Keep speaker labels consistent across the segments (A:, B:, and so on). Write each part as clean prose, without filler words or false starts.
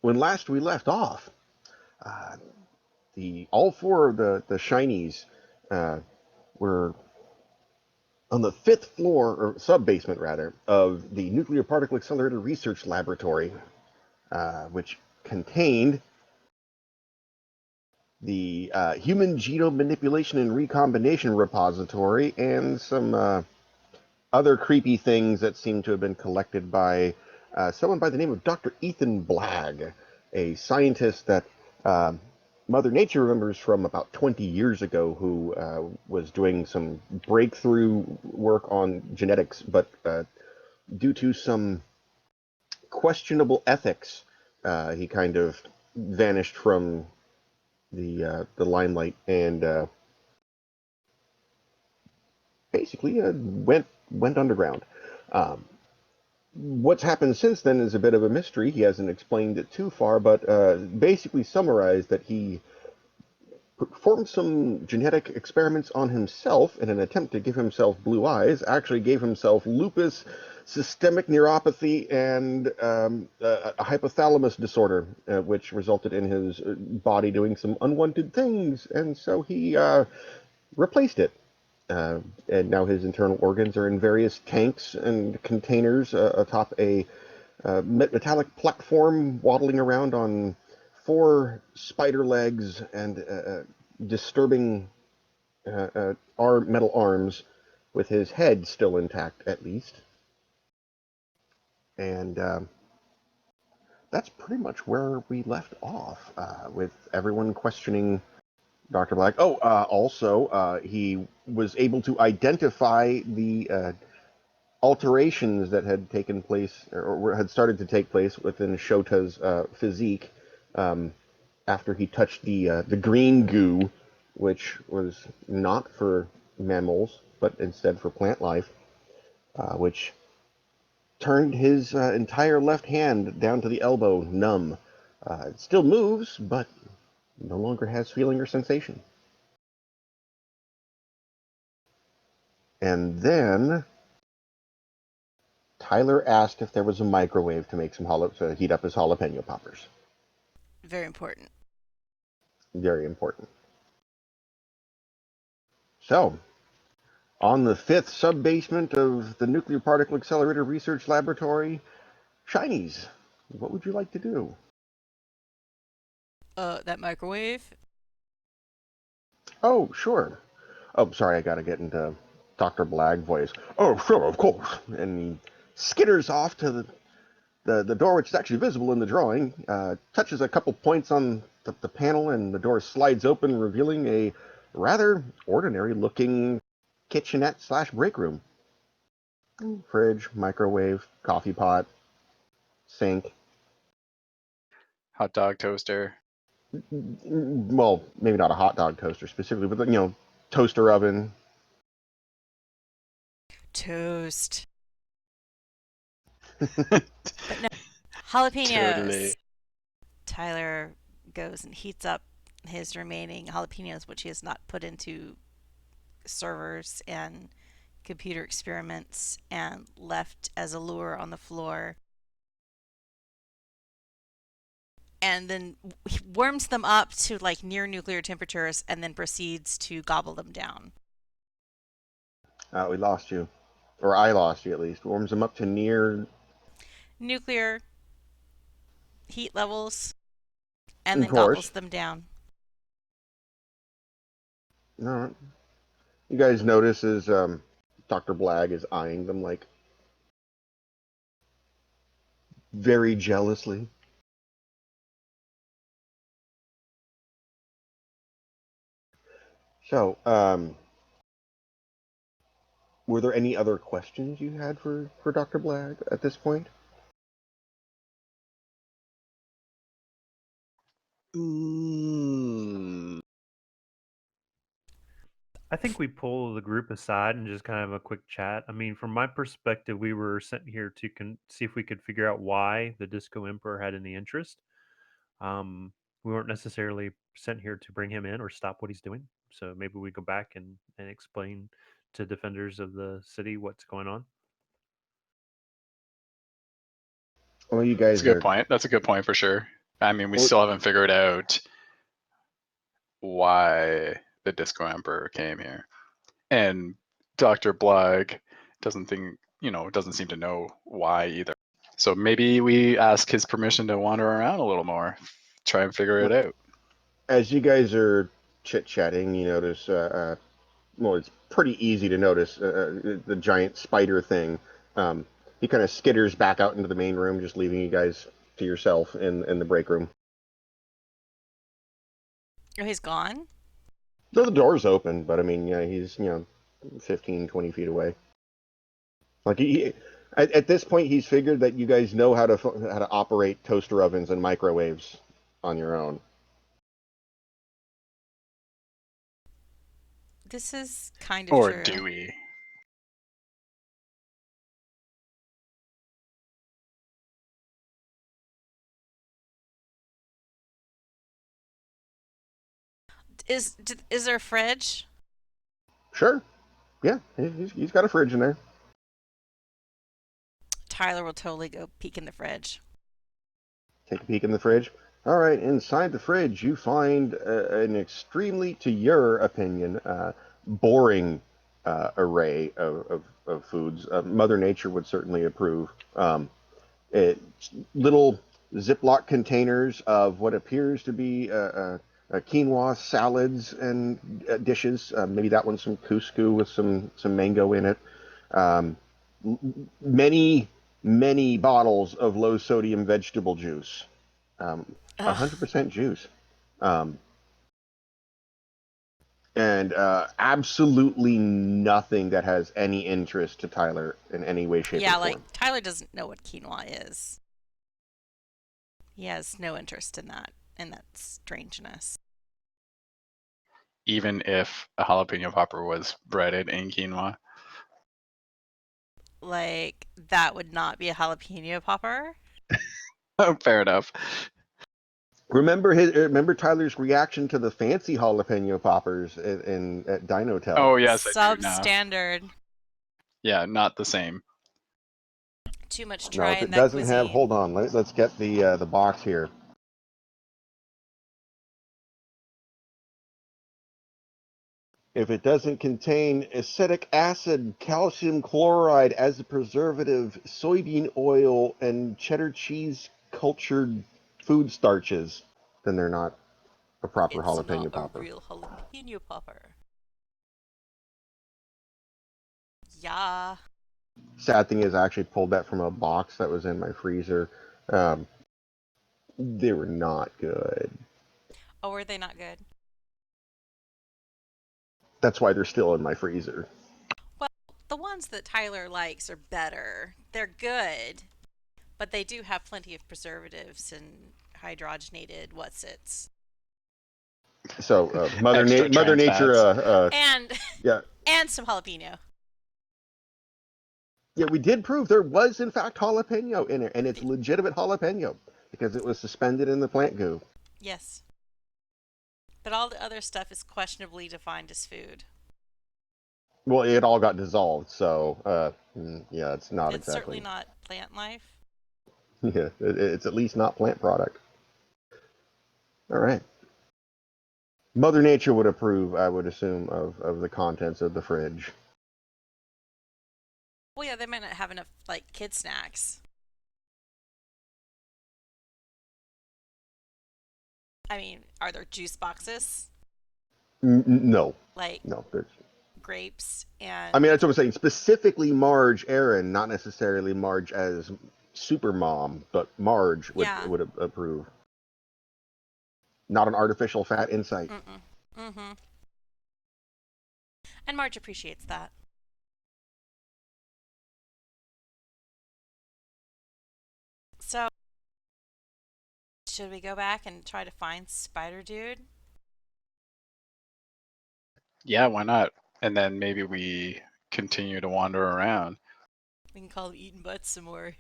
A: when last we left off, uh, all four of the shinies uh, were on the fifth floor, or sub basement rather, of the Nuclear Particle Accelerator Research Laboratory, which contained the Human Genome Manipulation and Recombination Repository and some other creepy things that seem to have been collected by someone by the name of Dr. Ethan Blagg, a scientist that Mother Nature remembers from about 20 years ago, who was doing some breakthrough work on genetics, but due to some questionable ethics, he kind of vanished from the limelight and basically went underground. Um, what's happened since then is a bit of a mystery. He hasn't explained it too far, but basically summarized that he performed some genetic experiments on himself in an attempt to give himself blue eyes, actually gave himself lupus, systemic neuropathy, and a hypothalamus disorder, which resulted in his body doing some unwanted things, and so he replaced it. Uh, and now his internal organs are in various tanks and containers atop a metallic platform waddling around on four spider legs and disturbing metal arms, with his head still intact at least. And that's pretty much where we left off, with everyone questioning Dr. Black. Oh, also, he was able to identify the alterations that had taken place, or had started to take place within Shota's physique, after he touched the green goo, which was not for mammals but instead for plant life, which turned his entire left hand down to the elbow numb. It still moves, but no longer has feeling or sensation. And then Tyler asked if there was a microwave to make to heat up his jalapeno poppers.
B: Very important.
A: Very important. So, on the fifth sub-basement of the Nuclear Particle Accelerator Research Laboratory, Shinies, what would you like to do?
B: That microwave.
A: Oh, sure. Oh, sorry, I gotta get into Dr. Blag voice. Oh, sure, of course. And he skitters off to the door, which is actually visible in the drawing, touches a couple points on the panel, and the door slides open, revealing a rather ordinary looking kitchenette slash break room. Fridge, microwave, coffee pot, sink.
C: Hot dog toaster.
A: Well, maybe not a hot dog toaster specifically, but toaster oven.
B: Toast.
C: Totally.
B: But no, jalapenos. Tyler goes and heats up his remaining jalapenos, which he has not put into servers and computer experiments and left as a lure on the floor. And then he warms them up to like near nuclear temperatures and then proceeds to gobble them down.
A: We lost you. Or I lost you at least. Warms them up to near.
B: Nuclear heat levels and
A: Of
B: then gobbles
A: course.
B: them down.
A: No. You guys notice as Dr. Blag is eyeing them like very jealously. So, were there any other questions you had for Dr. Blag at this point?
C: Mm.
D: I think we pull the group aside and just kind of a quick chat. I mean, from my perspective, we were sent here to see if we could figure out why the Disco Emperor had any interest. We weren't necessarily sent here to bring him in or stop what he's doing. So maybe we go back and explain to defenders of the city what's going on.
A: Well, you
C: That's
A: guys
C: a good
A: are
C: point. That's a good point for sure. I mean, we
A: Well,
C: still haven't figured out why the Disco Emperor came here. And Dr. Blag doesn't seem to know why either. So maybe we ask his permission to wander around a little more, try and figure it out.
A: as you guys are chit-chatting, you notice, well, it's pretty easy to notice the giant spider thing. He kind of skitters back out into the main room, just leaving you guys to yourself in the break room.
B: Oh, he's gone?
A: So the door's open, but I mean, yeah, he's 15, 20 feet away. Like at this point, he's figured that you guys know how to operate toaster ovens and microwaves on your own.
B: This is kind of
C: Or
B: true.
C: do we?
B: Is there a fridge?
A: Sure, yeah, he's got a fridge in there.
B: Tyler will totally go peek in the fridge.
A: Take a peek in the fridge. All right, inside the fridge, you find an extremely, to your opinion, boring array of foods. Mother Nature would certainly approve. Little Ziploc containers of what appears to be quinoa salads and dishes. Maybe that one's some couscous with some mango in it. Um, many bottles of low sodium vegetable juice. Um,
B: Ugh.
A: 100% juice. Um, and absolutely nothing that has any interest to Tyler in any way, shape, or
B: Yeah, like
A: form.
B: Tyler doesn't know what quinoa is. He has no interest in that strangeness.
C: Even if a jalapeno popper was breaded in quinoa.
B: Like that would not be a jalapeno popper.
C: Fair enough.
A: Remember Tyler's reaction to the fancy jalapeno poppers at Dinotel.
C: Oh, yes, I do now.
B: Substandard.
C: Yeah, not the same.
B: Too much
A: No, if
B: trying
A: it
B: that
A: doesn't have,
B: cuisine.
A: hold on, let's get the box here. If it doesn't contain acetic acid, calcium chloride as a preservative, soybean oil, and cheddar cheese cultured food starches, then they're not a proper
B: It's not
A: jalapeno
B: a
A: popper.
B: real jalapeno popper. Yeah.
A: Sad thing is, I actually pulled that from a box that was in my freezer. Um, they were not good.
B: Oh, were they not good?
A: That's why they're still in my freezer.
B: Well, the ones that Tyler likes are better. They're good, but they do have plenty of preservatives and hydrogenated what's its
A: So
C: Extra
A: Mother
C: trans
A: Nature,
C: fats.
B: and
A: yeah,
B: and some jalapeno.
A: yeah, we did prove there was in fact jalapeno in it, and it's legitimate jalapeno because it was suspended in the plant goo.
B: Yes. But all the other stuff is questionably defined as food.
A: Well, it all got dissolved, so yeah, it's not
B: It's certainly
A: exactly.
B: not plant life.
A: Yeah, it's at least not plant product. All right. Mother Nature would approve, I would assume, of the contents of the fridge.
B: Well, yeah, they might not have enough like kid snacks. I mean, are there juice boxes
A: No,
B: like
A: no. There's.
B: grapes
A: I mean,
B: and
A: that's what I'm saying. Specifically, Marge Aaron, not necessarily Marge as super mom, but Marge
B: yeah.
A: would approve. Not an artificial fat insight.
B: Mm-mm. Mm-hmm. And Marge appreciates that. So, should we go back and try to find Spider Dude?
C: Yeah, why not? And then maybe we continue to wander around.
B: We can call him Eating Butts some more.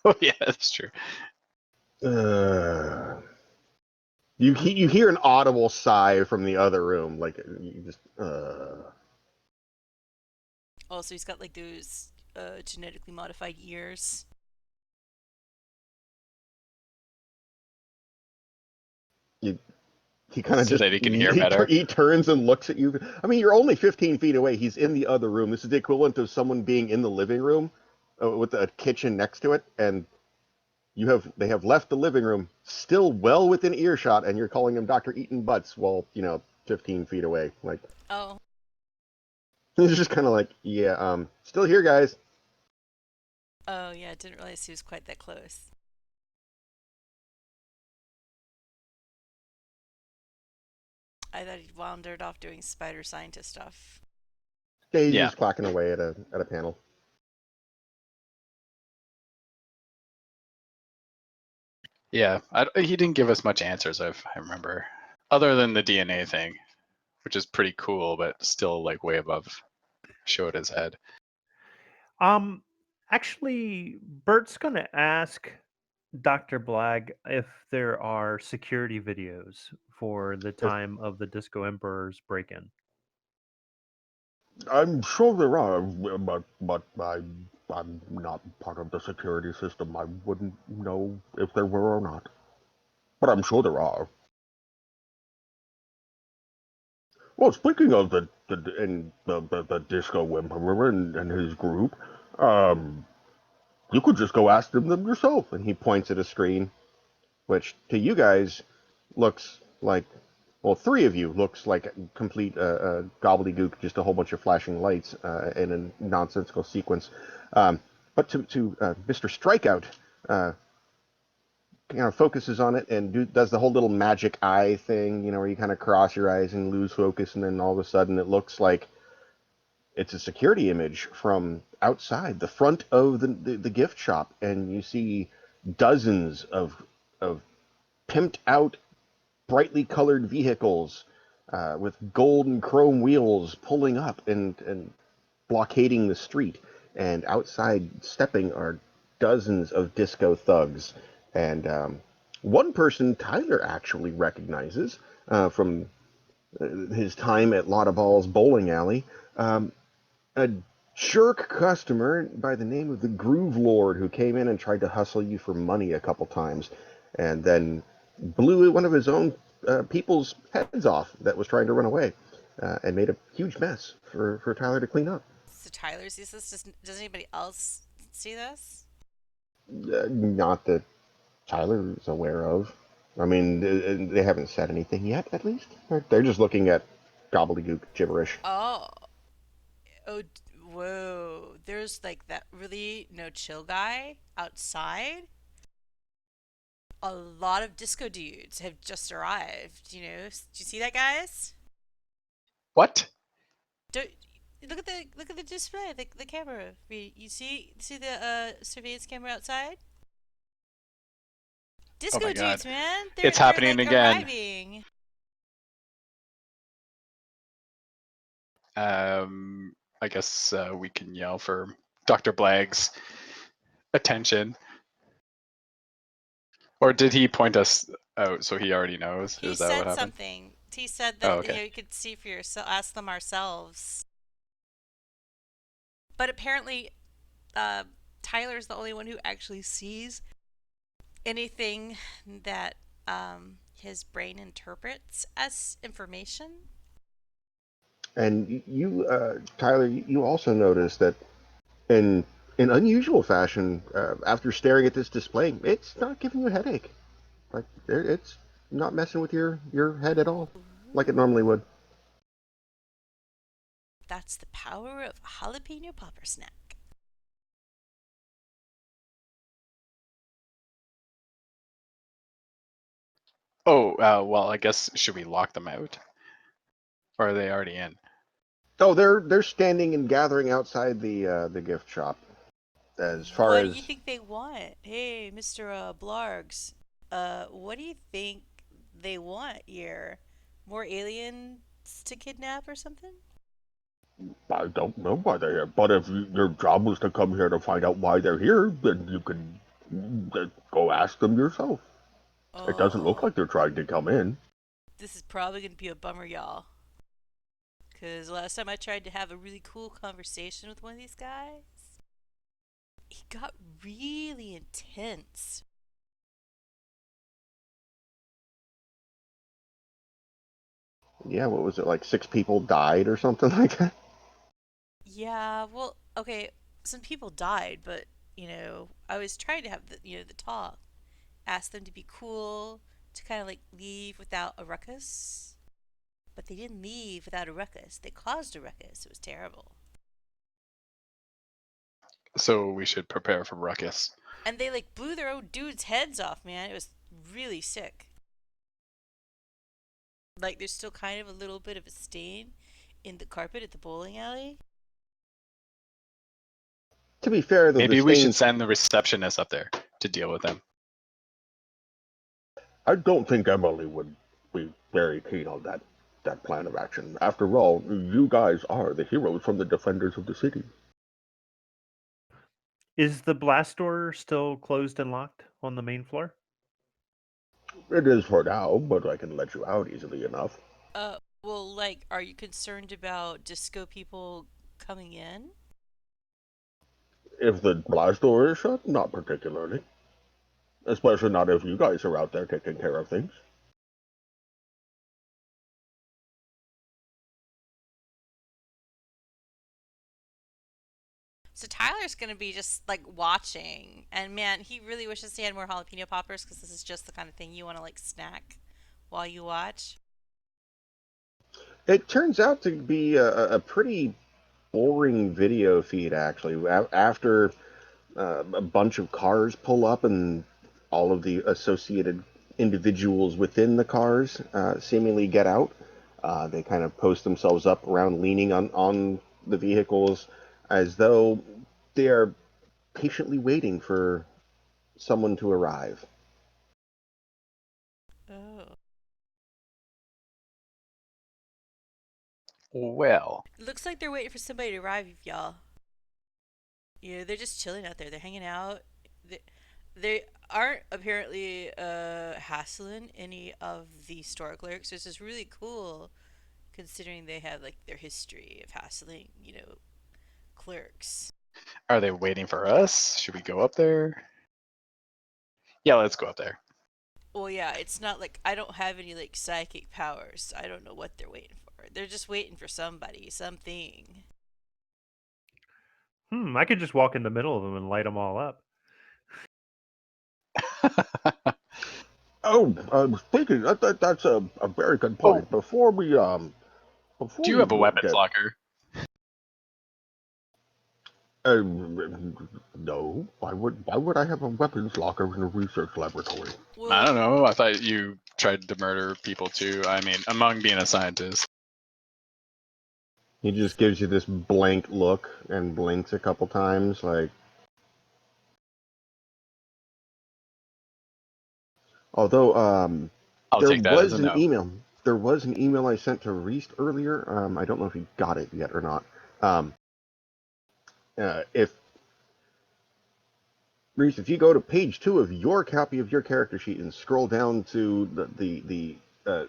C: Oh, yeah, that's true.
A: Uh, you hear an audible sigh from the other room, like you just.
B: Oh, so he's got like those genetically modified ears.
A: You, he kind of
C: So
A: just
C: that he can hear better.
A: he turns and looks at you. I mean, you're only 15 feet away. He's in the other room. This is the equivalent of someone being in the living room with a kitchen next to it, and they have left the living room, still well within earshot, and you're calling him Doctor Eaton Butts while 15 feet away. Like
B: Oh,
A: he's just kind of like, yeah, still here, guys.
B: oh yeah, didn't realize he was quite that close. I thought he'd wandered off doing spider scientist stuff.
A: Yeah, he's
C: Yeah.
A: just clacking away at a panel.
C: Yeah. He didn't give us much answers, if I remember, other than the DNA thing, which is pretty cool, but still like way above Shota's head.
D: Um, Actually, Bert's gonna ask Dr. Blag if there are security videos for the
A: If
D: time of the Disco Emperor's break-in.
A: I'm sure there are, but I'm not part of the security system. I wouldn't know if there were or not. But I'm sure there are. Well, speaking of the Disco Emperor and his group, um, you could just go ask them yourself. And he points at a screen, which to you guys looks like, well, three of you looks like complete gobbledygook, just a whole bunch of flashing lights in a nonsensical sequence. Um, but to Mr. Strikeout, uh, focuses on it and does the whole little magic eye thing, where you kind of cross your eyes and lose focus, and then all of a sudden it looks like it's a security image from outside the front of the gift shop, and you see dozens of pimped out, brightly colored vehicles with gold and chrome wheels pulling up and blockading the street. And outside stepping are dozens of disco thugs. And one person Tyler actually recognizes from his time at Lotta Ball's bowling alley. A jerk customer by the name of the Groove Lord who came in and tried to hustle you for money a couple times, and then blew one of his own people's heads off that was trying to run away, and made a huge mess for Tyler to clean up.
B: So Tyler sees this. Does anybody else see this?
A: Not that Tyler's aware of. I mean, they haven't said anything yet, at least. They're just looking at gobbledygook gibberish.
B: Oh, oh, whoa! There's like that really no chill guy outside. A lot of disco dudes have just arrived. Do you see that, guys?
C: What?
B: Don't look at the display, the camera. You see the surveillance camera outside?
C: Oh
B: Disco
C: my god.
B: dudes, man.
C: It's
B: They're
C: happening
B: like
C: again.
B: arriving.
C: I guess we can yell for Dr. Blag's attention. Or did he point us out so he already knows?
B: He
C: Is that what
B: said
C: happened?
B: something. He said
C: Oh,
B: that
C: okay.
B: you could see for yourself, ask them ourselves. But apparently, uh, Tyler's the only one who actually sees anything that his brain interprets as information.
A: And you, Tyler, you also notice that in unusual fashion, after staring at this display, it's not giving you a headache. Like it's not messing with your head at all, like it normally would.
B: That's the power of jalapeno popper snack.
C: Oh, well, I guess should we lock them out? Or are they already in?
A: Oh, they're standing and gathering outside the gift shop. As far
B: What do you
A: as
B: think they want? Hey, Mr. Blargs, what do you think they want here? More aliens to kidnap or something?
A: I don't know why they're here, but if your job was to come here to find out why they're here, then you can go ask them yourself. It doesn't look
B: Oh,
A: like they're trying to come in.
B: this is probably gonna be a bummer, y'all. Cause last time I tried to have a really cool conversation with one of these guys, he got really intense.
A: Yeah, what was it, like 6 people died or something like that?
B: Yeah, well, okay, some people died, but I was trying to have the talk, ask them to be cool, to kind of like leave without a ruckus. But they didn't leave without a ruckus. They caused a ruckus. It was terrible.
C: So we should prepare for ruckus.
B: And they like blew their own dudes' heads off, man. It was really sick. Like there's still kind of a little bit of a stain in the carpet at the bowling alley.
A: To be fair, though, the
C: Maybe we should
A: stains.
C: send the receptionist up there to deal with them.
A: I don't think Emily would be very keen on that plan of action. After all, you guys are the heroes from the defenders of the city.
D: Is the blast door still closed and locked on the main floor?
A: It is for now, but I can let you out easily enough.
B: Well, like, are you concerned about disco people coming in?
A: If the blast door is shut, not particularly. Especially not if you guys are out there taking care of things.
B: So Tyler's gonna be just like watching, and man, he really wishes he had more jalapeno poppers because this is just the kind of thing you want to like snack while you watch.
A: It turns out to be a pretty boring video feed, actually. After a bunch of cars pull up and all of the associated individuals within the cars seemingly get out. They kind of post themselves up around leaning on the vehicles as though they are patiently waiting for someone to arrive.
B: Oh,
C: Well,
B: it looks like they're waiting for somebody to arrive, y'all. They're just chilling out there. They're hanging out. They aren't apparently hassling any of the store clerks, which is really cool considering they have like their history of hassling, clerks.
C: are they waiting for us? Should we go up there? Yeah, let's go up there.
B: Well, yeah, it's not like I don't have any like psychic powers. So I don't know what they're waiting for. They're just waiting for somebody, something.
D: I could just walk in the middle of them and light them all up.
A: Oh, speaking, that's a very good
C: Oh,
A: point. Before
C: do you
A: we
C: have a weapons
A: get
C: locker?
A: uh, no, why would I have a weapons locker in a research laboratory?
C: I
B: Well,
C: don't know. I thought you tried to murder people too. I mean, among being a scientist.
A: He just gives you this blank look and blinks a couple times, like. Although
C: I'll
A: there
C: take that as
A: was
C: a
A: an
C: no.
A: email, there was an email I sent to Reist earlier. I don't know if he got it yet or not. Um, if Reist, if you go to page 2 of your copy of your character sheet and scroll down to the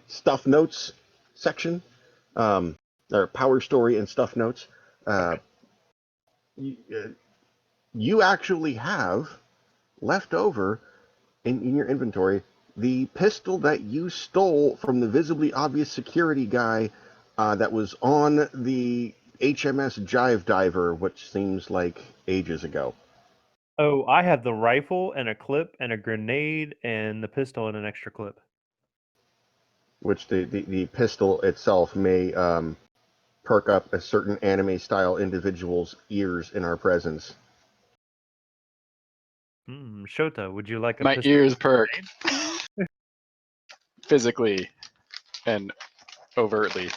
A: stuff notes section, um, or power story and stuff notes, uh,
C: Okay.
A: you actually have left over in your inventory the pistol that you stole from the visibly obvious security guy that was on the HMS Jive Diver, which seems like ages ago.
D: Oh, I have the rifle and a clip and a grenade and the pistol and an extra clip.
A: Which the pistol itself may perk up a certain anime style individual's ears in our presence.
D: Shota, would you like a
C: My
D: pistol
C: ears
D: and a
C: perk
D: grenade?
C: physically and overtly.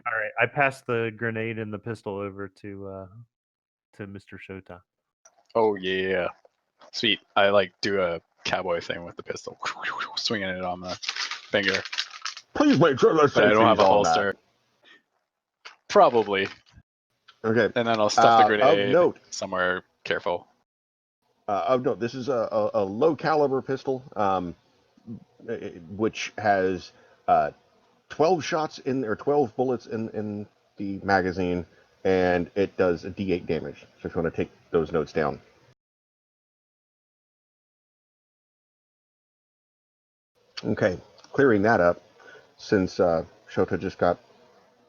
D: All right, I passed the grenade and the pistol over to Mr. Shota.
C: Oh yeah, sweet. I like do a cowboy thing with the pistol, swinging it on the finger,
A: Please make sure the
C: but I don't
A: safety's
C: have a
A: on that.
C: holster. Probably,
A: Okay.
C: and then I'll stuff the
A: Of
C: grenade
A: note,
C: somewhere careful.
A: this is a low caliber pistol, which has uh, 12 shots in or 12 bullets in the magazine, and it does a D8 damage. So if you want to take those notes down. Okay, clearing that up, since Shota just got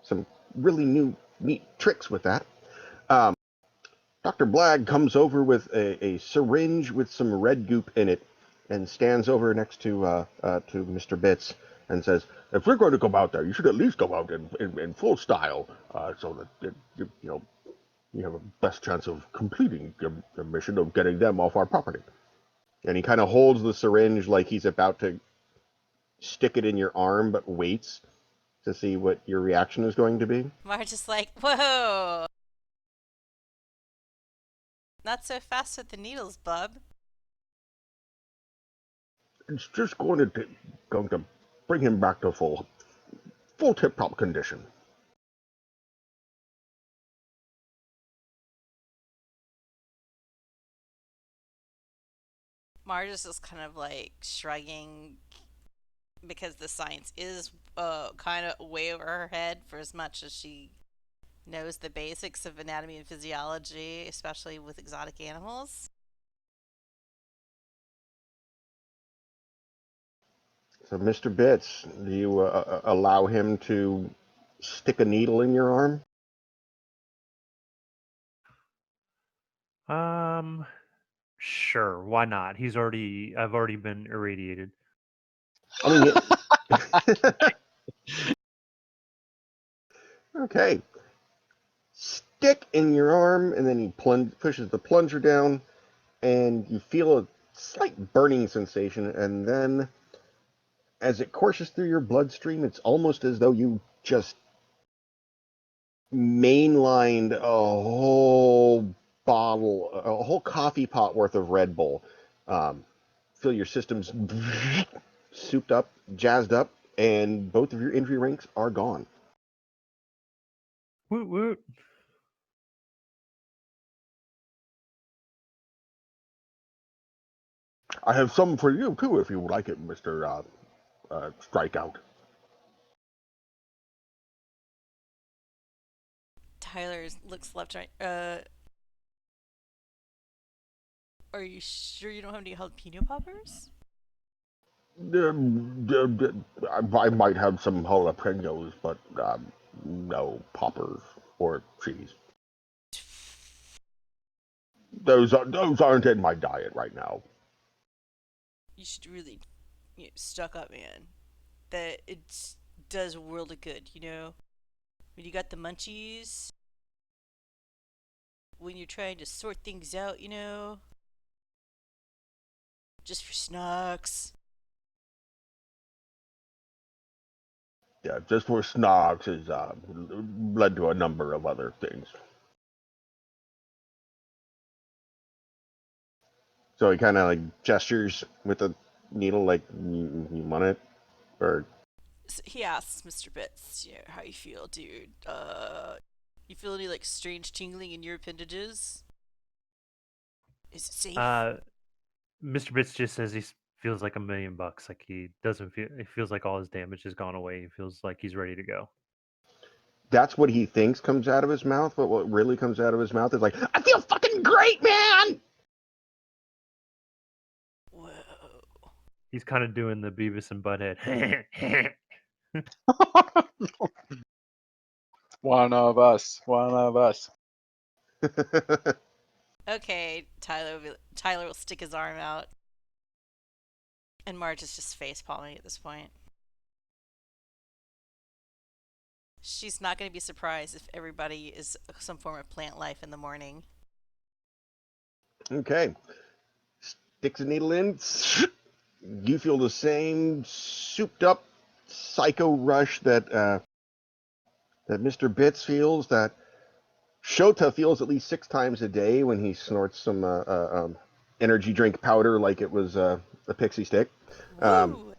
A: some really neat tricks with that. Um, Dr. Blag comes over with a syringe with some red goop in it and stands over next to Mr. Bits and says, "If we're going to go out there, you should at least go out in full style, so that you have a best chance of completing your mission of getting them off our property." And he kind of holds the syringe like he's about to stick it in your arm, but waits to see what your reaction is going to be.
B: Marge is like, whoa! Not so fast with the needles, bub.
A: It's just going to bring him back to full tip-top condition.
B: Marge is just kind of like shrugging because the science is kind of way over her head for as much as she knows the basics of anatomy and physiology, especially with exotic animals.
A: So, Mr. Bits, do you allow him to stick a needle in your arm?
D: Sure, why not? I've already been irradiated.
A: I mean, okay. Stick in your arm, and then he pushes the plunger down, and you feel a slight burning sensation, and then as it courses through your bloodstream, it's almost as though you just mainlined a whole coffee pot worth of Red Bull. Feel your systems souped up, jazzed up, and both of your injury ranks are gone.
D: Woot woot.
A: I have some for you too, if you would like it, Mister Strikeout.
B: Tyler looks left, right. Are you sure you don't have any jalapeno poppers?
A: I might have some jalapenos, but no poppers or cheese. Those aren't in my diet right now.
B: You should really stock up, man. That it does a world of good, you know? When you got the munchies, when you're trying to sort things out, you know? Just for snacks.
A: Yeah, just for snacks has led to a number of other things. So he kind of like gestures with the needle, like you want it, or
B: So he asks Mr. Bits, how you feel, dude? You feel any like strange tingling in your appendages? Is it safe?
D: Mr. Bits just says feels like $1,000,000. Like he doesn't feel. It feels like all his damage has gone away. He feels like he's ready to go.
A: that's what he thinks comes out of his mouth. But what really comes out of his mouth is like, "I feel fucking great, man."
B: Whoa.
D: He's kind of doing the Beavis and Butthead.
C: One of us. One of us.
B: Okay, Tyler will stick his arm out, and Marge is just face palming at this point. She's not going to be surprised if everybody is some form of plant life in the morning.
A: Okay, sticks a needle in. You feel the same souped up psycho rush that Mr. Bits feels, that Shota feels at least 6 times a day when he snorts some energy drink powder like it was a pixie stick. Um,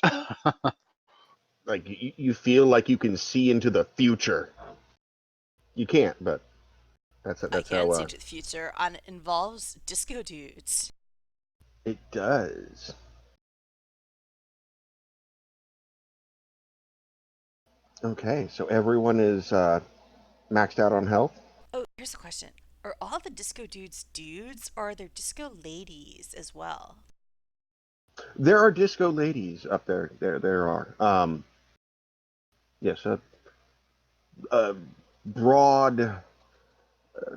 B: Woo!
A: like you feel like you can see into the future. You can't, but that's
B: I
A: that's
B: can
A: how
B: see into the future, and it involves disco dudes.
A: it does. Okay, so everyone is maxed out on health.
B: Oh, here's a question. Are all the disco dudes dudes, or are there disco ladies as well?
A: There are disco ladies up there. There are. Yes, a broad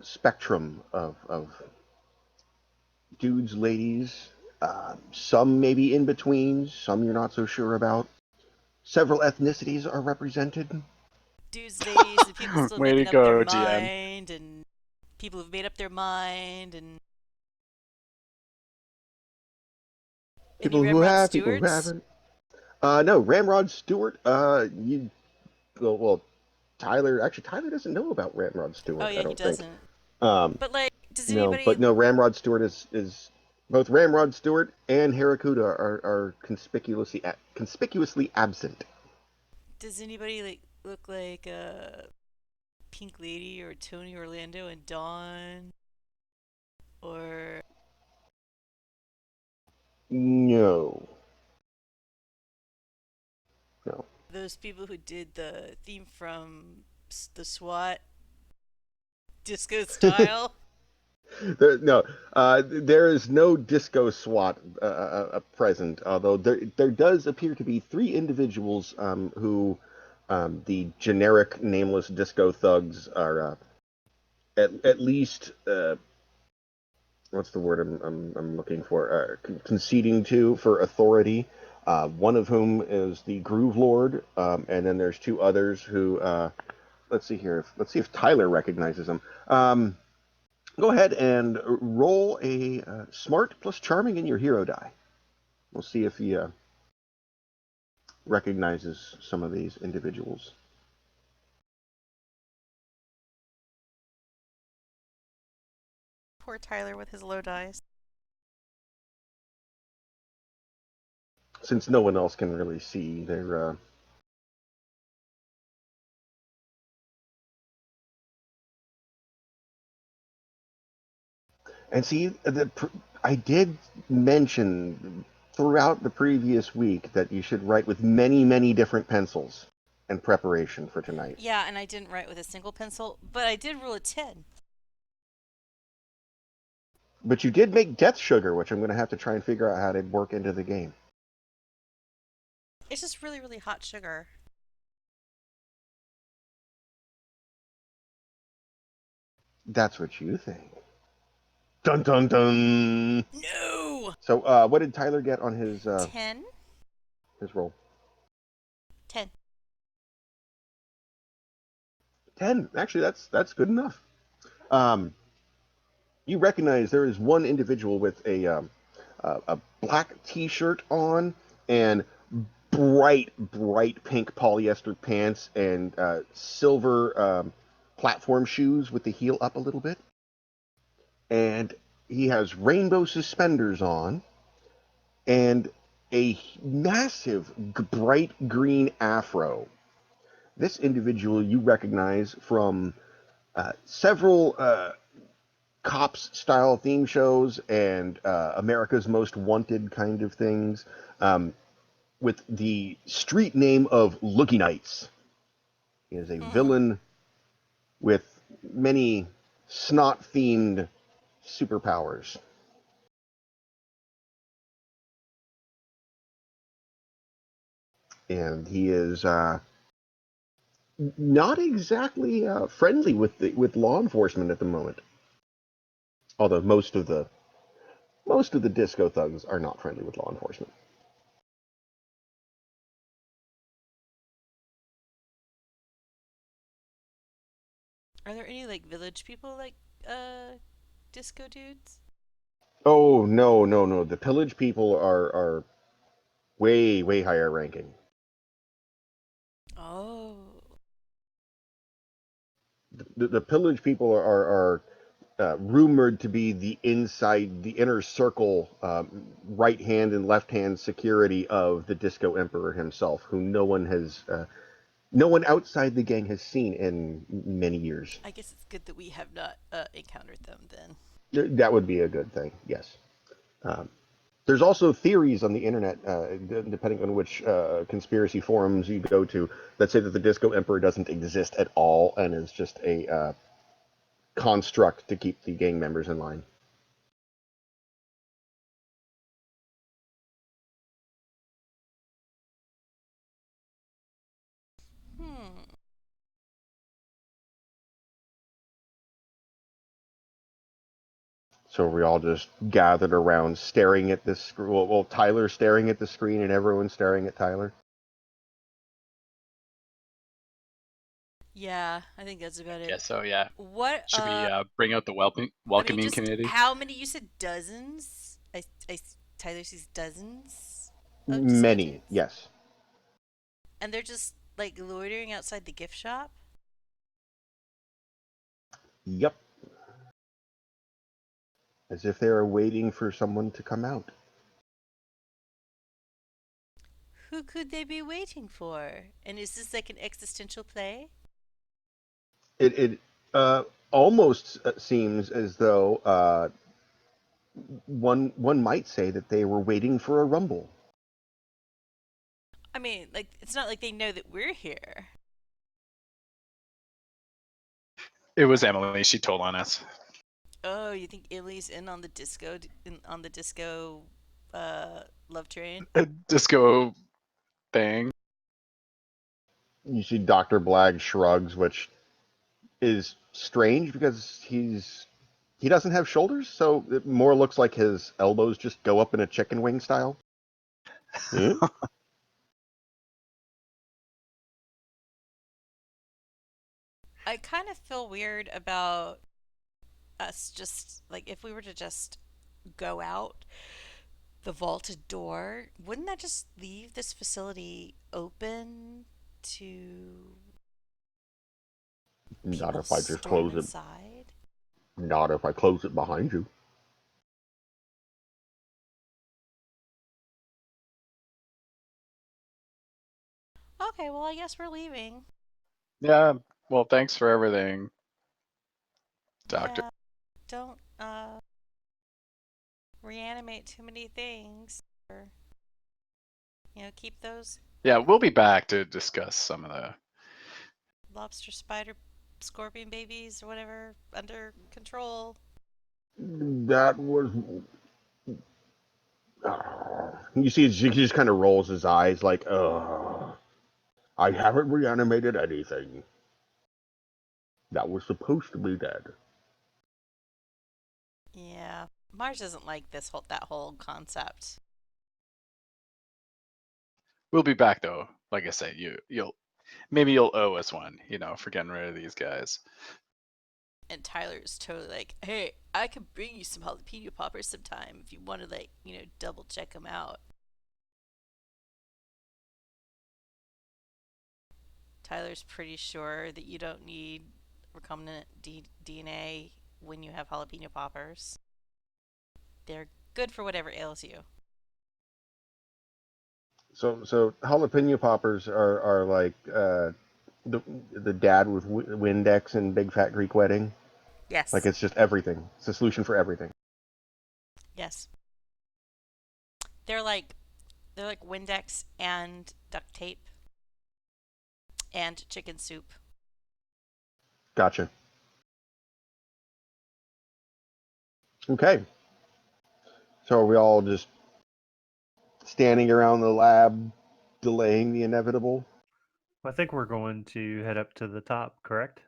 A: spectrum of dudes, ladies. Some maybe in between. Some you're not so sure about. Several ethnicities are represented.
B: Dudes, ladies, and people still
C: Way to
B: making up their
C: go, GM.
B: mind, and people who've made up their mind, and any
A: People who
B: Ramrod
A: have, people who
B: Stewarts?
A: haven't. No, Ramrod Stewart. You well, Tyler doesn't know about Ramrod
B: Oh
A: Stewart. I
B: yeah, he
A: don't think.
B: doesn't.
A: Um,
B: But like, does
A: no,
B: anybody?
A: but no, Ramrod Stewart is both Ramrod Stewart and Harakuda are conspicuously absent.
B: Does anybody like look like Pink Lady or Tony Orlando and Dawn or
A: No, no.
B: those people who did the theme from the SWAT disco style?
A: No, there is no disco SWAT present. Although there does appear to be three individuals who the generic nameless disco thugs are at least what's the word I'm looking for? Conceding to for authority. One of whom is the Groove Lord, and then there's two others who. Let's see here. Let's see if Tyler recognizes them. Go ahead and roll a smart plus charming in your hero die. We'll see if he recognizes some of these individuals.
B: Poor Tyler with his low dice.
A: Since no one else can really see, they're and see I did mention throughout the previous week that you should write with many different pencils in preparation for tonight.
B: Yeah, and I didn't write with a single pencil, but I did roll a 10.
A: But you did make Death Sugar, which I'm going to have to try and figure out how to work into the game.
B: It's just really, really hot sugar.
A: That's what you think. Dun dun dun.
B: No!
A: So, what did Tyler get on
B: 10?
A: his roll?
B: 10.
A: 10. Actually, that's good enough. Um, you recognize there is one individual with a black T-shirt on and bright pink polyester pants and silver platform shoes with the heel up a little bit, and he has rainbow suspenders on and a massive bright green afro. This individual you recognize from several cops style theme shows and America's Most Wanted kind of things, with the street name of Loogie Nights. He is a villain with many snot themed superpowers. And he is not exactly friendly with law enforcement at the moment. Although most of the disco thugs are not friendly with law enforcement.
B: Are there any like village people like disco dudes?
A: Oh no! The pillage people are way higher ranking.
B: Oh.
A: The pillage people are rumored to be the inner circle, right hand and left hand security of the Disco Emperor himself, who no one outside the gang has seen in many years.
B: I guess it's good that we have not encountered them then.
A: That would be a good thing, yes. Um, there's also theories on the internet, depending on which conspiracy forums you go to, that say that the Disco Emperor doesn't exist at all and is just a construct to keep the gang members in line. So we all just gathered around staring at this. Well, Tyler staring at the screen and everyone staring at Tyler.
B: Yeah, I think that's about it.
C: Guess so, yeah.
B: What?
C: Should we bring out the
B: I mean,
C: welcoming
B: just
C: committee?
B: how many? You said dozens. Tyler sees dozens of
A: Many,
B: discounts,
A: yes.
B: and they're just like loitering outside the gift shop.
A: Yep. As if they were waiting for someone to come out.
B: Who could they be waiting for? And is this like an existential play?
A: It almost seems as though one might say that they were waiting for a rumble.
B: I mean, like it's not like they know that we're here.
C: It was Emily. She told on us.
B: Oh, you think Emily's in on the disco love train?
C: A disco thing.
A: You see Dr. Blag shrugs, which is strange because he doesn't have shoulders, so it more looks like his elbows just go up in a chicken wing style. Hmm?
B: I kind of feel weird about us just like if we were to just go out the vaulted door, wouldn't that just leave this facility open to
A: Not
B: people
A: if I just
B: storm
A: close it.
B: inside?
A: Not if I close it behind you.
B: Okay, well, I guess we're leaving.
C: Yeah. Well, thanks for everything, Doctor.
B: Yeah, don't reanimate too many things or keep those
C: Yeah, we'll be back to discuss some of the.
B: lobster spider scorpion babies or whatever under control.
A: That was. You see, he just kind of rolls his eyes like, I haven't reanimated anything. That was supposed to be dead.
B: Yeah, Mars doesn't like that whole concept.
C: We'll be back though. Like I say, you'll owe us one. For getting rid of these guys.
B: And Tyler's totally like, hey, I could bring you some jalapeno poppers sometime if you want to, like, double check them out. Tyler's pretty sure that you don't need recombinant DNA when you have jalapeno poppers. They're good for whatever ails you.
A: So jalapeno poppers are like the dad with Windex and Big Fat Greek Wedding. Like
B: Yes.
A: it's just everything. It's a solution for everything.
B: Yes. They're like they're like Windex and duct tape and chicken soup.
A: Gotcha. Okay. So are we all just standing around the lab, delaying the inevitable?
D: I think we're going to head up to the top, correct?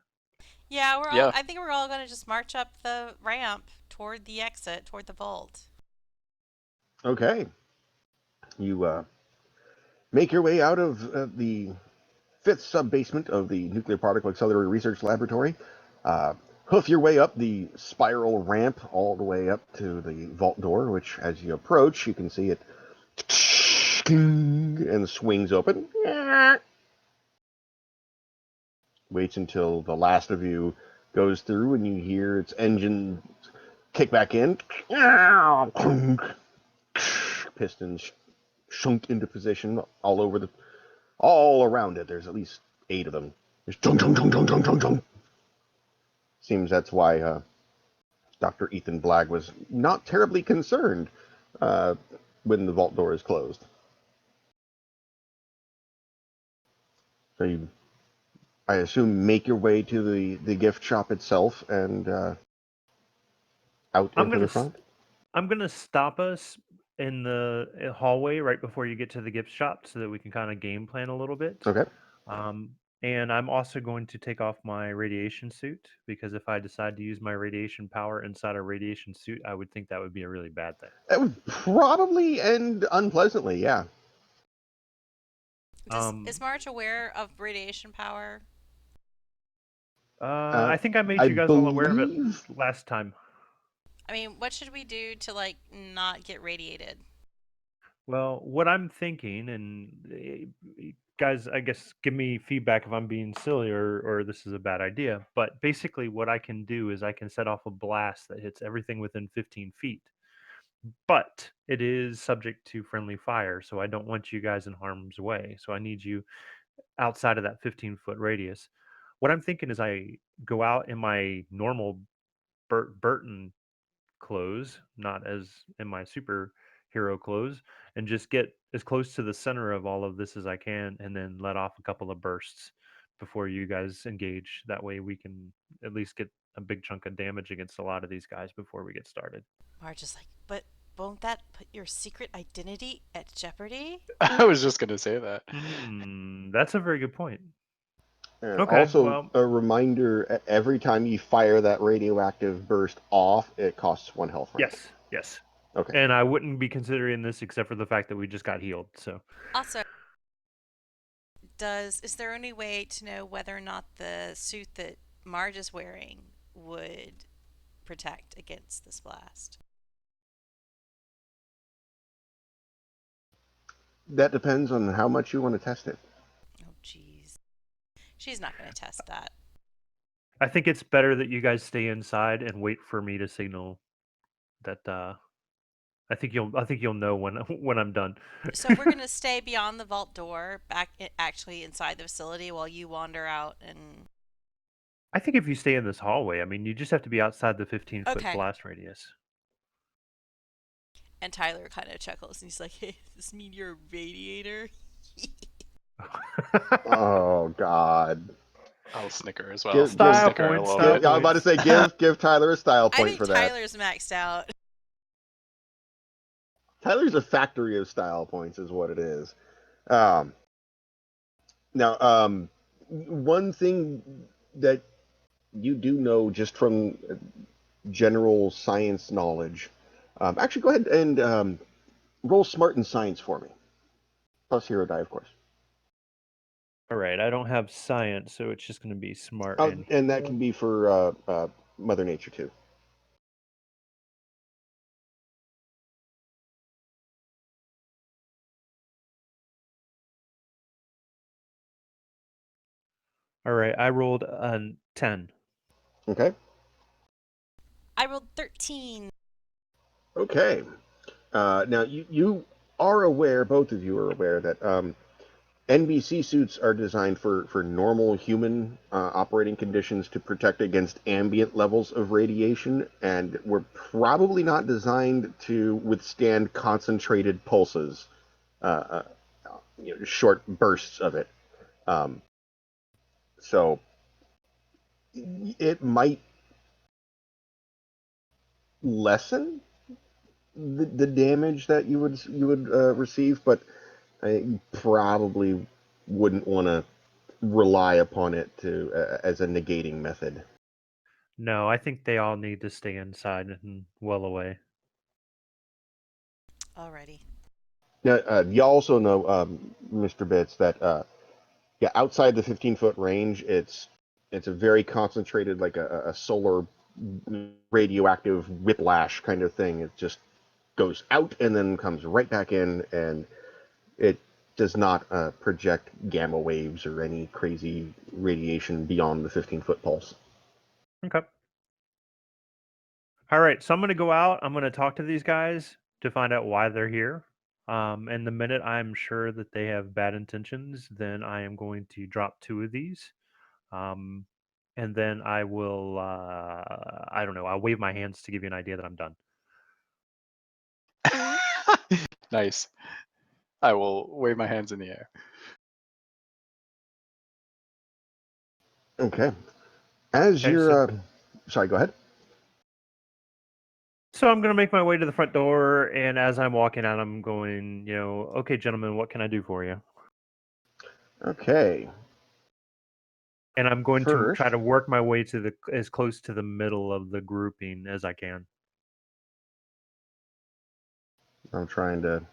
B: Yeah,
C: Yeah.
B: I think we're all going to just march up the ramp toward the exit, toward the vault.
A: Okay. You make your way out of the fifth sub-basement of the Nuclear Particle Accelerator Research Laboratory. Hoof your way up the spiral ramp all the way up to the vault door, which, as you approach, you can see it and swings open. Waits until the last of you goes through and you hear its engine kick back in. Pistons shunk into position all around it. There's at least 8 of them. There's chung chung chung chung chung chung chung. Seems that's why Dr. Ethan Blagg was not terribly concerned uh, when the vault door is closed. So you, I assume, make your way to the gift shop itself and out
D: I'm
A: into
D: gonna
A: the
D: s-
A: front.
D: I'm gonna stop us in the hallway right before you get to the gift shop so that we can kind of game plan a little bit.
A: Okay.
D: Um, And I'm also going to take off my radiation suit because if I decide to use my radiation power inside a radiation suit, I would think that would be a really bad thing.
A: That would probably end unpleasantly, yeah.
B: Is Marge aware of radiation power?
D: I think I made
A: I
D: you guys all aware of it
A: believe
D: last time.
B: I mean, what should we do to like not get radiated?
D: Well, what I'm thinking, and guys, I guess give me feedback if I'm being silly or this is a bad idea. But basically, what I can do is I can set off a blast that hits everything within 15 feet. But it is subject to friendly fire, so I don't want you guys in harm's way. So I need you outside of that 15-foot radius. What I'm thinking is I go out in my normal Burton clothes, not as in my superhero clothes, and just get as close to the center of all of this as I can, and then let off a couple of bursts before you guys engage. That way, we can at least get a big chunk of damage against a lot of these guys before we get started.
B: Marge is like, but won't that put your secret identity at jeopardy?
C: I was just gonna say that.
D: That's a very good point.
A: And
D: Okay,
A: also,
D: well,
A: a reminder, every time you fire that radioactive burst off, it costs 1 health rank.
D: yes.
A: Okay.
D: And I wouldn't be considering this except for the fact that we just got healed. So
B: Also, is there any way to know whether or not the suit that Marge is wearing would protect against this blast?
A: That depends on how much you want to test it.
B: Oh, jeez. She's not going to test that.
D: I think it's better that you guys stay inside and wait for me to signal that I think you'll know when when I'm done.
B: So we're going to stay beyond the vault door, actually inside the facility, while you wander out and.
D: I think if you stay in this hallway, I mean, you just have to be outside the 15-foot
B: Okay.
D: blast radius.
B: And Tyler kind of chuckles and he's like, "Hey, does this mean you're a radiator?"
A: Oh God!
C: I'll snicker as well.
A: Give,
C: I'll
A: give,
D: Style
C: snicker a
D: points,
C: little
D: style
C: bit.
A: I was about to say, give Tyler a style
B: I
A: point
B: think
A: for that.
B: Tyler's maxed out.
A: Tyler's a factory of style points, is what it is. Um, Now, one thing that you do know just from general science knowledge, actually, go ahead and roll smart in science for me. Plus hero die, of course.
D: All right, I don't have science, so it's just going to be smart
A: Oh,
D: and
A: and that
D: hero.
A: can be for Mother Nature too.
D: All right, I rolled a 10.
A: Okay.
B: I rolled 13.
A: Okay. Now you are aware, both of you are aware that NBC suits are designed for normal human operating conditions to protect against ambient levels of radiation, and were probably not designed to withstand concentrated pulses, uh, short bursts of it. Um, so it might lessen the damage that you would receive, but I probably wouldn't want to rely upon it to as a negating method.
D: No, I think they all need to stay inside and well away.
B: Alrighty.
A: Now, you also know, Mr. Bits, that yeah, outside the 15-foot range, it's a very concentrated, like a solar radioactive whiplash kind of thing. It just goes out and then comes right back in, and it does not project gamma waves or any crazy radiation beyond the 15-foot pulse.
D: Okay. All right, so I'm going to go out. I'm going to talk to these guys to find out why they're here. And the minute I'm sure that they have bad intentions, then I am going to drop 2 of these. Um, and then I will, I don't know, I'll wave my hands to give you an idea that I'm done.
C: Nice. I will wave my hands in the air.
A: Okay. As
D: Okay,
A: you're, sorry, go ahead.
D: so I'm going to make my way to the front door. And as I'm walking out, I'm going, okay, gentlemen, what can I do for you?
A: Okay.
D: And I'm going to
A: First,
D: try to work my way to as close to the middle of the grouping as I can.
A: I'm trying to.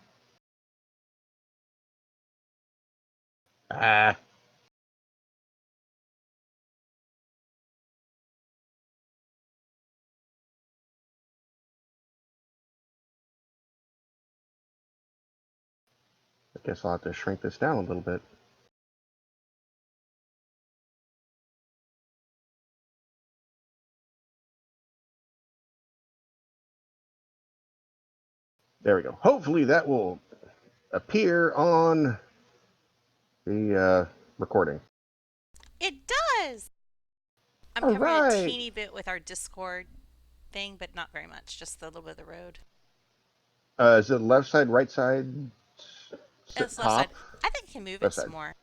A: Ah. I guess I'll have to shrink this down a little bit. There we go. Hopefully that will appear on the recording.
B: It does! I'm
A: All
B: covering a
A: right.
B: teeny bit with our Discord thing, but not very much, just a little bit of the road.
A: Is it left side, right side,
B: It's left side.
A: top?
B: I think I can move it
A: Left
B: some
A: side.
B: more. I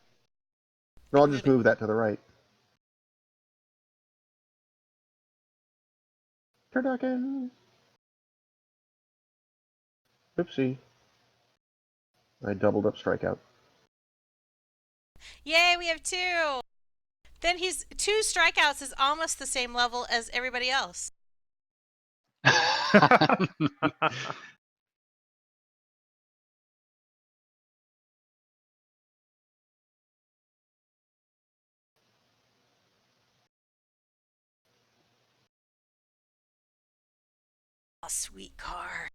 A: No, I'll
B: can
A: just
B: move it.
A: move that to the right. Turducken. Oopsie. I doubled up strikeout.
B: Yay, we have 2! Then he's 2 strikeouts is almost the same level as everybody else. Oh, sweet car.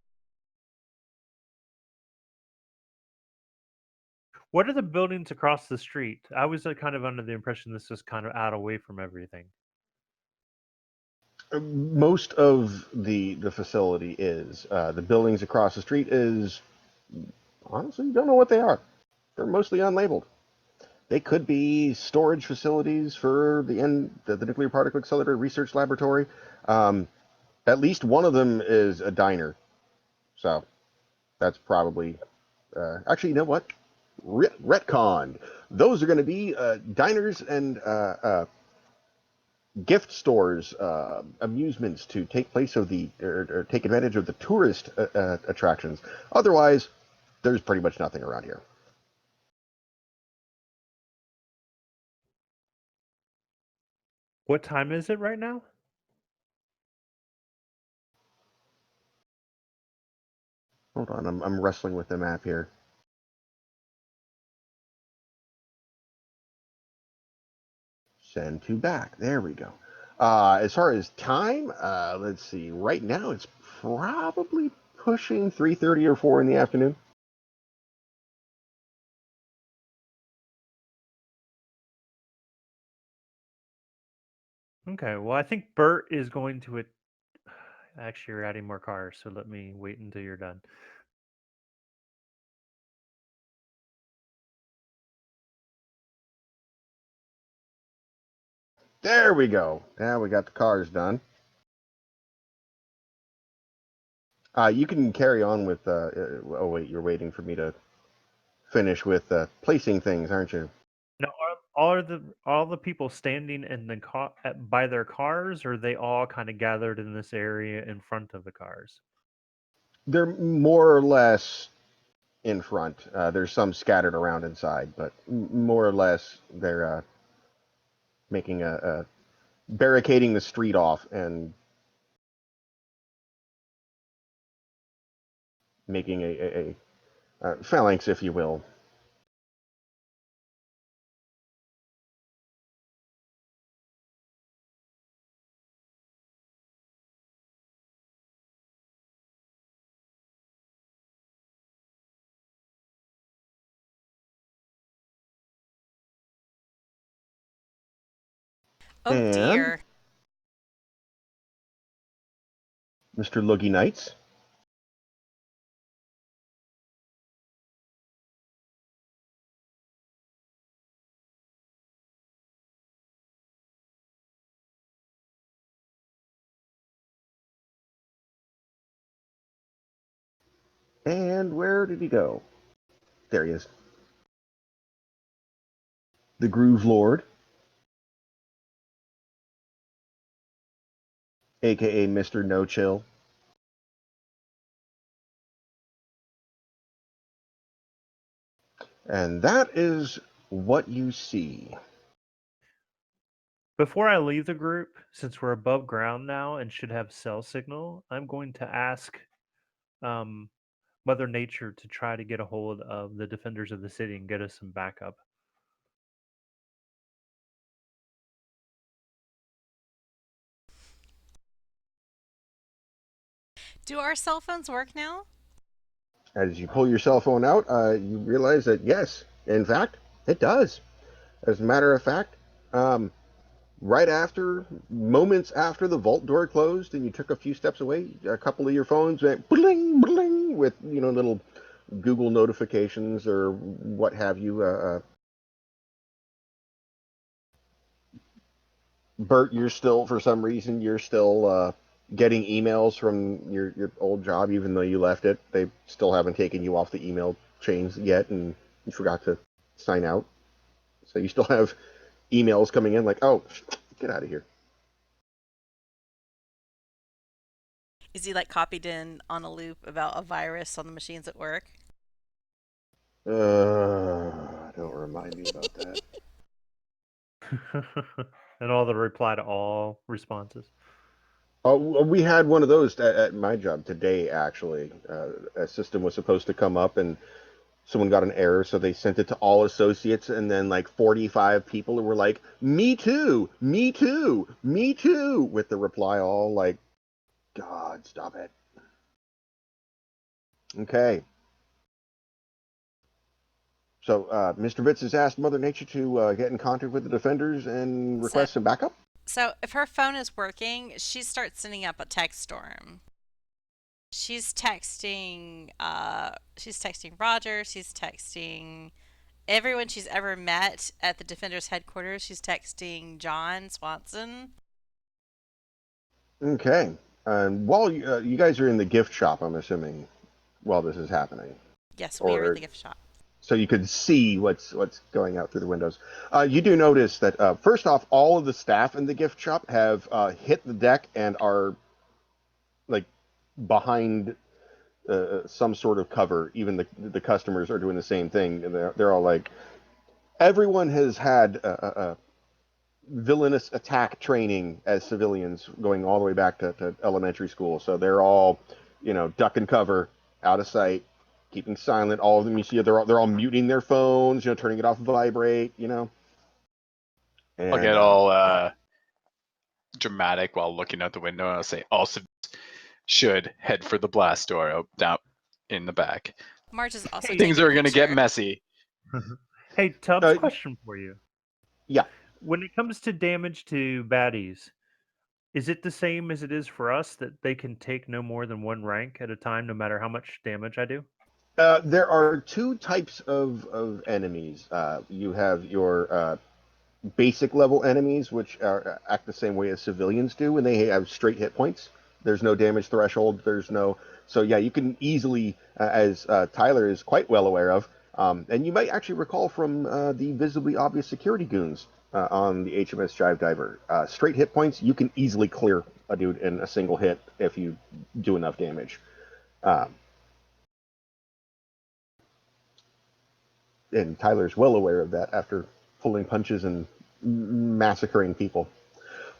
D: What are the buildings across the street? I was kind of under the impression this was kind of out away from everything.
A: Most of the facility is. The buildings across the street is, honestly, don't know what they are. They're mostly unlabeled. They could be storage facilities for the nuclear particle accelerator research laboratory. At least one of them is a diner. So that's probably actually, you know what? Retconned. Those are going to be diners and gift stores, amusements to take place of or take advantage of the tourist attractions. Otherwise, there's pretty much nothing around here.
D: What time is it right now?
A: Hold on, I'm wrestling with the map here. Send to back. There we go. As far as time, let's see. Right now, it's probably pushing 3:30 or 4 in the afternoon.
D: Okay, well, I think Bert is going to it. Actually, you're adding more cars, so let me wait until you're done.
A: There we go. Now we got the cars done. You can carry on with. Oh wait, you're waiting for me to finish with placing things, aren't you?
D: Now, all the people standing in the by their cars, or are they all kind of gathered in this area in front of the cars?
A: They're more or less in front. There's some scattered around inside, but more or less they're making a barricading the street off and making a phalanx, if you will.
B: Oh
A: And
B: dear.
A: Mr. Loogie Knights. And where did he go? There he is. The Groove Lord, aka Mr. No Chill. And that is what you see.
D: Before I leave the group, since we're above ground now and should have cell signal, I'm going to ask um, Mother Nature to try to get a hold of the defenders of the city and get us some backup.
B: Do our cell phones work now?
A: As you pull your cell phone out, you realize that yes, in fact, it does. As a matter of fact, um, right after, moments after the vault door closed and you took a few steps away, a couple of your phones went bling, bling with, little Google notifications or what have you. Bert, for some reason, you're still getting emails from your old job, even though you left it. They still haven't taken you off the email chains yet, and you forgot to sign out. So you still have emails coming in like, oh, get out of here.
B: Is he like copied in on a loop about a virus on the machines at work?
A: Don't remind me about that.
D: And all the reply to all responses.
A: Oh, we had one of those at my job today, actually. A system was supposed to come up and someone got an error, so they sent it to all associates, and then like 45 people were like, me too, me too, me too, with the reply all like, God, stop it. Okay. So Mr. Vitz has asked Mother Nature to get in contact with the defenders and
B: So,
A: request some backup.
B: so if her phone is working, she starts sending up a text storm. She's texting Roger, she's texting everyone she's ever met at the Defenders headquarters. She's texting John Swanson.
A: Okay. And while you guys are in the gift shop, I'm assuming, while this is happening,
B: Yes, we are in
A: or
B: the gift shop.
A: so you could see what's going out through the windows. You do notice that first off, all of the staff in the gift shop have hit the deck and are like behind some sort of cover. Even the customers are doing the same thing, and they're all like, everyone has had villainous attack training as civilians going all the way back to elementary school. So they're all, duck and cover, out of sight, keeping silent. All of them, you see, they're all muting their phones, turning it off vibrate.
C: I'll
A: And
C: get all dramatic while looking out the window, and I'll say, also should head for the blast door down in the back.
B: Marge is also
D: Hey,
C: Things
B: taking a
C: are going to get
B: picture.
C: messy.
D: Hey, Tubbs, question for you.
A: yeah,
D: When it comes to damage to baddies, is it the same as it is for us that they can take no more than one rank at a time, no matter how much damage I do?
A: there are two types of enemies. You have your basic level enemies, which act the same way as civilians do, and they have straight hit points. There's no damage threshold. There's no. So yeah, you can easily, as Tyler is quite well aware of, and you might actually recall from the visibly obvious security goons on the HMS Jive Diver. Straight hit points, you can easily clear a dude in a single hit if you do enough damage. Um, and Tyler's well aware of that after pulling punches and massacring people.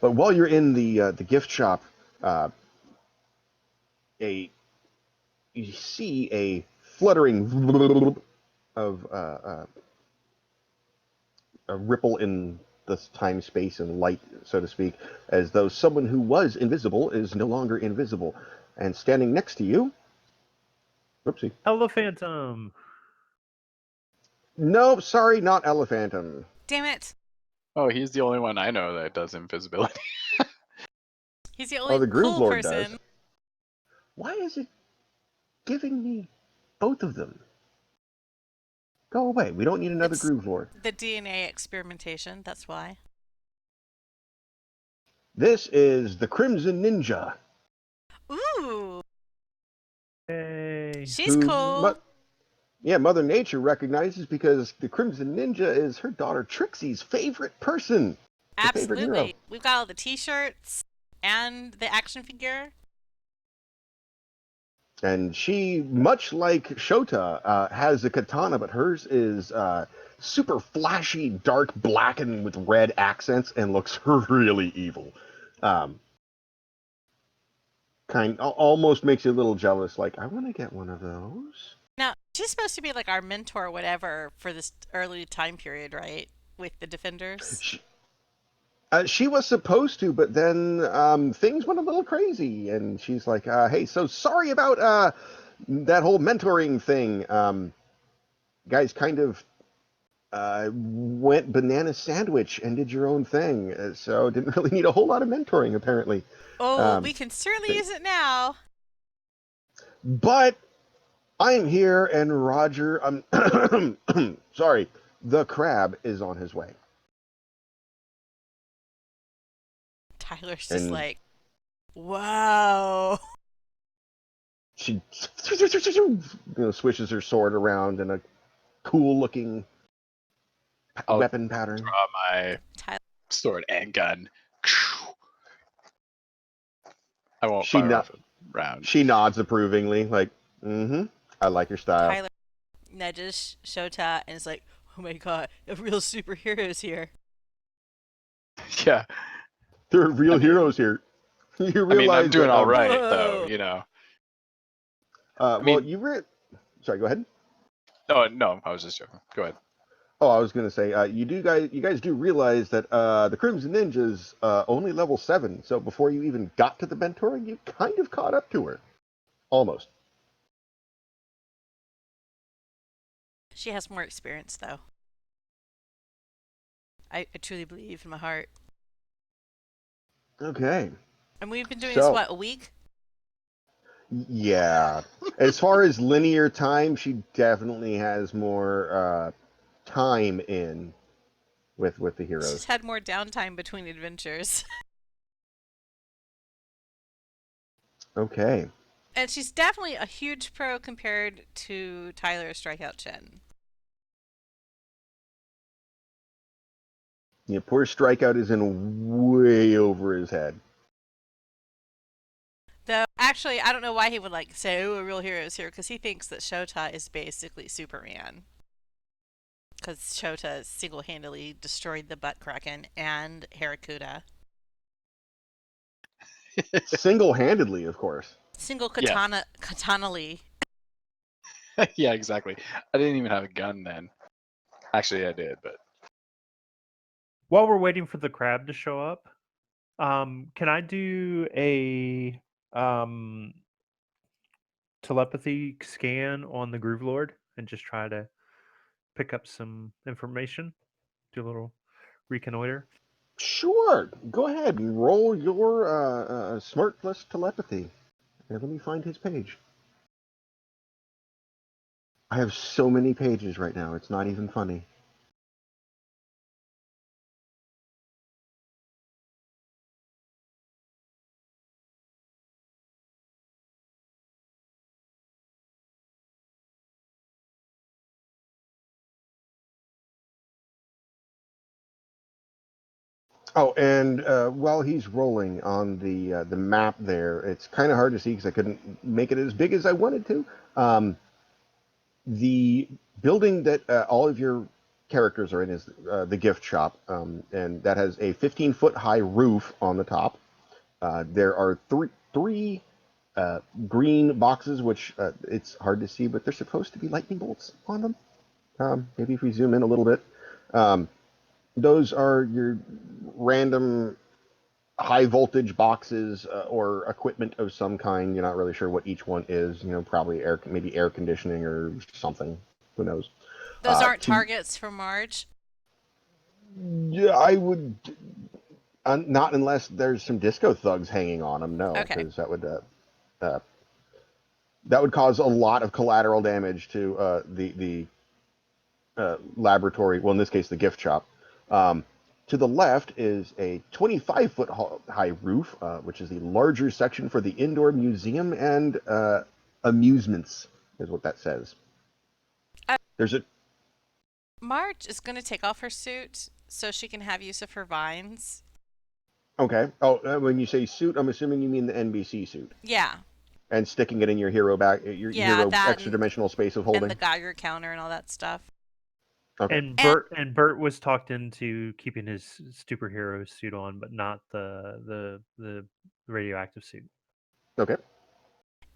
A: But while you're in the gift shop, uh, a you see a fluttering of a ripple in the time, space, and light, so to speak, as though someone who was invisible is no longer invisible, and standing next to you. Oopsie.
D: Elephantum.
A: No, sorry, not Elephantum.
B: Damn it!
C: Oh, he's the only one I know that does invisibility.
B: He's the
A: Oh,
B: only
A: the Groove
B: cool
A: Lord
B: person.
A: does. Why is it giving me both of them? Go away. We don't need another
B: It's
A: Groove Lord.
B: the DNA experimentation. That's why.
A: This is the Crimson Ninja,
B: Ooh,
D: Hey.
B: she's
A: who,
B: cool.
A: Mother Nature recognizes because the Crimson Ninja is her daughter Trixie's favorite person, her favorite hero.
B: Absolutely. We've got all the T-shirts and the action figure.
A: And she, much like Shota, has a katana, but hers is super flashy, dark black and with red accents, and looks really evil. Um, almost makes you a little jealous. Like, I want to get one of those.
B: Now, she's supposed to be like our mentor or whatever for this early time period, right? With the Defenders.
A: She was supposed to, but then things went a little crazy, and she's like, "Hey, so sorry about that whole mentoring thing. Guys, kind of went banana sandwich and did your own thing, so didn't really need a whole lot of mentoring, apparently.
B: Oh,
A: Um,
B: we can certainly use it now.
A: but I'm here, and Roger, sorry, the crab is on his way,
B: Tyler's just
A: and
B: like, wow.
A: she swishes her sword around in a cool-looking
C: I'll
A: weapon pattern.
C: draw my
B: Tyler.
C: sword and gun. I won't
A: She
C: fire
A: no-
C: off a round.
A: she nods approvingly, like, "Mm-hmm. I like your style."
B: Tyler nudges Shota and is like, oh my god, the real superheroes here.
C: Yeah,
A: There are real
C: I mean,
A: heroes here. You
C: I mean, I'm
A: realize
C: doing
A: that?
C: all right though.
B: Whoa.
C: You know. I
A: Well,
C: mean,
A: sorry. Go ahead.
C: no, I was just joking. Go ahead.
A: Oh, I was going to say, you guys do realize that the Crimson Ninja's only level 7, so before you even got to the mentoring, you kind of caught up to her, almost.
B: She has more experience, though. I truly believe in my heart.
A: Okay,
B: And we've been doing this,
A: so
B: what, a week?
A: yeah, as far as linear time, she definitely has more time in with the
B: She's
A: heroes.
B: had more downtime between adventures.
A: Okay,
B: And she's definitely a huge pro compared to Tyler Strikeout Chen.
A: yeah, poor Strikeout is in way over his head.
B: Though, actually, I don't know why he would like say, oh, a real hero is here, because he thinks that Shota is basically Superman. Because Shota single-handedly destroyed the Butt Kraken and Harakuda.
A: Single-handedly, of course.
B: Single
C: Yeah,
B: katana-ly.
C: yeah, exactly. I didn't even have a gun then. Actually, I did, but
D: While we're waiting for the crab to show up, can I do a telepathy scan on the Groove Lord and just try to pick up some information? Do a little reconnoiter.
A: Sure. Go ahead and roll your smart plus telepathy. And let me find his page. I have so many pages right now. It's not even funny. Oh, and while he's rolling on the map there, it's kind of hard to see because I couldn't make it as big as I wanted to. Um, the building that all of your characters are in is the gift shop, and that has a 15-foot high roof on the top. There are three green boxes, which it's hard to see, but they're supposed to be lightning bolts on them. Maybe if we zoom in a little bit, um, those are your random high voltage boxes or equipment of some kind. You're not really sure what each one is. Probably maybe air conditioning or something. Who knows?
B: Those aren't
A: To
B: targets for Marge.
A: Yeah, I would not unless there's some disco thugs hanging on them. No,
B: Okay.
A: because uh, that would cause a lot of collateral damage to the laboratory. Well, in this case, the gift shop. Um, to the left is a 25-foot high roof, which is the larger section for the indoor museum and amusements, is what that says.
B: Uh,
A: There's a
B: Marge is going to take off her suit so she can have use of her vines.
A: Okay. Oh, when you say suit, I'm assuming you mean the NBC suit.
B: Yeah.
A: And sticking it in your hero
B: Yeah,
A: hero
B: that
A: extra dimensional space of
B: and the
A: holding.
B: Geiger counter and all that stuff.
A: Okay.
D: Bert was talked into keeping his Stupor Heroes suit on, but not the radioactive suit.
A: Okay.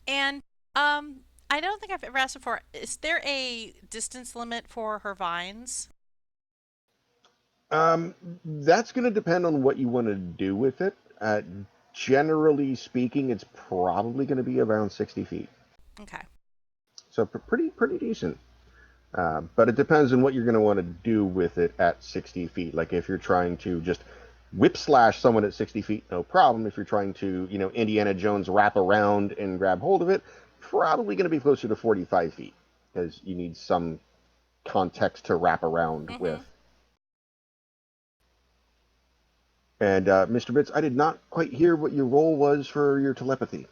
B: And I don't think I've ever asked before. Is there a distance limit for her vines?
A: That's going to depend on what you want to do with it. Generally speaking, it's probably going to be around 60 feet.
B: Okay.
A: So pretty decent. But it depends on what you're going to want to do with it at 60 feet. Like if you're trying to just whip slash someone at 60 feet, no problem. If you're trying to, Indiana Jones wrap around and grab hold of it, probably going to be closer to 45 feet because you need some context to wrap around with. And Mr. Bitts, I did not quite hear what your roll was for your telepathy.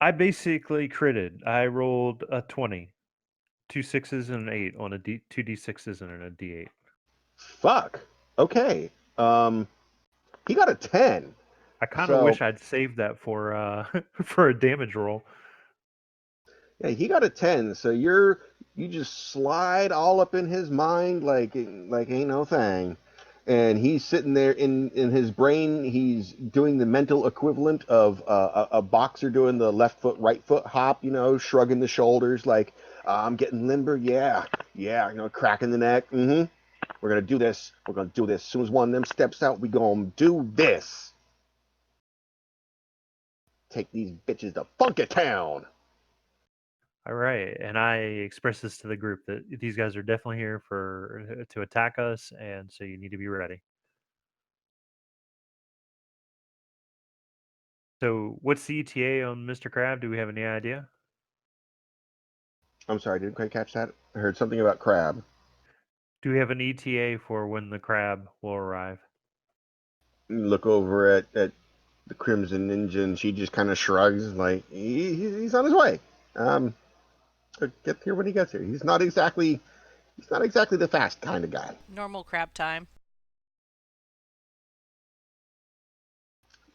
D: I basically critted. I rolled a 20. 2 6s and an 8 on a 2d6s and a d8.
A: Fuck. Okay. He got a 10.
D: I kind of
A: So
D: wish I'd saved that for for a damage roll.
A: yeah, he got a 10. So you just slide all up in his mind like ain't no thing. And he's sitting there in his brain. He's doing the mental equivalent of a boxer doing the left foot, right foot hop. Shrugging the shoulders like I'm getting limber. Yeah, yeah. Cracking the neck. Mm-hmm. We're gonna do this. We're gonna do this. As soon as one of them steps out, we gonna do this. Take these bitches to Funky Town.
D: All right, and I express this to the group that these guys are definitely here to attack us, and so you need to be ready. So, what's the ETA on Mr. Crab? Do we have any idea?
A: I'm sorry, I didn't quite catch that. I heard something about crab.
D: Do we have an ETA for when the crab will arrive?
A: Look over at the Crimson Ninja, and she just kind of shrugs, like he's on his way. Get here when he gets here. He's not exactly the fast kind of guy.
B: Normal crab time.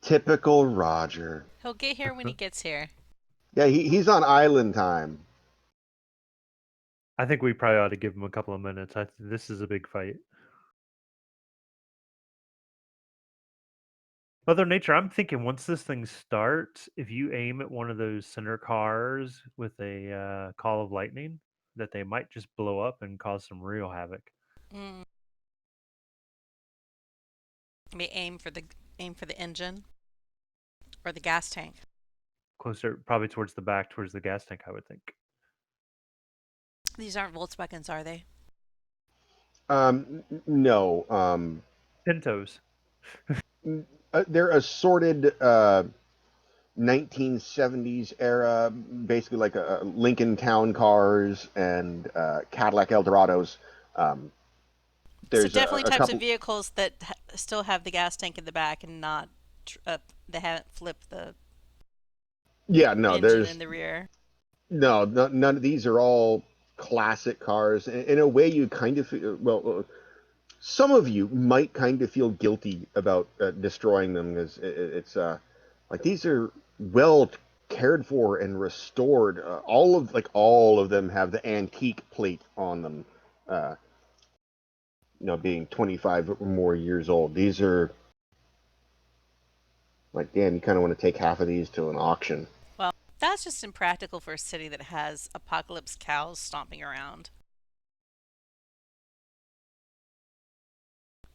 A: Typical Roger.
B: He'll get here when he gets here.
A: Yeah, he's on island time.
D: I think we probably ought to give him a couple of minutes. This is a big fight. Mother Nature, I'm thinking once this thing starts, if you aim at one of those center cars with a call of lightning, that they might just blow up and cause some real havoc.
B: Mm. Maybe aim for the engine or the gas tank.
D: Closer, probably towards the back, towards the gas tank, I would think.
B: These aren't Volkswagens, are they?
A: No.
D: Pintos.
A: They're assorted 1970s era, basically like Lincoln Town cars and Cadillac Eldorados.
B: So
A: There's
B: definitely
A: a
B: types of
A: couple.
B: vehicles that still have the gas tank in the back and not they haven't flipped the
A: Yeah, no,
B: engine in
A: there's
B: the rear.
A: none of these are all classic cars. In a way, you kind of well, some of you might kind of feel guilty about destroying them because it's like these are well cared for and restored. All of them have the antique plate on them. Uh, being 25 or more years old. These are like, damn, you kind of want to take half of these to an auction.
B: Well, that's just impractical for a city that has apocalypse cows stomping around.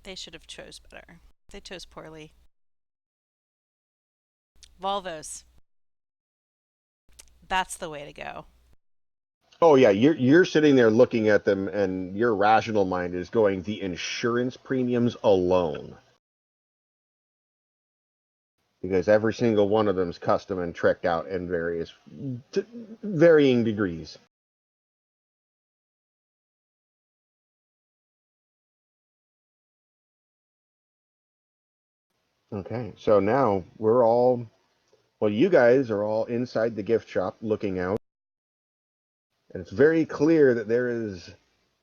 B: They should have chose better. They chose poorly. Volvos. That's the way to go.
A: Oh yeah, you're sitting there looking at them, and your rational mind is going, the insurance premiums alone, because every single one of them is custom and tricked out in varying degrees. Okay, so now you guys are all inside the gift shop looking out, and it's very clear that there is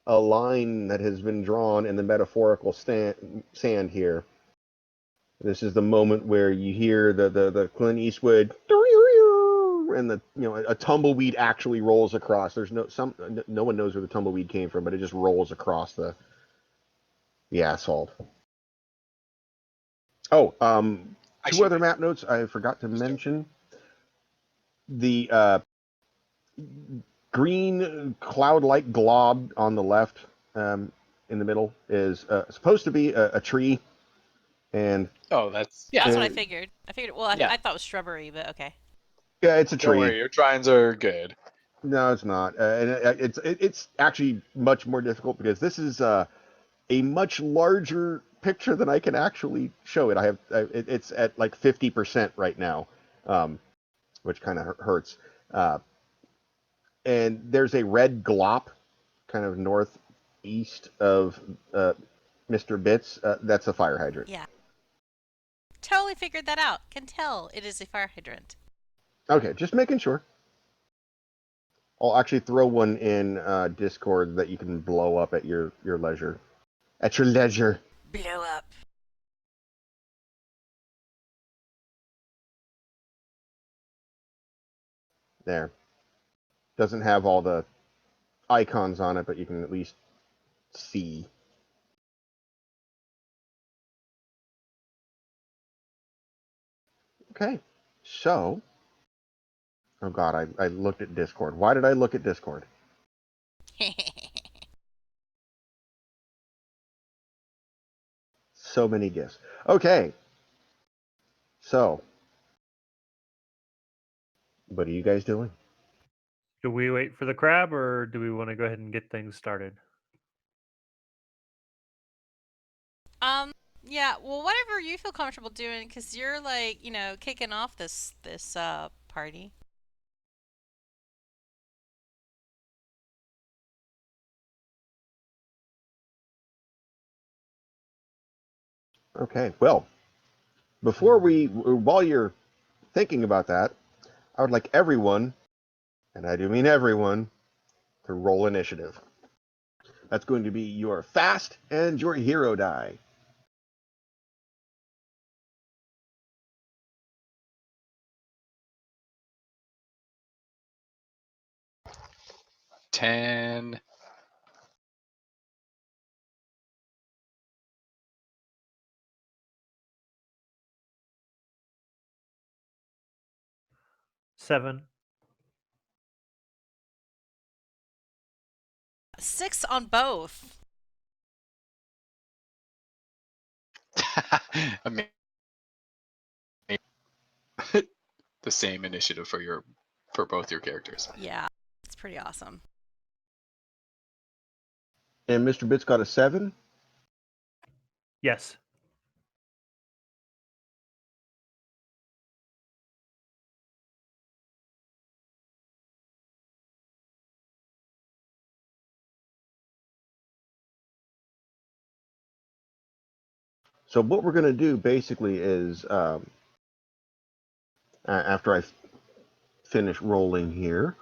A: a line that has been drawn in the metaphorical sand here. This is the moment where you hear the Clint Eastwood and a tumbleweed actually rolls across. There's no one knows where the tumbleweed came from, but it just rolls across the asphalt. Oh, two other map notes I forgot to mention. The green cloud-like glob on the left, in the middle, is supposed to be a tree, and
C: that's
B: what I figured. Well, I thought it was shrubbery, but okay.
A: Yeah, it's a tree.
C: Don't worry, your drawings are good.
A: No, it's not, and it's actually much more difficult because this is a much larger picture than I can actually show it. It's at like 50% right now, which kind of hurts. And there's a red glop kind of northeast of Mr. Bits. That's a fire hydrant.
B: Yeah. Totally figured that out. Can tell it is a fire hydrant.
A: Okay, just making sure. I'll actually throw one in Discord that you can blow up at your leisure. At your leisure.
B: Blow up.
A: There. Doesn't have all the icons on it, but you can at least see. Okay, so... Oh god, I looked at Discord. Why did I look at Discord? So many gifts. Okay. So, what are you guys doing?
D: Do we wait for the crab, or do we want to go ahead and get things started?
B: Yeah, well, whatever you feel comfortable doing, because you're like, kicking off this party.
A: Okay, well, while you're thinking about that, I would like everyone, and I do mean everyone, to roll initiative. That's going to be your fast and your hero die.
C: Ten.
D: Seven.
B: 6 on both.
C: I mean, the same initiative for both your characters.
B: Yeah, it's pretty awesome.
A: And Mr. Bits got a 7.
D: Yes.
A: So what we're going to do basically is, after I finish rolling here,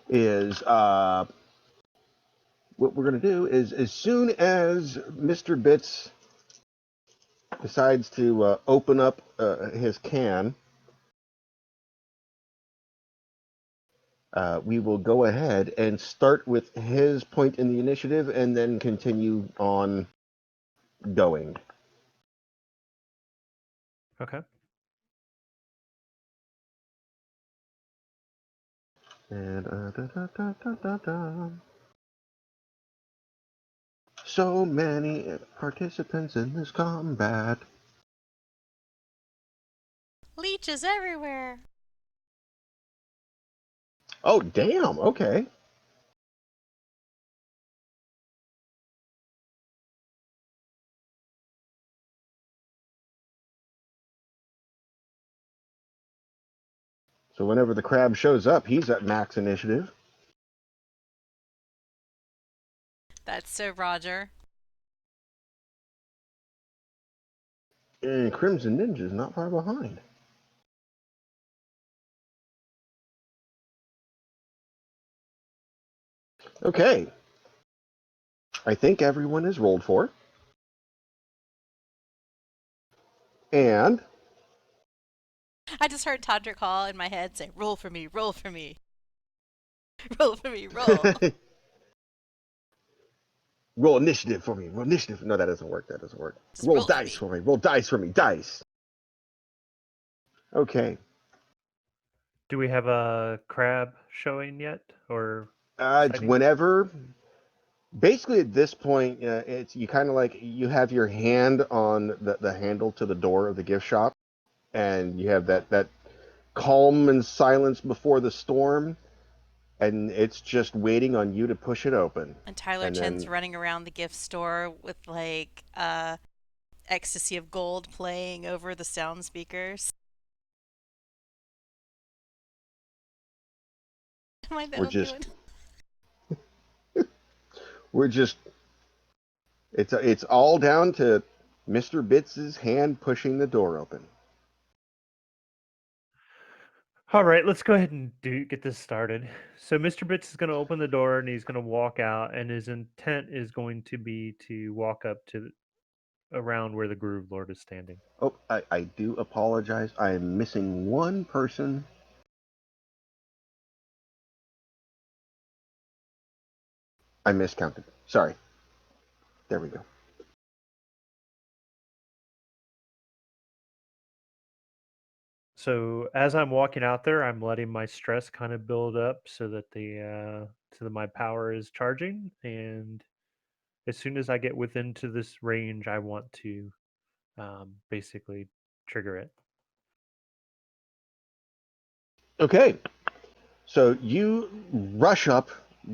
A: is what we're going to do is, as soon as Mr. Bits decides to open up his can, we will go ahead and start with his point in the initiative and then continue on going.
D: Okay.
A: And so many participants in this combat.
B: Leeches everywhere.
A: Oh, damn. Okay. So whenever the crab shows up, he's at max initiative.
B: That's so Roger.
A: And Crimson Ninja's not far behind. Okay. I think everyone is rolled for. And
B: I just heard Todrick Hall in my head say, "Roll for me, roll for me, roll for me, roll."
A: roll initiative for me. Roll initiative. No, that doesn't work. That doesn't work.
B: Just
A: Roll
B: roll for
A: dice
B: me.
A: for me. Roll dice for me. Dice. Okay.
D: Do we have a crab showing yet, or
A: It's
D: sighting?
A: whenever. Basically, at this point, it's you kind of like you have your hand on the handle to the door of the gift shop, and you have that calm and silence before the storm, and it's just waiting on you to push it open.
B: And Tyler
A: And
B: Chen's
A: then
B: running around the gift store with like Ecstasy of Gold playing over the sound speakers. Am I the
A: we're
B: only
A: just
B: one?
A: we're just it's all down to Mr. Bits's hand pushing the door open.
D: All right, let's go ahead and get this started. So Mr. Bits is going to open the door and he's going to walk out, and his intent is going to be to walk up to around where the Groove Lord is standing.
A: Oh, I do apologize. I am missing one person. I miscounted. Sorry. There we go.
D: So as I'm walking out there, I'm letting my stress kind of build up so that my power is charging, and as soon as I get within to this range, I want to basically trigger it.
A: Okay. So you rush up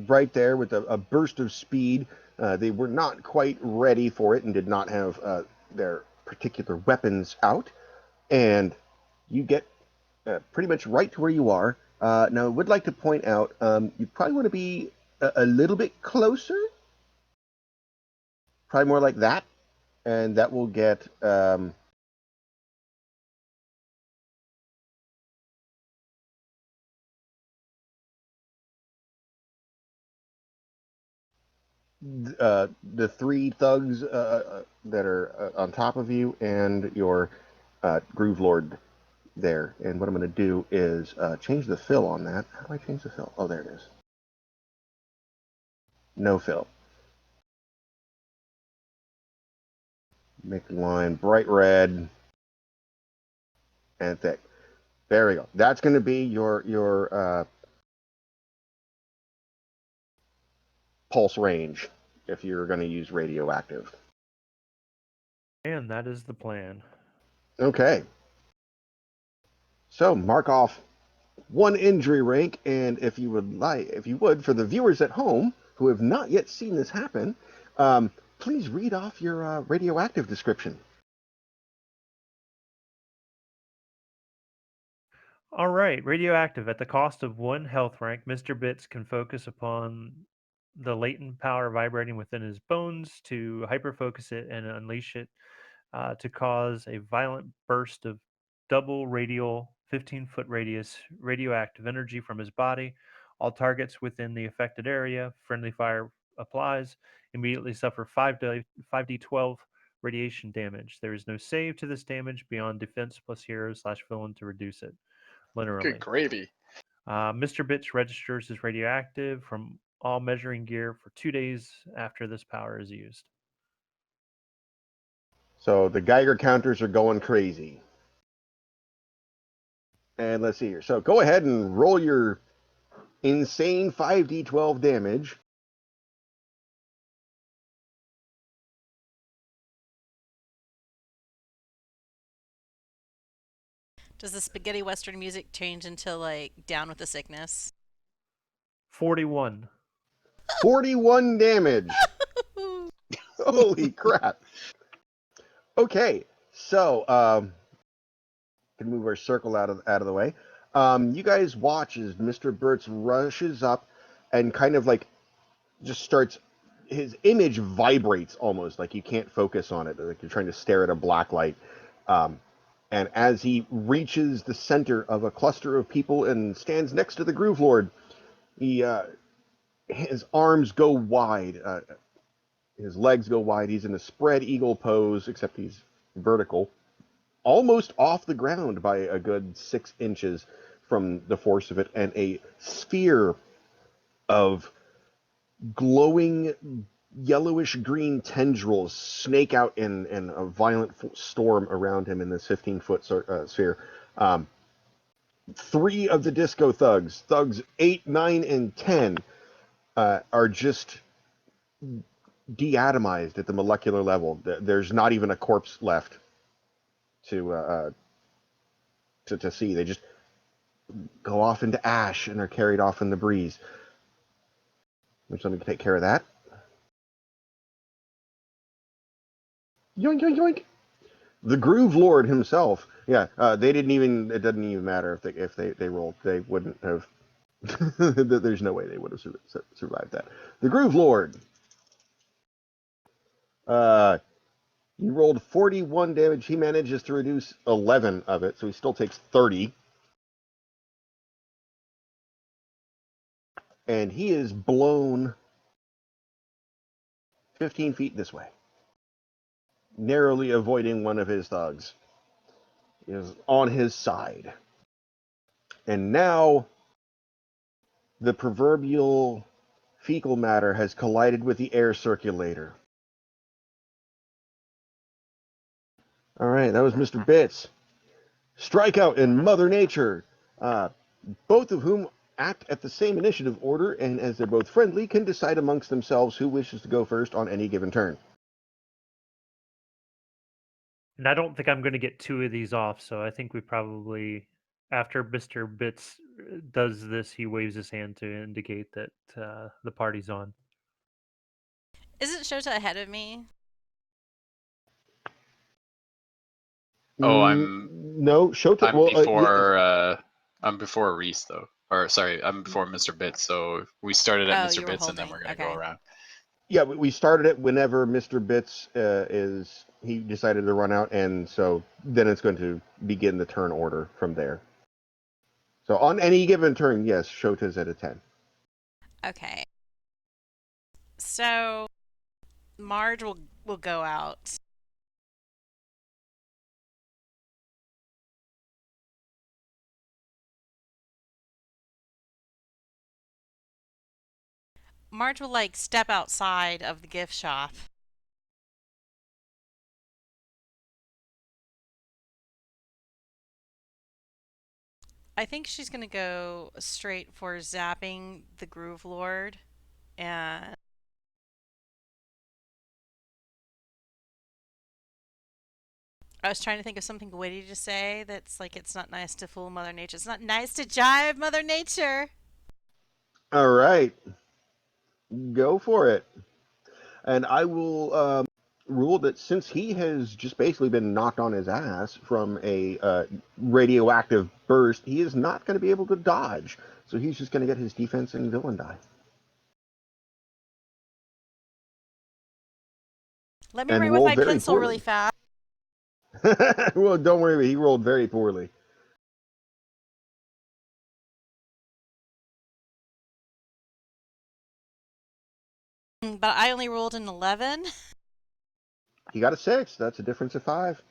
A: right there with a burst of speed. They were not quite ready for it and did not have their particular weapons out. And you get pretty much right to where you are. Now, I would like to point out you probably want to be a little bit closer, probably more like that. And that will get. The three thugs that are on top of you and your Groove Lord there. And what I'm going to do is change the fill on that. How do I change the fill? Oh, there it is. No fill. Make the line bright red and thick. There we go. That's going to be your pulse range if you're going to use radioactive.
D: And that is the plan.
A: Okay. So mark off one injury rank, and if you would, for the viewers at home who have not yet seen this happen, please read off your radioactive description.
D: All right, radioactive. At the cost of one health rank, Mr. Bits can focus upon the latent power vibrating within his bones to hyperfocus it and unleash it to cause a violent burst of double radial 15-foot radius radioactive energy from his body. All targets within the affected area, friendly fire applies, immediately suffer 5d12 radiation damage. There is no save to this damage beyond defense plus hero / villain to reduce it.
C: Good
D: Literally.
C: gravy.
D: Mr. Bits registers as radioactive from all measuring gear for 2 days after this power is used.
A: So the Geiger counters are going crazy. And let's see here. So go ahead and roll your insane 5d12 damage.
B: Does the spaghetti western music change into like Down with the Sickness?
D: 41.
A: 41 damage. Holy crap. Okay, so can move our circle out of the way. You guys watch as Mr. Burtz rushes up and kind of like just starts. His image vibrates almost like you can't focus on it, like you're trying to stare at a black light. And as he reaches the center of a cluster of people and stands next to the Groove Lord, his arms go wide, his legs go wide. He's in a spread eagle pose, except he's vertical, almost off the ground by a good 6 inches from the force of it, and a sphere of glowing yellowish green tendrils snake out in a violent storm around him in this 15-foot sphere. 3 of the disco thugs 8, 9, and 10, are just deatomized at the molecular level. There's not even a corpse left to see. They just go off into ash and are carried off in the breeze. Which, let me take care of that. Yoink, yoink, yoink. The Groove Lord himself. Yeah, they didn't even. It doesn't even matter if they rolled. They wouldn't have. There's no way they would have survived that. The Groove Lord. He rolled 41 damage. He manages to reduce 11 of it, so he still takes 30. And he is blown 15 feet this way, narrowly avoiding one of his thugs. He is on his side. And now the proverbial fecal matter has collided with the air circulator. All right, that was Mr. Bits. Strikeout and Mother Nature, both of whom act at the same initiative order, and as they're both friendly, can decide amongst themselves who wishes to go first on any given turn.
D: And I don't think I'm going to get 2 of these off, so I think we probably, after Mr. Bits does this, he waves his hand to indicate that the party's on.
B: Isn't Shota ahead of me?
C: Oh,
A: no, Shota.
C: I'm
A: Well,
C: before I'm before Reese though, or sorry, I'm before Mr. Bits. So we started at
B: Oh,
C: Mr.
B: you were
C: Bits, and then we're
B: holding.
C: gonna go
B: Okay.
C: around.
A: yeah, we started it whenever Mr. Bits he decided to run out, and so then it's going to begin the turn order from there. So on any given turn, yes, Shota's at a 10.
B: Okay. So Marge will go out. Marge will like step outside of the gift shop. I think she's gonna go straight for zapping the Groove Lord, and I was trying to think of something witty to say that's like it's not nice to fool Mother Nature. It's not nice to jive Mother Nature.
A: All right, go for it. And I will rule that since he has just basically been knocked on his ass from a radioactive burst, he is not going to be able to dodge. So he's just going to get his defense and villain die.
B: Let me
A: And
B: write with
A: roll
B: my
A: very
B: pencil really
A: poorly.
B: fast.
A: Well, don't worry, he rolled very poorly.
B: But I only rolled an 11.
A: He got a 6. That's a difference of 5.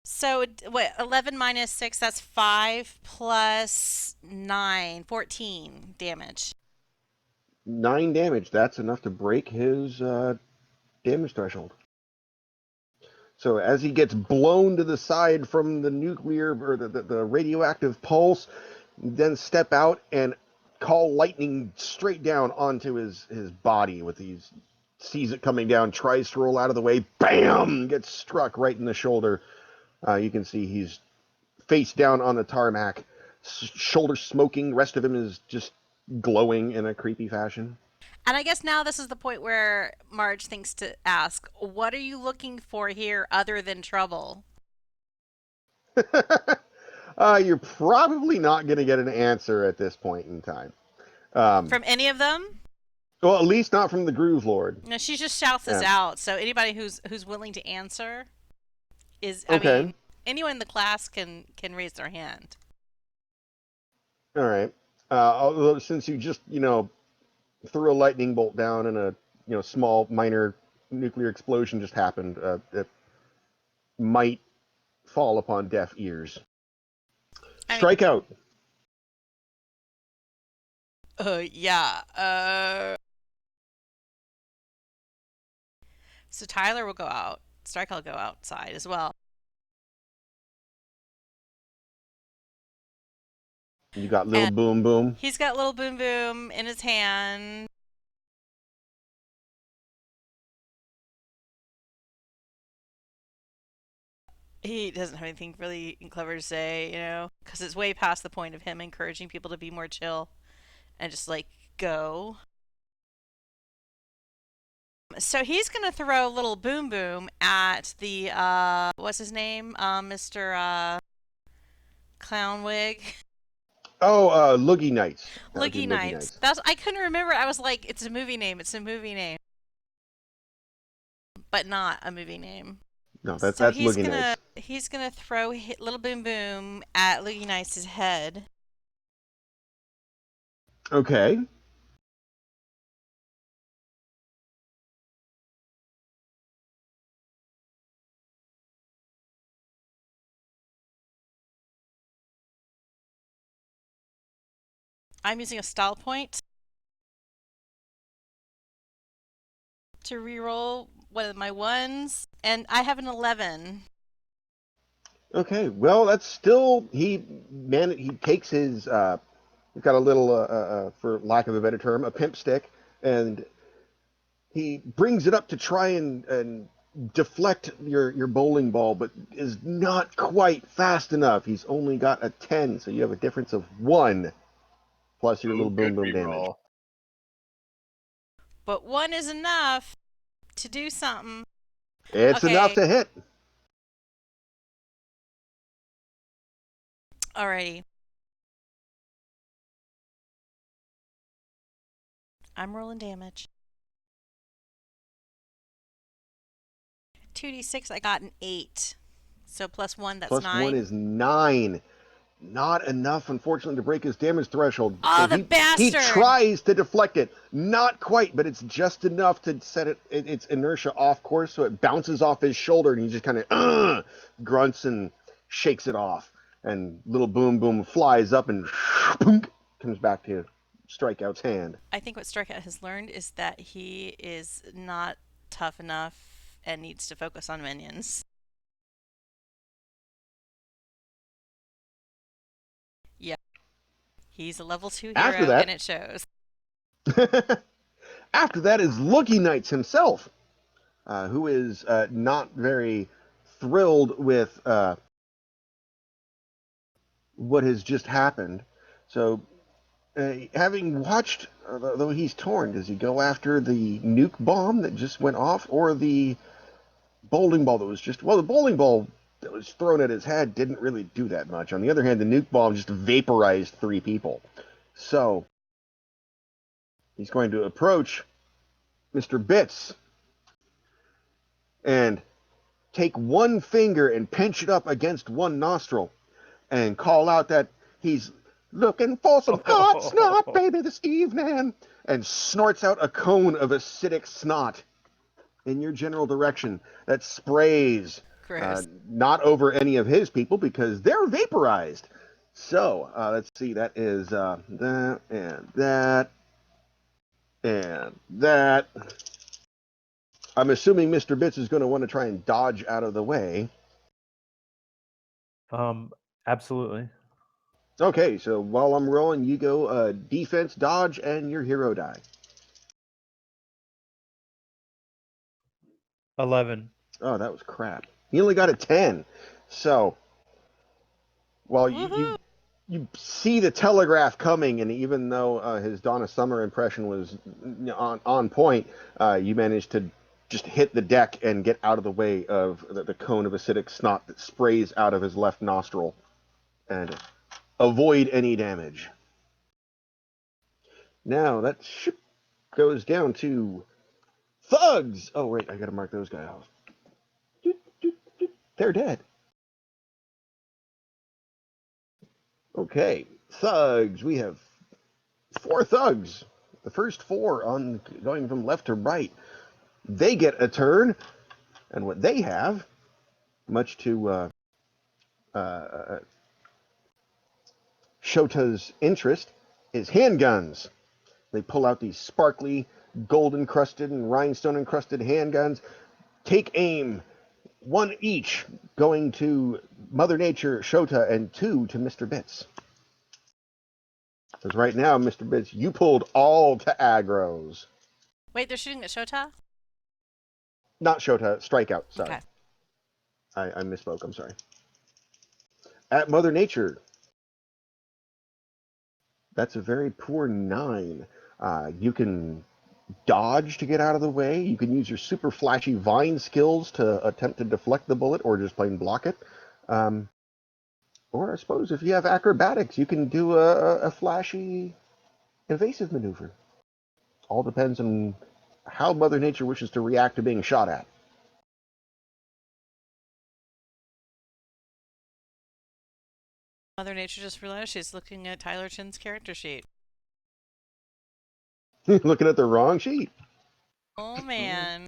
B: So, what, 11 minus 6, that's 5 plus 9, 14 damage.
A: 9 damage. That's enough to break his damage threshold. So as he gets blown to the side from the nuclear or the radioactive pulse, then step out and call lightning straight down onto his body with these, sees it coming down, tries to roll out of the way, bam, gets struck right in the shoulder. You can see he's face down on the tarmac, shoulder smoking. Rest of him is just glowing in a creepy fashion.
B: And I guess now this is the point where Marge thinks to ask, what are you looking for here other than trouble?
A: You're probably not going to get an answer at this point in time.
B: From any of them?
A: Well, at least not from the Groove Lord.
B: No, she just shouts this out. So anybody who's willing to answer is, I
A: Okay.
B: mean, anyone in the class can raise their hand.
A: All right. Although since you just, threw a lightning bolt down and a, small minor nuclear explosion just happened, it might fall upon deaf ears. Strike out.
B: Yeah. So Tyler will go out. Strike will go outside as well.
A: You got little boom boom.
B: He's got little boom boom in his hand. He doesn't have anything really clever to say, because it's way past the point of him encouraging people to be more chill and just like go. So he's gonna throw a little boom boom at the what's his name, Mr. Clownwig.
A: Oh, Loogie Nights.
B: Loogie Nights. I couldn't remember. I was like, it's a movie name. It's a movie name, but not a movie name.
A: No, that's Loogie
B: Nights.
A: Nights.
B: He's gonna throw little boom boom at Loogie Nights' head.
A: Okay.
B: I'm using a style point to reroll one of my ones, and I have an 11.
A: Okay, well, that's still he takes his he's got a little for lack of a better term, a pimp stick, and he brings it up to try and deflect your bowling ball, but is not quite fast enough. He's only got a 10, so you have a difference of 1 plus your little boom boom damage.
B: But 1 is enough to do something.
A: It's enough to hit.
B: Alrighty. I'm rolling damage. 2d6, I got an 8. So plus 1, that's
A: plus
B: 9.
A: Plus 1 is 9. Not enough, unfortunately, to break his damage threshold.
B: Oh, so the bastard!
A: He tries to deflect it. Not quite, but it's just enough to set its inertia off course, so it bounces off his shoulder, and he just kind of grunts and shakes it off. And little boom boom flies up and comes back to Strikeout's hand.
B: I think what Strikeout has learned is that he is not tough enough and needs to focus on minions. Yeah. He's a level 2 hero, and it shows.
A: After that is Loogie Nights himself, who is not very thrilled with what has just happened. So, having watched, though he's torn, does he go after the nuke bomb that just went off, or the bowling ball that was just... Well, the bowling ball that was thrown at his head didn't really do that much. On the other hand, the nuke bomb just vaporized 3 people. So, he's going to approach Mr. Bits and take one finger and pinch it up against one nostril and call out that he's looking for some hot snot, baby, this evening, and snorts out a cone of acidic snot in your general direction that sprays not over any of his people because they're vaporized. So, let's see, that is that and that and that. I'm assuming Mr. Bits is going to want to try and dodge out of the way.
D: Absolutely.
A: Okay, so while I'm rolling, you go defense, dodge, and your hero die.
D: 11.
A: Oh, that was crap. He only got a 10. So, while you see the telegraph coming, and even though his Donna Summer impression was on point, you managed to just hit the deck and get out of the way of the cone of acidic snot that sprays out of his left nostril and avoid any damage. Now that ship goes down to thugs. Oh wait, I gotta mark those guys off. They're dead. Okay, thugs. We have 4 thugs. The first 4 on going from left to right. They get a turn, and what they have, much to uh, Shota's interest, is handguns. They pull out these sparkly, gold encrusted and rhinestone encrusted handguns. Take aim, 1 each, going to Mother Nature, Shota, and 2 to Mr. Bits. Because right now, Mr. Bits, you pulled all to aggros.
B: Wait, they're shooting at Shota?
A: Not Shota, Strikeout, sorry.
B: Okay.
A: I misspoke, I'm sorry. At Mother Nature, that's a very poor 9. You can dodge to get out of the way. You can use your super flashy vine skills to attempt to deflect the bullet or just plain block it. Or I suppose if you have acrobatics, you can do a flashy evasive maneuver. All depends on how Mother Nature wishes to react to being shot at.
B: Mother Nature just realized she's looking at Tyler Chin's character sheet.
A: Looking at the wrong sheet.
B: Oh, man.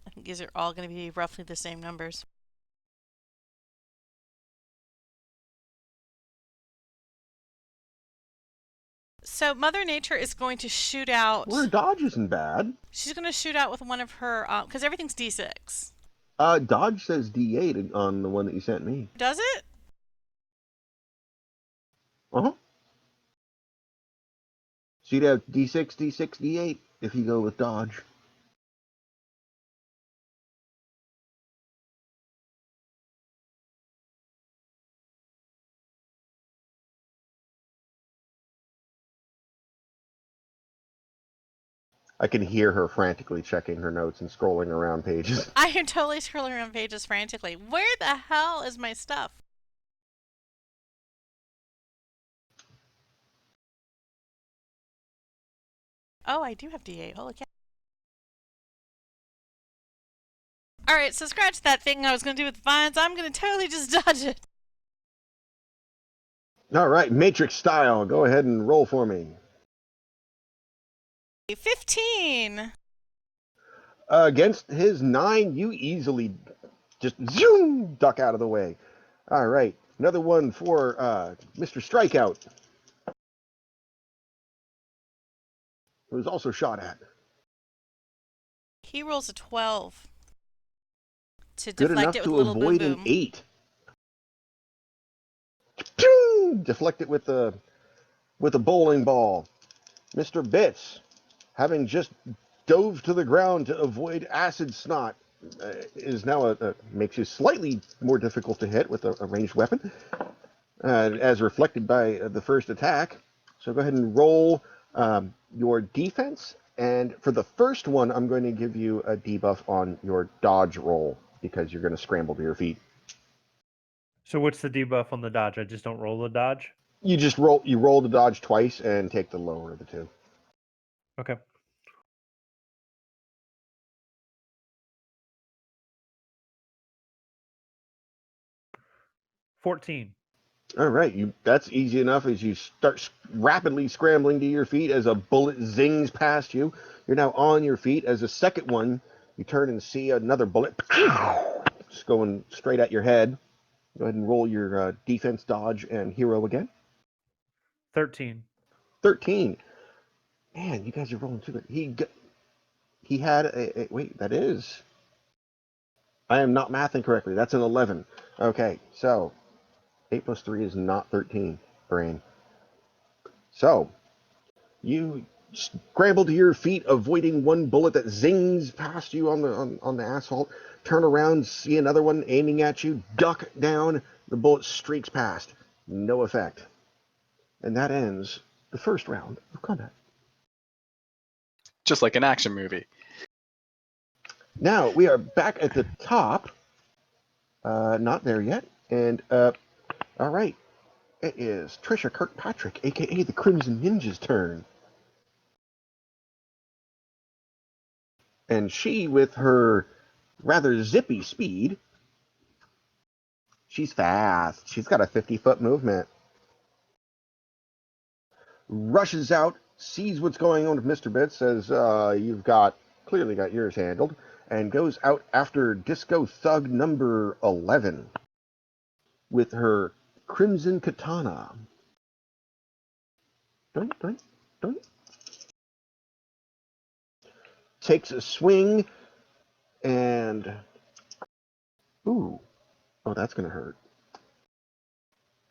B: I think these are all going to be roughly the same numbers. So Mother Nature is going to shoot out.
A: Well, her dodge isn't bad.
B: She's going to shoot out with one of her, because everything's D6.
A: Dodge says D8 on the one that you sent me.
B: Does it?
A: Uh-huh. So you'd have D6, D6, D8 if you go with dodge. I can hear her frantically checking her notes and scrolling around pages.
B: I am totally scrolling around pages frantically. Where the hell is my stuff? Oh, I do have D8. Holy cow. Alright, so scratch that thing I was going to do with the vines. I'm going to totally just dodge it.
A: All right, Matrix style. Go ahead and roll for me.
B: 15.
A: Against his 9, you easily just zoom, duck out of the way. All right, another one for Mr. Strikeout, who was also shot at.
B: He rolls a 12 to
A: Good
B: deflect
A: enough
B: it with
A: to
B: a little boom
A: avoid an
B: boom.
A: 8. Deflect it with a bowling ball. Mr. Bits, having just dove to the ground to avoid acid snot, is now makes you slightly more difficult to hit with a ranged weapon, as reflected by the first attack. So go ahead and roll your defense. And for the first one, I'm going to give you a debuff on your dodge roll because you're going to scramble to your feet.
D: So what's the debuff on the dodge? I just don't roll the dodge?
A: You just roll the dodge twice and take the lower of the 2.
D: Okay. $14.
A: All right, that's easy enough as you start rapidly scrambling to your feet as a bullet zings past you. You're now on your feet as a second one, you turn and see another bullet just going straight at your head. Go ahead and roll your defense, dodge, and hero again.
D: 13.
A: 13. Man, you guys are rolling too good. He had a wait, that is. I am not mathing correctly. That's an 11. Okay, so 8 plus 3 is not 13, brain. So, you scramble to your feet, avoiding one bullet that zings past you on the asphalt. Turn around, see another one aiming at you. Duck down. The bullet streaks past. No effect. And that ends the first round of combat.
C: Just like an action movie.
A: Now we are back at the top. Not there yet. And all All right. It is Trisha Kirkpatrick, aka the Crimson Ninja's turn. And she, with her rather zippy speed, she's fast. She's got a 50-foot movement. Rushes out, sees what's going on with Mr. Bits, says, you've clearly got yours handled, and goes out after Disco Thug number 11 with her Crimson Katana. Doink, doink, doink. Takes a swing, and... Ooh. Oh, that's going to hurt.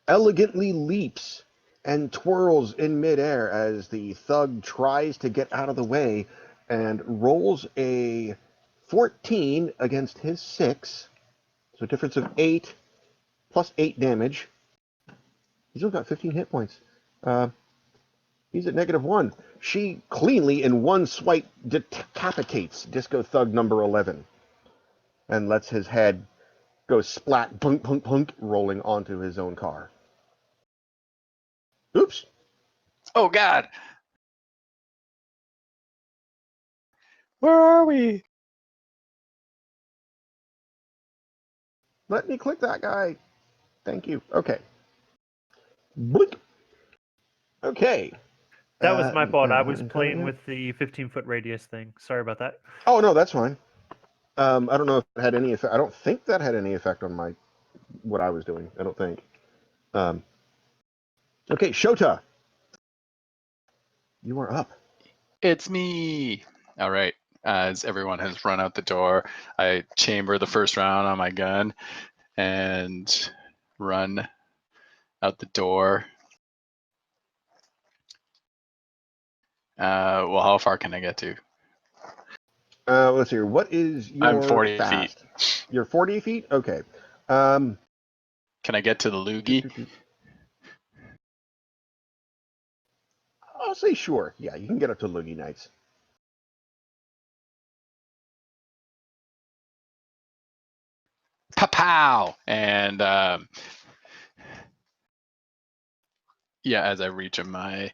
A: Elegantly leaps and twirls in midair as the thug tries to get out of the way and rolls a 14 against his 6. So a difference of 8 plus 8 damage. He's only got 15 hit points. He's at -1. She cleanly, in one swipe, decapitates Disco Thug number 11 and lets his head go splat, plunk, plunk, plunk, rolling onto his own car. Oops.
C: Oh, God. Where are we?
A: Let me click that guy. Thank you. Okay. Blink. Okay.
D: That was my fault. I was playing with the 15-foot radius thing. Sorry about that.
A: Oh, no, that's fine. I don't know if it had any effect. I don't think that had any effect on what I was doing. I don't think. Okay, Shota. You are up.
C: It's me. All right. As everyone has run out the door, I chamber the first round on my gun and run out the door. Well, how far can I get to?
A: Let's see here. What is your
C: I'm 40
A: fast?
C: feet.
A: You're 40 feet? Okay.
C: Can I get to the loogie?
A: I'll say sure. Yeah, you can get up to Loogie Nights.
C: Pow! And yeah, as I reach him, I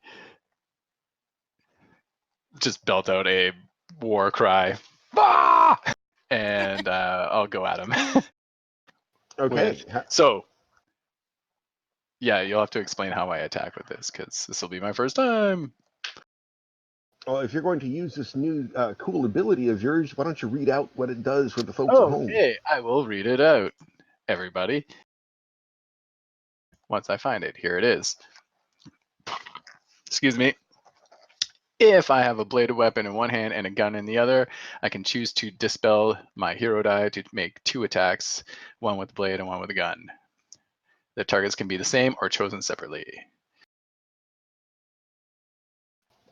C: just belt out a war cry. Ah! And I'll go at him.
A: Okay.
C: So, yeah, you'll have to explain how I attack with this, because this will be my first time.
A: Well, if you're going to use this new cool ability of yours, why don't you read out what it does for the folks at home?
C: Okay, I will read it out, everybody. Once I find it, here it is. Excuse me. If I have a bladed weapon in one hand and a gun in the other, I can choose to dispel my hero die to make 2 attacks, one with the blade and one with a gun. The targets can be the same or chosen separately.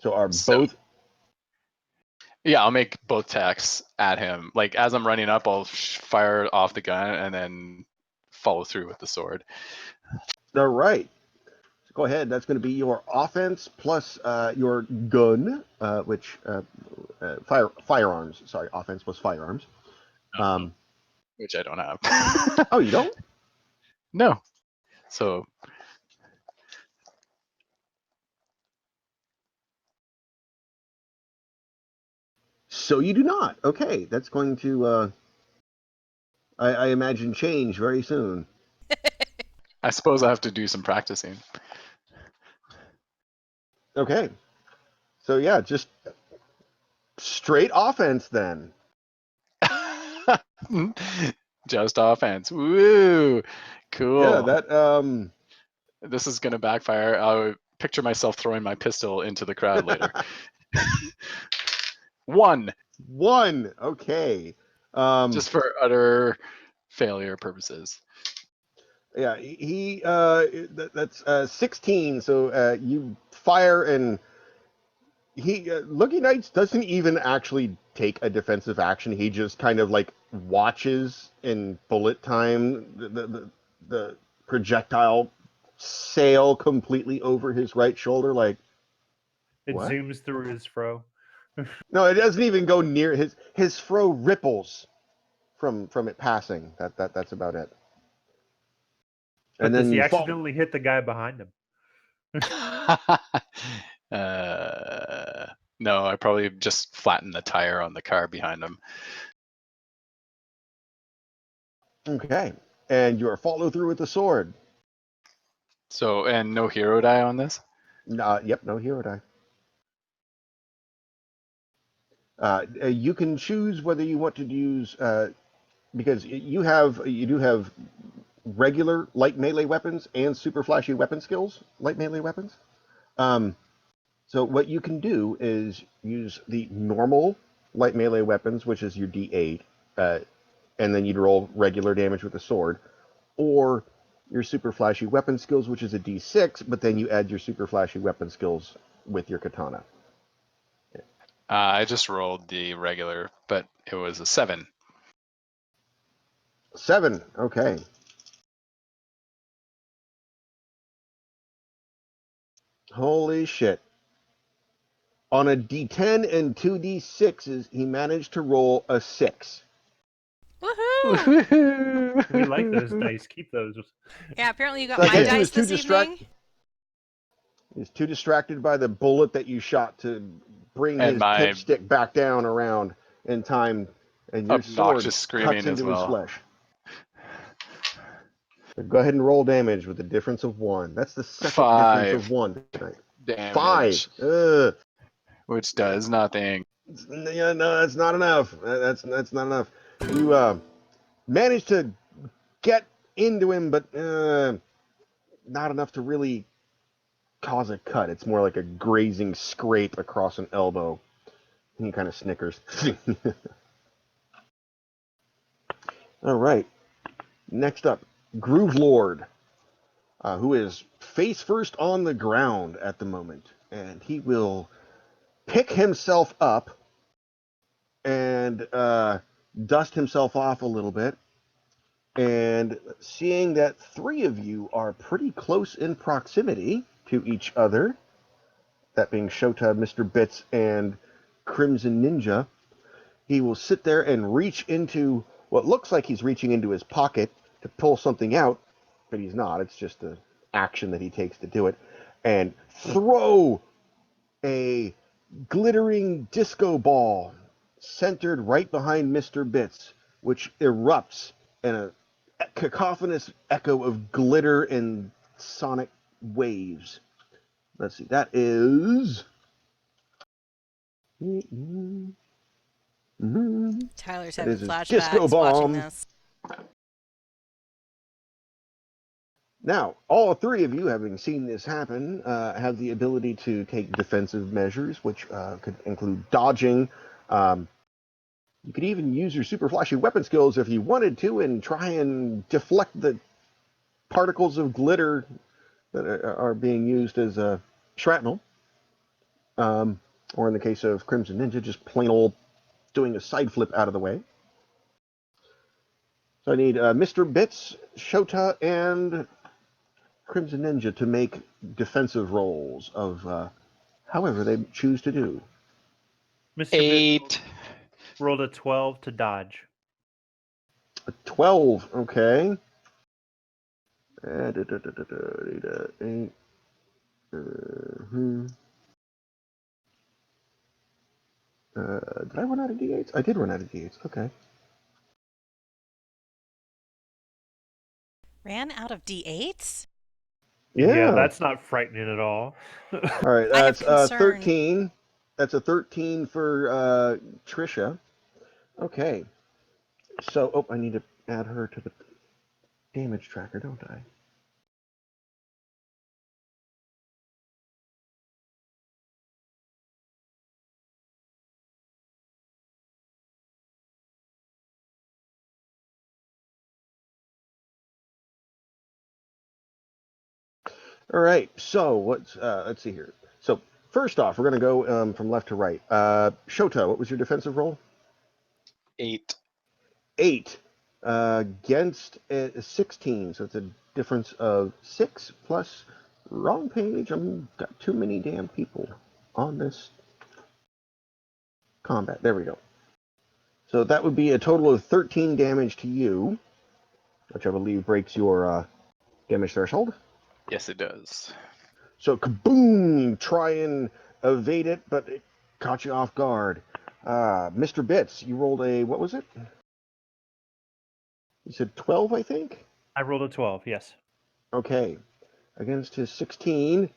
A: So are both...
C: Yeah, I'll make both attacks at him. Like, as I'm running up, I'll fire off the gun and then follow through with the sword.
A: All right. So go ahead. That's going to be your offense plus your gun, which... firearms. Sorry, offense plus firearms.
C: Which I don't have.
A: Oh, you don't?
C: No. So...
A: So you do not. Okay, that's going to, I imagine, change very soon.
C: I suppose I have to do some practicing.
A: Okay. So yeah, just straight offense then.
C: Just offense. Woo! Cool.
A: Yeah, that
C: This is gonna backfire. I picture myself throwing my pistol into the crowd later. 1.
A: Okay.
C: Just for utter failure purposes.
A: Yeah, that's 16. So you fire, and Lucky Knights doesn't even actually take a defensive action. He just kind of like watches in bullet time the projectile sail completely over his right shoulder. Like,
D: It
A: what?
D: zooms through his fro.
A: No, it doesn't even go near his fro ripples from it passing. That's about it.
D: But
A: and
D: does
A: then
D: he
A: you fall.
D: accidentally hit the guy behind him?
C: No, I probably just flattened the tire on the car behind him.
A: Okay, and you are follow through with the sword.
C: So, and no hero die on this?
A: Yep, no hero die. You can choose whether you want to use because you do have regular light melee weapons and super flashy weapon skills, light melee weapons. So what you can do is use the normal light melee weapons, which is your D8, and then you'd roll regular damage with the sword, or your super flashy weapon skills, which is a D6, but then you add your super flashy weapon skills with your katana.
C: I just rolled the regular, but it was a 7.
A: 7, okay. Holy shit. On a D10 and 2D6s, he managed to roll a 6.
B: Woohoo!
D: We like those dice. Keep those.
B: Yeah, apparently you got
A: So I
B: my
A: guess he was
B: dice this evening.
A: He's too distracted by the bullet that you shot to bring
C: And
A: his
C: my
A: pipstick back down around in time, and your sword
C: obnoxious
A: cuts
C: screaming as
A: into his
C: well.
A: flesh. So go ahead and roll damage with a difference of 1. That's the second difference
C: 5
A: of 1 tonight.
C: damage,
A: 5.
C: which does nothing.
A: Yeah, no, that's not enough. That's not enough. You managed to get into him, but not enough to really cause a cut. It's more like a grazing scrape across an elbow. And he kind of snickers. All right. Next up, Groove Lord, who is face first on the ground at the moment. And he will pick himself up and dust himself off a little bit. And seeing that 3 of you are pretty close in proximity to each other, that being Shota, Mr. Bits, and Crimson Ninja, he will sit there and reach into what looks like he's reaching into his pocket to pull something out, but he's not. It's just an action that he takes to do it, and throw a glittering disco ball centered right behind Mr. Bits, which erupts in a cacophonous echo of glitter and sonic waves. Let's see, that is.
B: Tyler's
A: That
B: having
A: is his disco
B: flashbacks watching
A: bomb.
B: this.
A: Now, all 3 of you, having seen this happen, have the ability to take defensive measures, which could include dodging. You could even use your super flashy weapon skills if you wanted to and try and deflect the particles of glitter that are being used as shrapnel. Or in the case of Crimson Ninja, just plain old doing a side flip out of the way. So I need Mr. Bits, Shota, and Crimson Ninja to make defensive rolls of however they choose to do.
D: Mr. Bits
C: 8.
D: rolled a 12 to dodge.
A: A 12, okay. Eight. Did I run out of d8s? I did run out of d8s. Okay.
B: Ran out of D8s?
D: Yeah,
A: Yeah.
D: that's not frightening at all.
A: All right.
B: I have
A: That's
B: concern.
A: 13. That's a 13 for Trisha. Okay. So, I need to add her to the damage tracker, don't I? All right. So, let's see here. So, first off, we're going to go from left to right. Shota, what was your defensive roll?
C: 8.
A: 8 against 16, so it's a difference of 6 plus. Wrong page. I've got too many damn people on this combat. There we go. So that would be a total of 13 damage to you, which I believe breaks your damage threshold.
C: Yes, it does.
A: So kaboom! Try and evade it, but it caught you off guard. Mr. Bits, you rolled a, what was it? You said 12, I think?
D: I rolled a 12, yes.
A: Okay. Against his 16,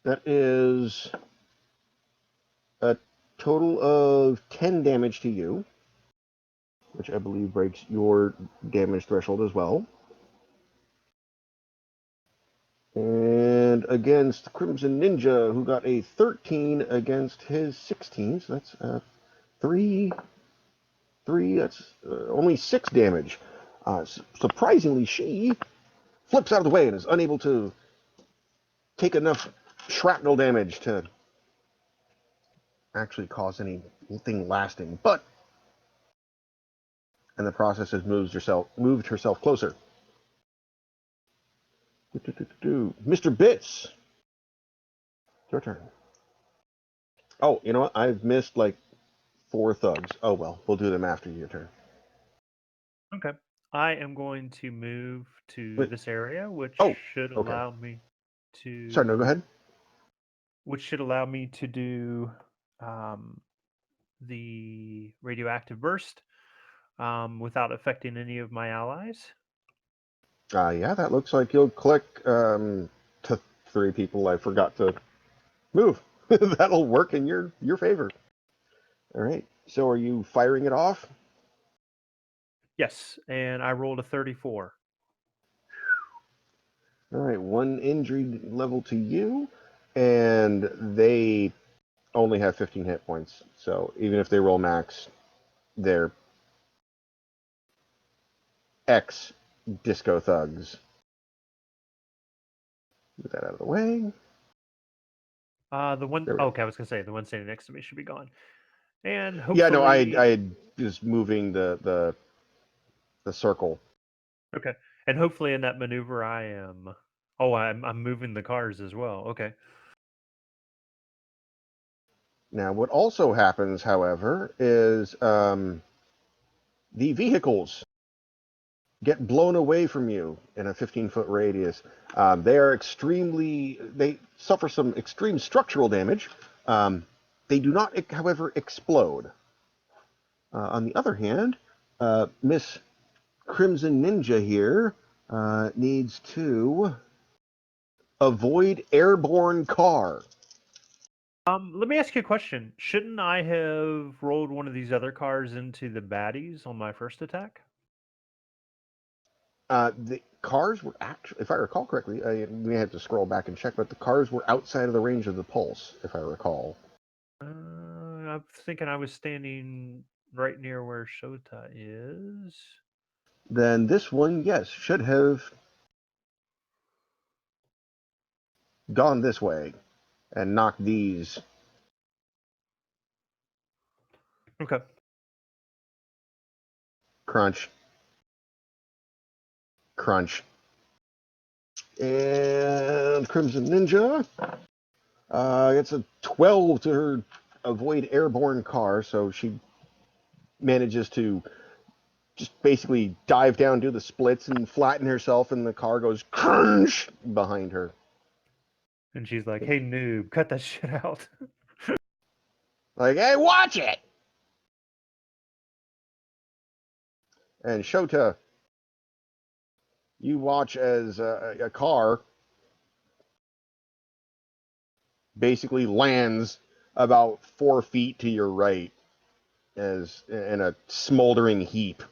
A: that is a total of 10 damage to you, which I believe breaks your damage threshold as well. And against Crimson Ninja, who got a 13 against his 16, so that's 3, that's only 6 damage. Surprisingly, she flips out of the way and is unable to take enough shrapnel damage to actually cause anything lasting, but in the process has moved herself closer. Mr. Bits, it's your turn. Oh, you know what? I've missed like 4 thugs. Oh well, we'll do them after your turn.
D: Okay. I am going to move to
A: Wait.
D: this area, which
A: Oh,
D: should
A: okay.
D: allow me to.
A: Sorry, no, go ahead.
D: Which should allow me to do the radioactive burst without affecting any of my allies.
A: Yeah, that looks like you'll click to 3 people I forgot to move. That'll work in your favor. All right. So are you firing it off?
D: Yes, and I rolled a 34.
A: All right, 1 injury level to you, and they only have 15 hit points. So even if they roll max, they're X disco thugs. Get that out of the way.
D: The one.
A: There we go.
D: Okay, I was gonna say the one standing next to me should be gone, and
A: Yeah, no,
D: hopefully.
A: I just moving the circle.
D: Okay, and hopefully in that maneuver I am. Oh, I'm moving the cars as well. Okay.
A: Now, what also happens, however, is the vehicles get blown away from you in a 15-foot radius. They suffer some extreme structural damage. They do not, however, explode. On the other hand, Miss Crimson Ninja here needs to avoid airborne car.
D: Let me ask you a question. Shouldn't I have rolled one of these other cars into the baddies on my first attack?
A: The cars were actually, if I recall correctly, I may have to scroll back and check, but the cars were outside of the range of the pulse, if I recall.
D: I'm thinking I was standing right near where Shota is.
A: Then this one, yes, should have gone this way and knocked these.
D: Okay.
A: Crunch. Crunch. And Crimson Ninja gets a 12 to her avoid airborne car, so she manages to just basically dive down, do the splits, and flatten herself, and the car goes crunch behind her.
D: And she's like, "Hey, noob, cut that shit out."
A: Like, hey, watch it! And Shota, you watch as a car basically lands about 4 feet to your right, as in a smoldering heap.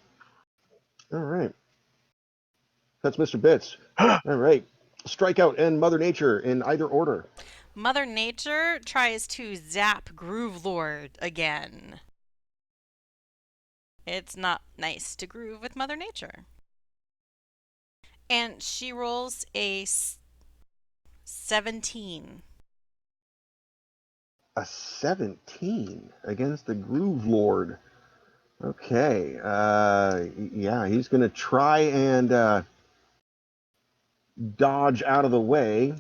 A: All right. That's Mr. Bits. All right. Strikeout and Mother Nature in either order.
B: Mother Nature tries to zap Groove Lord again. It's not nice to groove with Mother Nature. And she rolls a 17.
A: A 17 against the Groove Lord. Okay. Yeah, he's going to try and dodge out of the way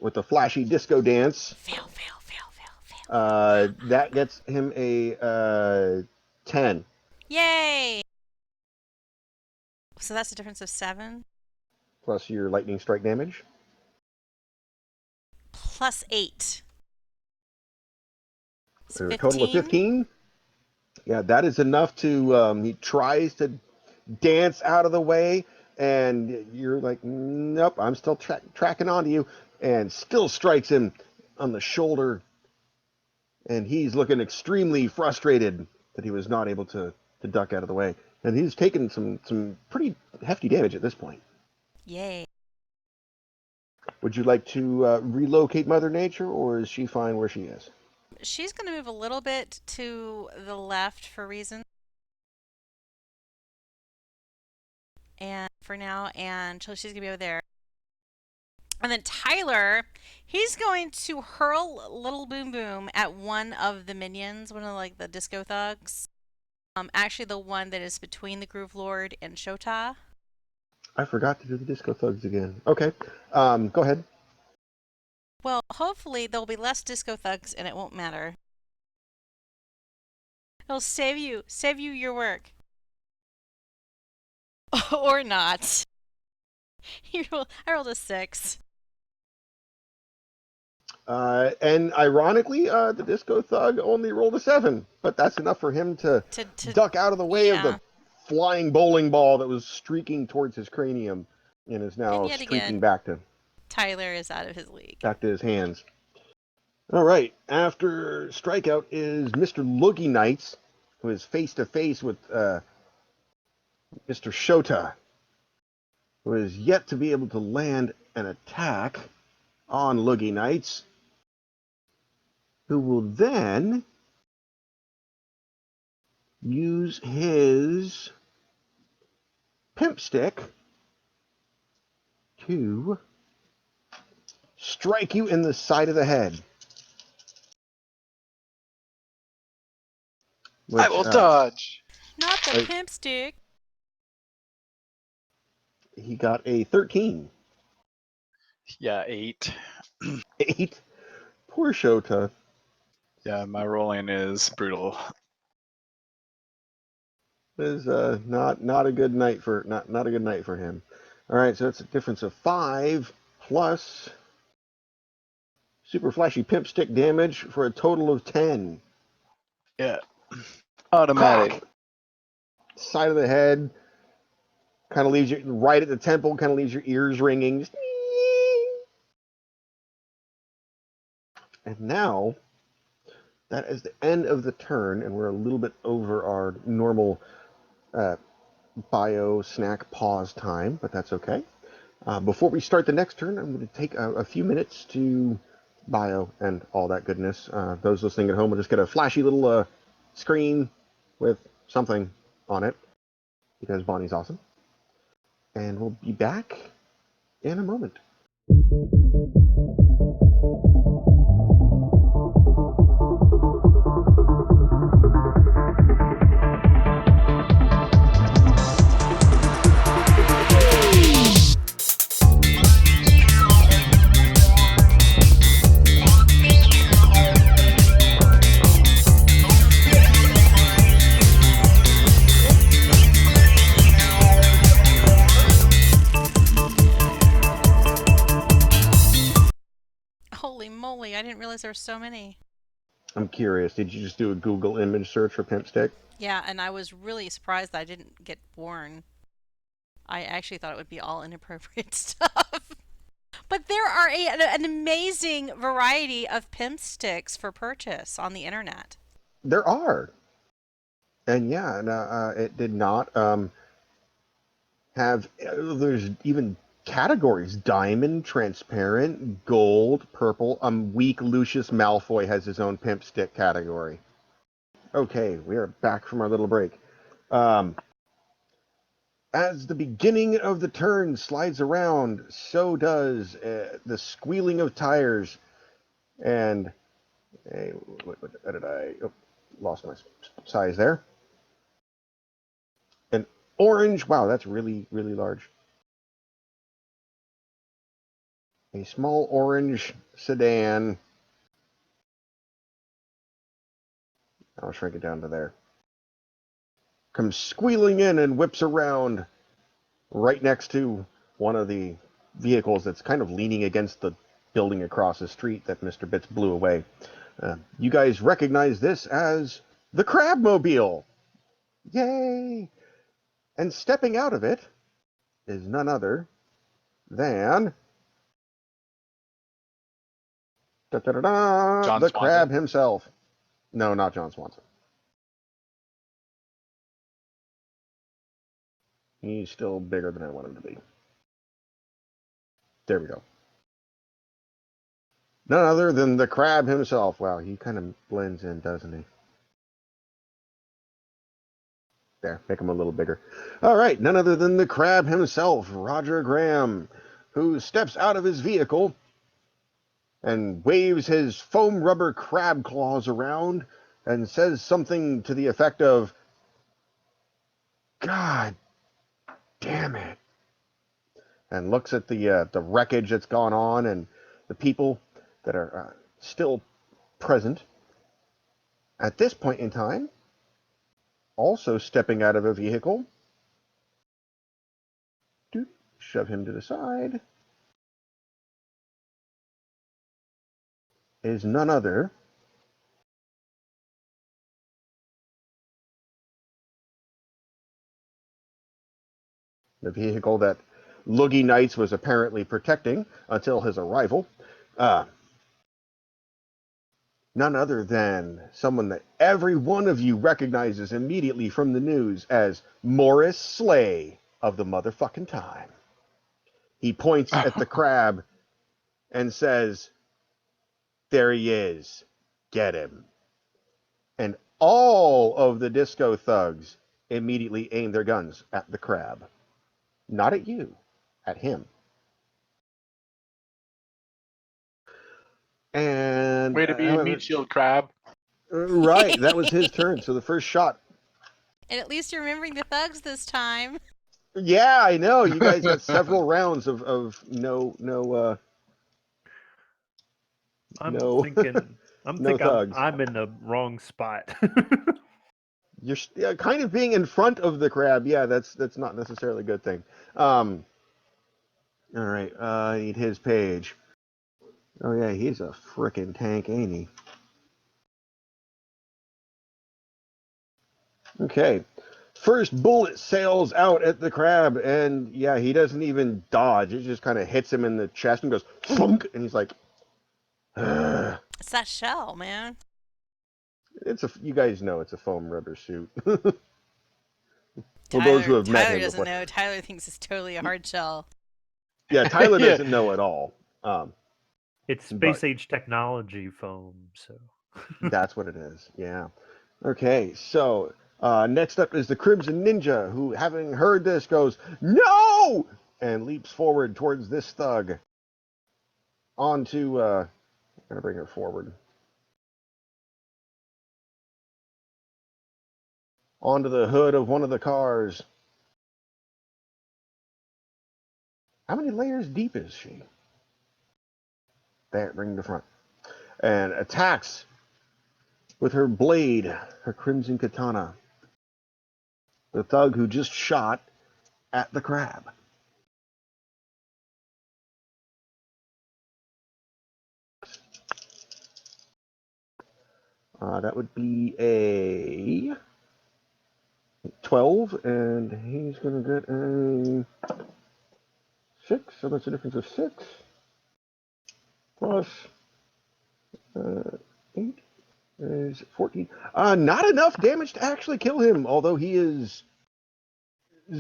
A: with a flashy disco dance.
B: Fail, fail, fail, fail, fail.
A: That gets him a 10.
B: Yay! So that's a difference of 7.
A: plus your lightning strike damage.
B: +8. It's
A: A total of
B: 15.
A: 15. Yeah, that is enough to. He tries to dance out of the way, and you're like, nope, I'm still tracking onto you, and still strikes him on the shoulder, and he's looking extremely frustrated that he was not able to duck out of the way, and he's taken some pretty hefty damage at this point.
B: Yay.
A: Would you like to relocate Mother Nature, or is she fine where she is?
B: She's going to move a little bit to the left for reasons. And for now, and so she's going to be over there. And then Tyler, he's going to hurl Little Boom Boom at one of the minions, one of like the disco thugs. Actually, the one that is between the Groove Lord and Shota.
A: I forgot to do the Disco Thugs again. Okay, go ahead.
B: Well, hopefully there'll be less disco thugs, and it won't matter. It'll save you your work, or not. I rolled a 6.
A: And ironically, the Disco Thug only rolled a 7, but that's enough for him to duck out of the way of
B: Yeah.
A: the flying bowling ball that was streaking towards his cranium and is now
B: And yet
A: streaking
B: again,
A: back to
B: Tyler is out of his league.
A: his hands. All right, after strikeout is Mr. Loogie Knights, who is face to face with Mr. Shota, who is yet to be able to land an attack on Loogie Knights, who will then use his pimp stick to strike you in the side of the head.
C: I will dodge.
B: Not the pimp stick.
A: He got a 13.
C: Yeah, 8.
A: 8. Poor Shota.
C: Yeah, my rolling is brutal.
A: It is not a good night for not a good night for him. All right, so it's a difference of 5 plus super flashy pimp stick damage for a total of 10.
C: Yeah. Automatic.
A: Crack! Side of the head, kind of leaves you right at the temple, kind of leaves your ears ringing. Just, and now that is the end of the turn, and we're a little bit over our normal bio snack pause time, but that's okay. Before we start the next turn, I'm going to take a few minutes to bio and all that goodness. Those listening at home will just get a flashy little screen with something on it because Bonnie's awesome. And we'll be back in a moment.
B: Holy moly, I didn't realize there were so many.
A: I'm curious, did you just do a Google image search for Pimp Stick?
B: Yeah, and I was really surprised that I didn't get born. I actually thought it would be all inappropriate stuff. But there are an amazing variety of pimp sticks for purchase on the internet.
A: There are. And yeah, and, it did not have, there's even categories: diamond, transparent, gold, purple. Weak Lucius Malfoy has his own pimp stick category. Okay, we are back from our little break. As the beginning of the turn slides around, so does the squealing of tires. And what did I? Oh, lost my size there. An orange. Wow, that's really, really large. A small orange sedan. I'll shrink it down to there. Comes squealing in and whips around right next to one of the vehicles that's kind of leaning against the building across the street that Mr. Bits blew away. You guys recognize this as the Crabmobile. Yay! And stepping out of it is none other than
C: John
A: the Crab
C: Swanson.
A: himself. No, not John Swanson. He's still bigger than I want him to be. There we go. None other than the Crab himself. Wow, he kind of blends in, doesn't he? There, make him a little bigger. All right, none other than the Crab himself, Roger Graham, who steps out of his vehicle and waves his foam rubber crab claws around and says something to the effect of, "God damn it," and looks at the wreckage that's gone on and the people that are still present. At this point in time, also stepping out of a vehicle, shove him to the side, is none other the vehicle that Loogie Nights was apparently protecting until his arrival. Uh, None other than someone that every one of you recognizes immediately from the news as Morris Slay of the motherfucking Time. He points at the crab and says, "There he is. Get him." And all of the disco thugs immediately aim their guns at the crab. Not at you, at him. And
C: Way to be a meat shield, Crab.
A: right, that was his turn. So the first shot.
B: And at least you're remembering the thugs this time.
A: Yeah, I know. You guys got several rounds of no
D: I'm
A: no
D: thinking.
A: no thugs.
D: I'm in the wrong spot.
A: You're kind of being in front of the crab. Yeah, that's not necessarily a good thing. All right, I need his page. Oh yeah, he's a frickin' tank, ain't he? Okay. First bullet sails out at the crab, and yeah, he doesn't even dodge. It just kind of hits him in the chest and goes thunk, and he's like, "Ugh."
B: It's that shell, man.
A: You guys know it's a foam rubber suit. For those who
B: Tyler
A: have met
B: Tyler
A: him
B: doesn't
A: before.
B: know. Tyler thinks it's totally a hard shell.
A: Yeah, Tyler
C: Yeah.
A: doesn't know at all.
D: It's
A: But
D: space age technology foam, so
A: that's what it is. Yeah. Okay, so next up is the Crimson Ninja, who, having heard this, goes, "No!" and leaps forward towards this thug. Onto, I'm going to bring her forward. Onto the hood of one of the cars. How many layers deep is she? There, bring the front. And attacks with her blade, her crimson katana, the thug who just shot at the crab. That would be a 12, and he's going to get a 6, so that's a difference of 6, plus 8 is 14. Not enough damage to actually kill him, although he is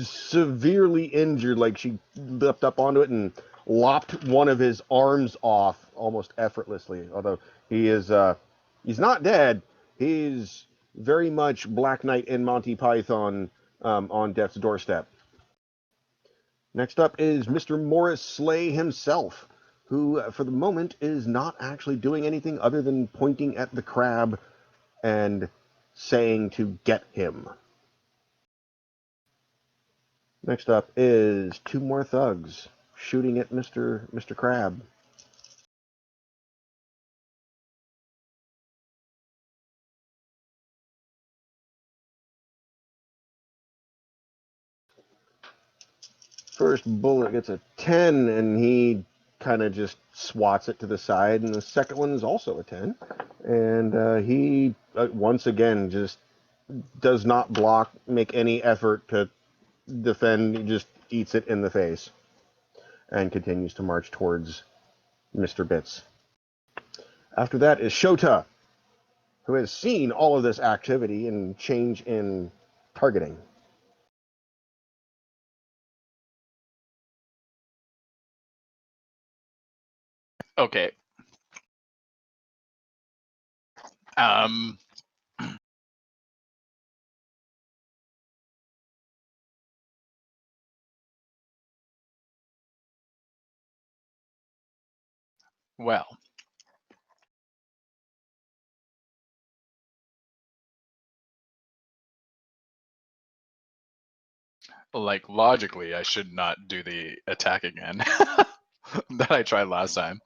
A: severely injured. Like, she leapt up onto it and lopped one of his arms off almost effortlessly, although he's not dead. He's very much Black Knight in Monty Python on death's doorstep. Next up is Mr. Morris Slay himself, who, for the moment, is not actually doing anything other than pointing at the crab and saying to get him. Next up is two more thugs shooting at Mr. Crab. First bullet gets a 10, and he kind of just swats it to the side, and the second one is also a 10. And he, once again, just does not block, make any effort to defend. He just eats it in the face and continues to march towards Mr. Bits. After that is Shota, who has seen all of this activity and change in targeting.
C: Okay. Well, like logically, I should not do the attack again that I tried last time.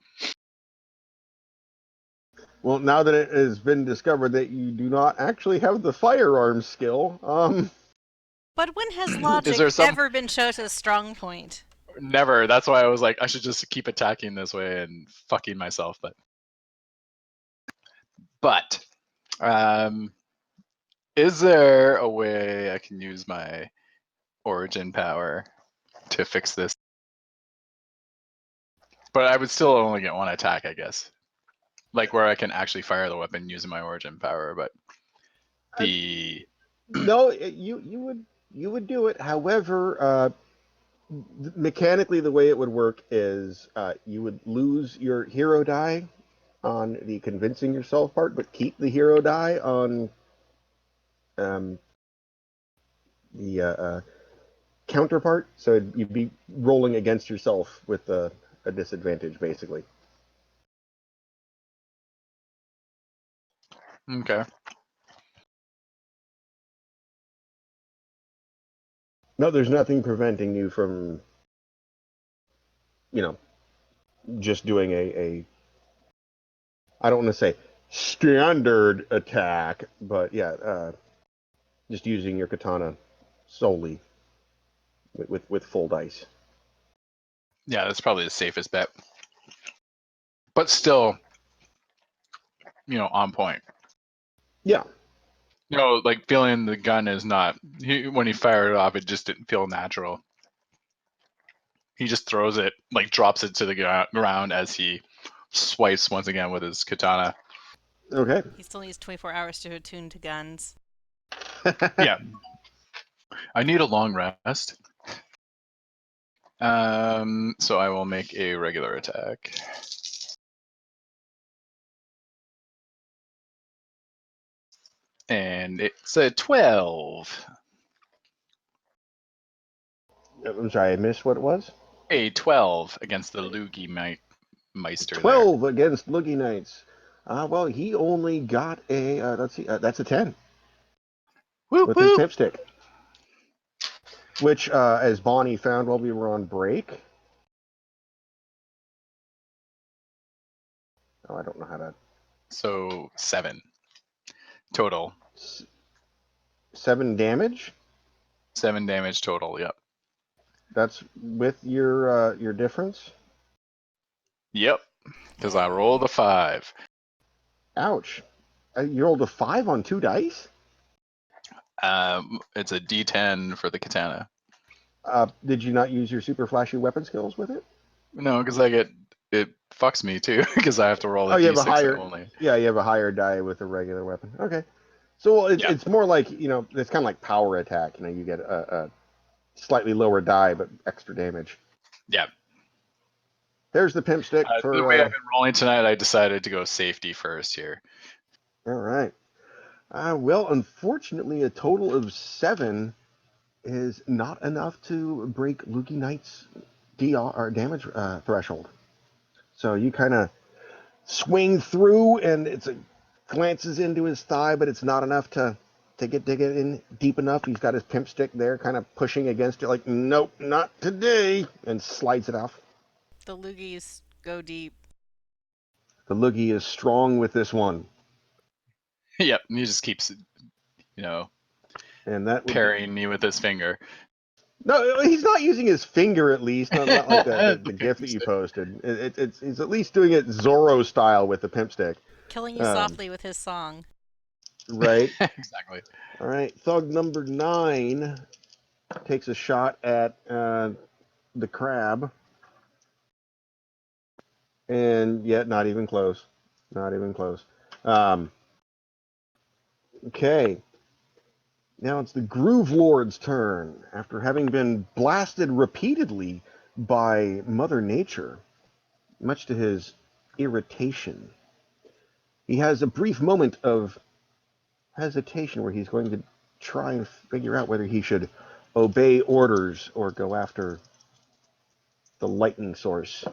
A: Well, now that it has been discovered that you do not actually have the firearm skill,
B: But when has
C: Is
B: logic
C: there some?
B: ever been Shota's strong point?
C: Never. That's why I was like, I should just keep attacking this way and fucking myself. But, is there a way I can use my origin power to fix this? But I would still only get one attack, I guess. Like where I can actually fire the weapon using my origin power, but the
A: no, you would do it. However, mechanically, the way it would work is you would lose your hero die on the convincing yourself part, but keep the hero die on um, the counterpart. So you'd be rolling against yourself with a disadvantage, basically.
C: okay.
A: No, there's nothing preventing you from, you know, just doing a I don't want to say standard attack, but yeah, just using your katana solely with full dice.
C: Yeah, that's probably the safest bet. But still, on point.
A: Yeah.
C: Like feeling the gun is not. When he fired it off, it just didn't feel natural. He just throws it, like drops it to the ground as he swipes once again with his katana.
A: Okay.
B: He still needs 24 hours to attune to guns.
C: Yeah. I need a long rest. So I will make a regular attack. And it's a 12.
A: I'm sorry, I missed what it was.
C: A 12 against the Loogie Meister
A: 12 against Loogie Knights. Well, he only got a, let's see, that's a 10
C: there.
A: with his pimp stick. Which, as Bonnie found while we were on break. Oh, I don't know how to.
C: So 7 total.
A: 7 damage?
C: 7 damage total, yep.
A: That's with your difference?
C: Yep, because I rolled a 5.
A: Ouch. You rolled a 5 on 2 dice?
C: It's a D10 for the katana.
A: Did you not use your super flashy weapon skills with it?
C: No, because it fucks me too, because I have to roll a
A: Oh, you have a
C: D6
A: higher.
C: only.
A: Yeah, you have a higher die with a regular weapon. Okay. So
C: Yeah.
A: it's more like, it's kind of like power attack. You get a slightly lower die, but extra damage.
C: Yeah.
A: There's the pimp stick
C: The
A: for.
C: way I've been rolling tonight, I decided to go safety first here.
A: All right. Well, unfortunately, a total of 7 is not enough to break Loogie Knight's DR or damage threshold. So you kind of swing through, and it's glances into his thigh, but it's not enough to dig it in deep enough. He's got his pimp stick there, kind of pushing against it, like, nope, not today, and slides it off.
B: The Loogies go deep.
A: The Loogie is strong with this one.
C: Yep, he just keeps,
A: and that would
C: parrying me with his finger.
A: No, he's not using his finger at least. Not like the
C: The
A: GIF
C: pimp
A: that you
C: stick.
A: posted. He's at least doing it Zorro style with the pimp stick.
B: Killing you
A: Um,
B: softly with his song.
A: right.
C: Exactly.
A: All right. Thug number 9 takes a shot at the crab, and yet not even close. Not even close. Um, okay. Now it's the Groove Lord's turn. After having been blasted repeatedly by Mother Nature, much to his irritation, he has a brief moment of hesitation where he's going to try and figure out whether he should obey orders or go after the lightning source.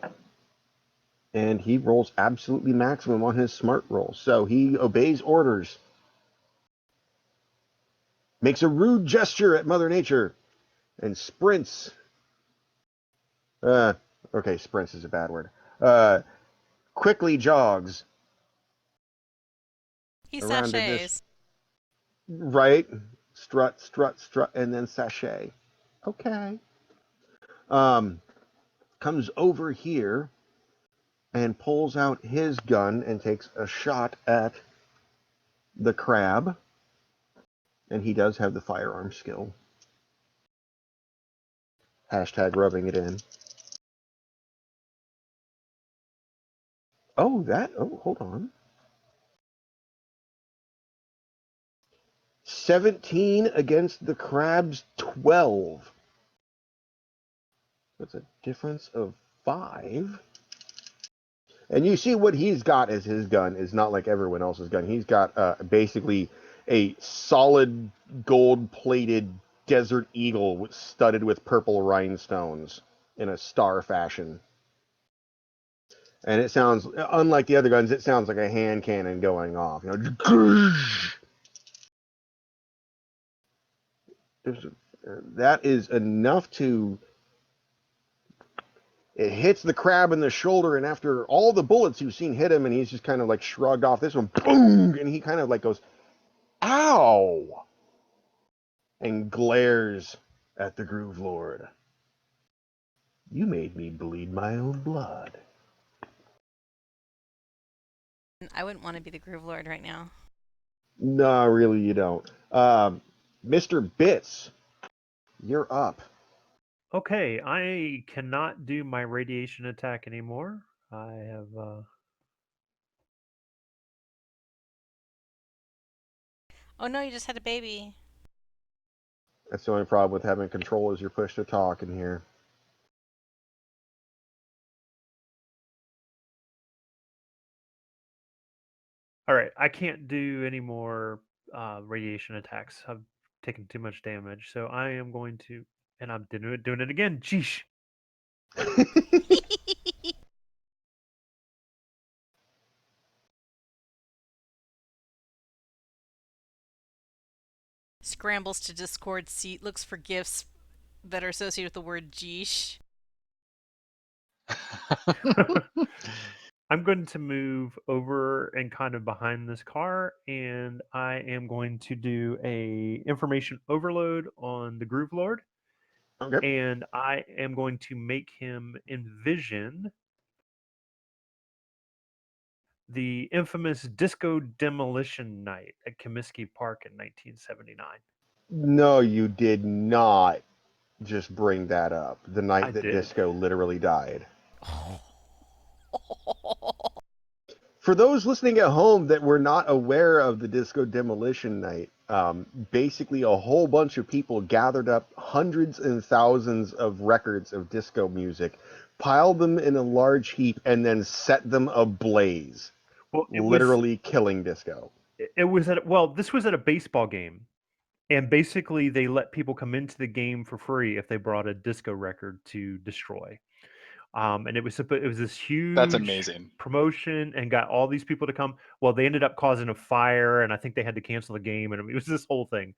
A: And he rolls absolutely maximum on his smart roll. So he obeys orders, makes a rude gesture at Mother Nature, and sprints. Uh, okay, sprints is a bad word. Quickly jogs
B: He
A: around in this
B: sachets.
A: right strut, strut, strut, and then sachet. Okay. Um, comes over here and pulls out his gun and takes a shot at the crab. And he does have the firearm skill. Hashtag rubbing it in. Oh, hold on. 17 against the crab's 12. That's a difference of 5. And you see what he's got as his gun is not like everyone else's gun. He's got basically a solid gold-plated Desert Eagle studded with purple rhinestones in a star fashion. And it sounds, unlike the other guns, it sounds like a hand cannon going off. You know, that is enough to. It hits the crab in the shoulder, and after all the bullets you've seen hit him, and he's just kind of like shrugged off. This one, boom, and he kind of like goes, "Ow!" and glares at the Groove Lord. You made me bleed my own blood.
B: I wouldn't want to be the Groove Lord right now.
A: No, really, you don't. Mr. Bits, you're up.
D: Okay, I cannot do my radiation attack anymore. I have
B: Oh no, you just had a baby.
A: That's the only problem with having control is you're pushed to talk in here.
D: all right. I can't do any more radiation attacks. I've taken too much damage, so I am going to, and I'm doing it again. Jeesh.
B: Scrambles to Discord seat, looks for gifts that are associated with the word geesh.
D: I'm going to move over and kind of behind this car, and I am going to do a information overload on the Groove Lord,
A: Okay.
D: and I am going to make him envision the infamous Disco Demolition Night at Comiskey Park in 1979.
A: No, you did not just bring that up. The
D: I
A: night that
D: did.
A: Disco literally died. For those listening at home that were not aware of the Disco Demolition Night, basically a whole bunch of people gathered up hundreds and thousands of records of disco music, piled them in a large heap, and then set them ablaze,
D: Well,
A: literally killing disco.
D: it was at well, this was at a baseball game, and basically they let people come into the game for free if they brought a disco record to destroy. And it was this
C: That's
D: huge
C: amazing.
D: promotion and got all these people to come. Well, they ended up causing a fire, and I think they had to cancel the game, and it was this whole thing.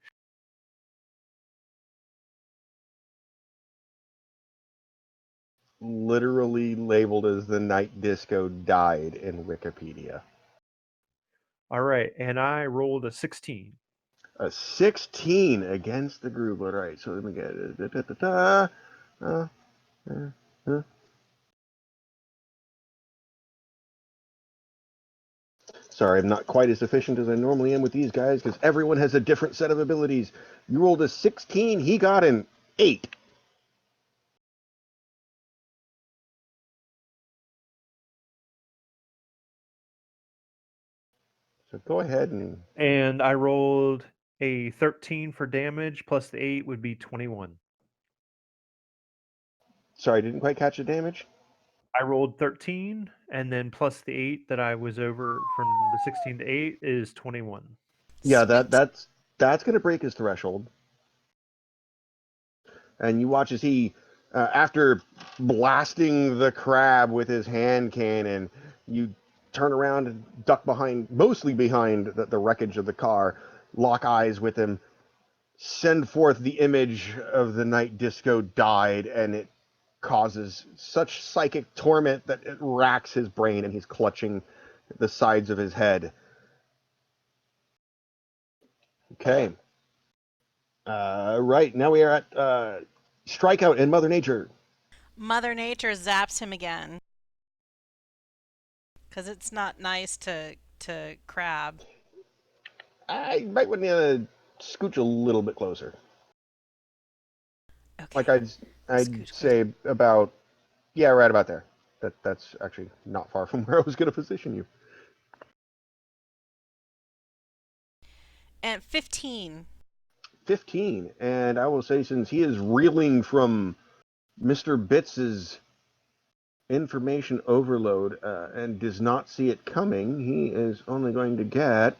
A: Literally labeled as the night disco died in Wikipedia.
D: All right, and I rolled a 16.
A: A 16 against the Groove Lord. All right, so let me get it. Sorry, I'm not quite as efficient as I normally am with these guys because everyone has a different set of abilities. You rolled a 16, he got an 8. So go ahead and...
D: And I rolled a 13 for damage, plus the 8 would be 21.
A: Sorry, I didn't quite catch the damage.
D: I rolled 13, and then plus the 8 that I was over from the 16 to 8 is 21.
A: Yeah,
B: Sweet.
A: that's going to break his threshold. And you watch as he, after blasting the crab with his hand cannon, you turn around and duck behind, mostly behind the wreckage of the car, lock eyes with him, send forth the image of the night disco died, and it causes such psychic torment that it racks his brain, and he's clutching the sides of his head. Okay. Right, now we are at Strikeout in Mother Nature.
B: Mother Nature zaps him again. Because it's not nice to crab.
A: I might want to scooch a little bit closer.
B: Okay.
A: Like I'd
B: Scooch
A: say about, yeah, right about there. That's actually not far from where I was going to position you.
B: And 15.
A: 15, and I will say since he is reeling from Mr. Bits's information overload and does not see it coming, he is only going to get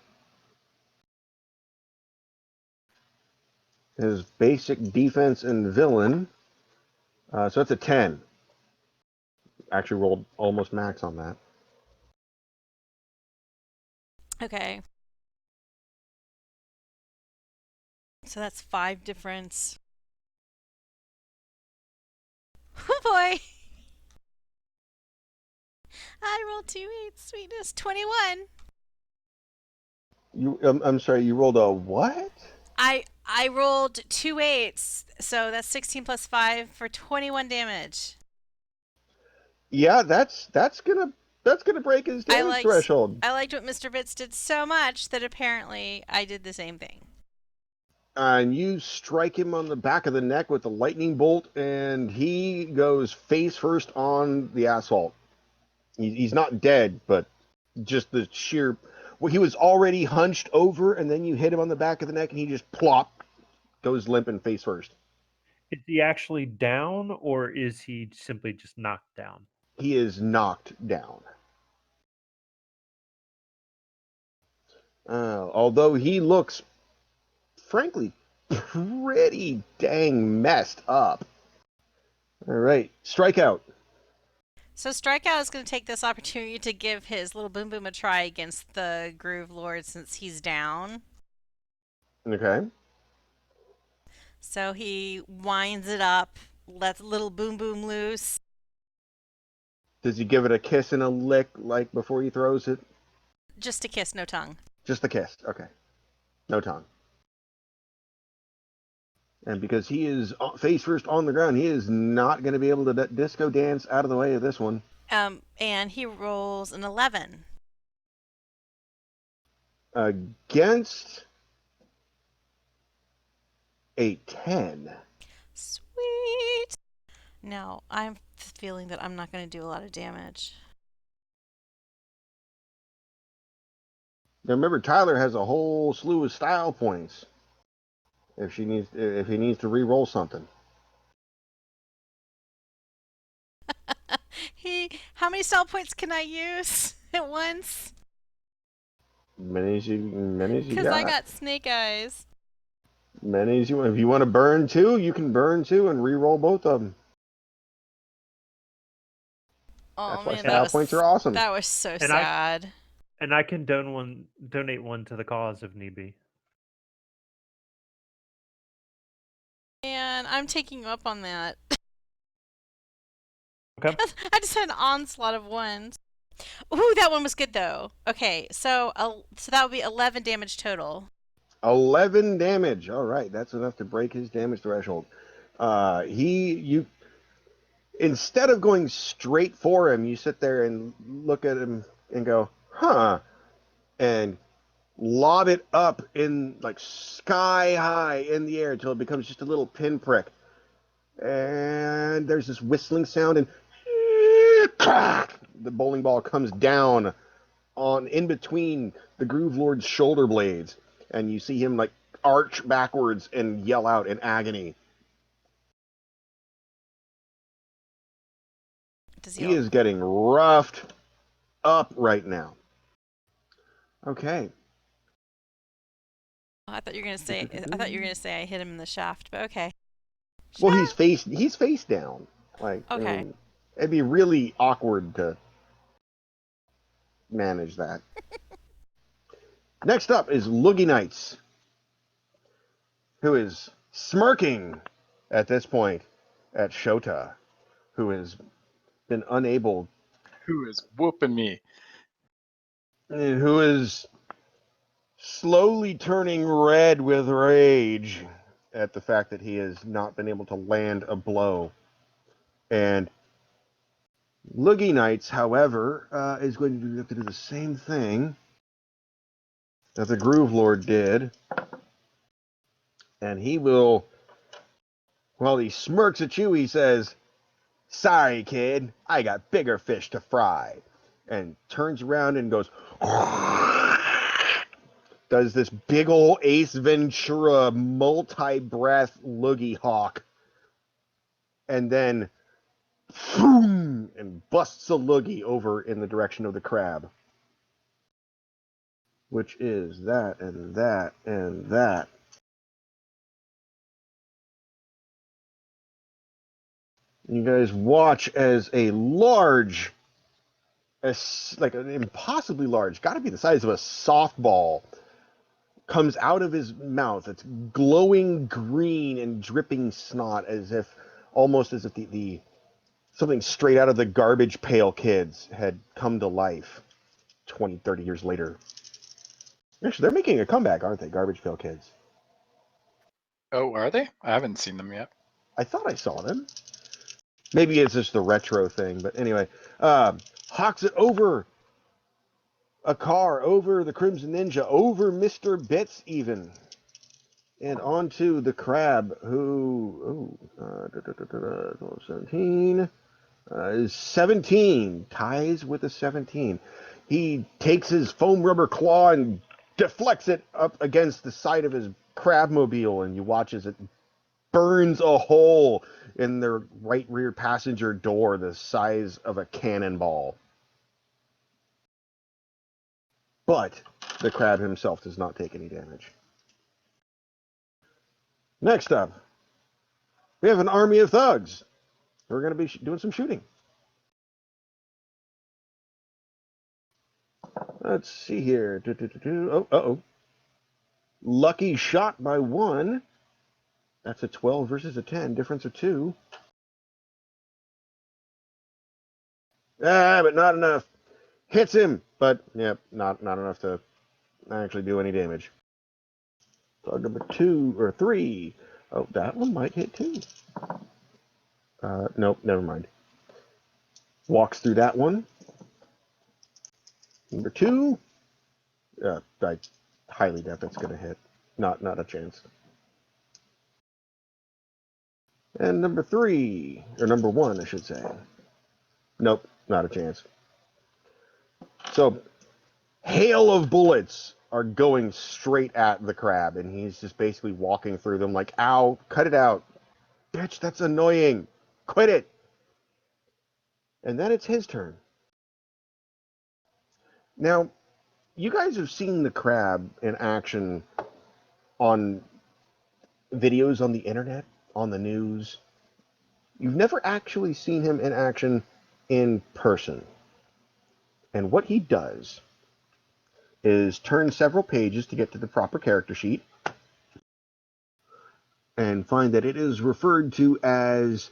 A: his basic defense and villain. So that's a 10. Actually rolled almost max on that.
B: Okay. So that's 5 difference. Oh boy! I rolled 2 8s, sweetness. 21.
A: I'm sorry, you rolled a what?
B: I rolled 2 8s, so that's 16 plus 5 for 21 damage.
A: Yeah, that's gonna break his
B: I
A: damage
B: liked
A: threshold.
B: I liked what Mr. Bits did so much that apparently I did the same thing.
A: And you strike him on the back of the neck with the lightning bolt, and he goes face first on the asphalt. He's not dead, but just the sheer. Well, he was already hunched over, and then you hit him on the back of the neck, and he just plop goes limping face first.
D: Is he actually down, or is he simply just knocked down?
A: He is knocked down. Although he looks, frankly, pretty dang messed up. All right, strikeout.
B: So Strikeout is going to take this opportunity to give his little boom boom a try against the Groove Lord since he's down.
A: Okay.
B: So he winds it up, lets little boom boom loose.
A: Does he give it a kiss and a lick like before he throws it?
B: Just a kiss, no tongue.
A: Just a kiss. Okay. No tongue. And because he is face first on the ground, he is not going to be able to disco dance out of the way of this one.
B: And he rolls an 11.
A: Against a 10.
B: Sweet. Now, I'm feeling that I'm not going to do a lot of damage.
A: Now remember, Tyler has a whole slew of style points. If he needs to re-roll something.
B: How many style points can I use at once?
A: Many as you
B: Because I
A: got.
B: got snake eyes.
A: Many as you want. If you want to burn two, you can burn two and re-roll both of them.
B: Oh
A: That's why
B: man,
A: style points are awesome.
B: that was so
D: And
B: sad.
D: I can donate one to the cause if need be.
B: Man, I'm taking you up on that.
D: Okay.
B: I just had an onslaught of ones. Ooh, that one was good though. Okay, so that would be 11 damage total.
A: 11 damage. All right, that's enough to break his damage threshold. You instead of going straight for him, you sit there and look at him and go, huh, and lob it up in like sky high in the air until it becomes just a little pinprick. And there's this whistling sound, and the bowling ball comes down on in between the Groove Lord's shoulder blades, and you see him like arch backwards and yell out in agony.
B: Does he?
A: He is getting roughed up right now. Okay.
B: I thought you were gonna say. I thought you were gonna say I hit him in the shaft, but okay.
A: Well,
B: Shaft.
A: he's face down. Like, I
B: Okay.
A: mean, it'd be really awkward to manage that. Next up is Loogie Knights, who is smirking at this point at Shota, who has been unable,
C: Who is whooping me?
A: who is slowly turning red with rage at the fact that he has not been able to land a blow. And Loogie Knights, however, is going to have to do the same thing that the Groove Lord did. And he will, while he smirks at you, he says, "Sorry, kid, I got bigger fish to fry." And turns around and goes, does this big ol' Ace Ventura multi-breath loogie hawk. And then, boom, and busts a loogie over in the direction of the crab. Which is that, and that, and that. You guys watch as a large, like an impossibly large, got to be the size of a softball, comes out of his mouth. It's glowing green and dripping snot, almost as if the something straight out of the Garbage Pail Kids had come to life 20, 30 years later. Actually, they're making a comeback, aren't they, Garbage Pail Kids?
C: Oh, are they? I haven't seen them yet.
A: I thought I saw them. Maybe it's just the retro thing, but anyway. Hawks it over a car, over the Crimson Ninja, over Mr. Bits even. And onto the crab, who, 17, is 17, ties with a 17. He takes his foam rubber claw and deflects it up against the side of his crabmobile, and you watch as it burns a hole in their right rear passenger door the size of a cannonball. But the crab himself does not take any damage. Next up, we have an army of thugs. We're going to be doing some shooting. Let's see here. Oh, uh-oh. Lucky shot by one. That's a 12 versus a 10. Difference of 2. But not enough. Hits him, but yep, not enough to actually do any damage. Thug number 2 or 3. Oh, that one might hit too. Nope, never mind. Walks through that one. Number 2. I highly doubt that's going to hit. Not a chance. And number 3, or number 1, I should say. Nope, not a chance. So, hail of bullets are going straight at the crab, and he's just basically walking through them like, ow, cut it out. Bitch, that's annoying. Quit it. And then it's his turn. Now, you guys have seen the crab in action on videos on the internet, on the news. You've never actually seen him in action in person. And what he does is turn several pages to get to the proper character sheet and find that it is referred to as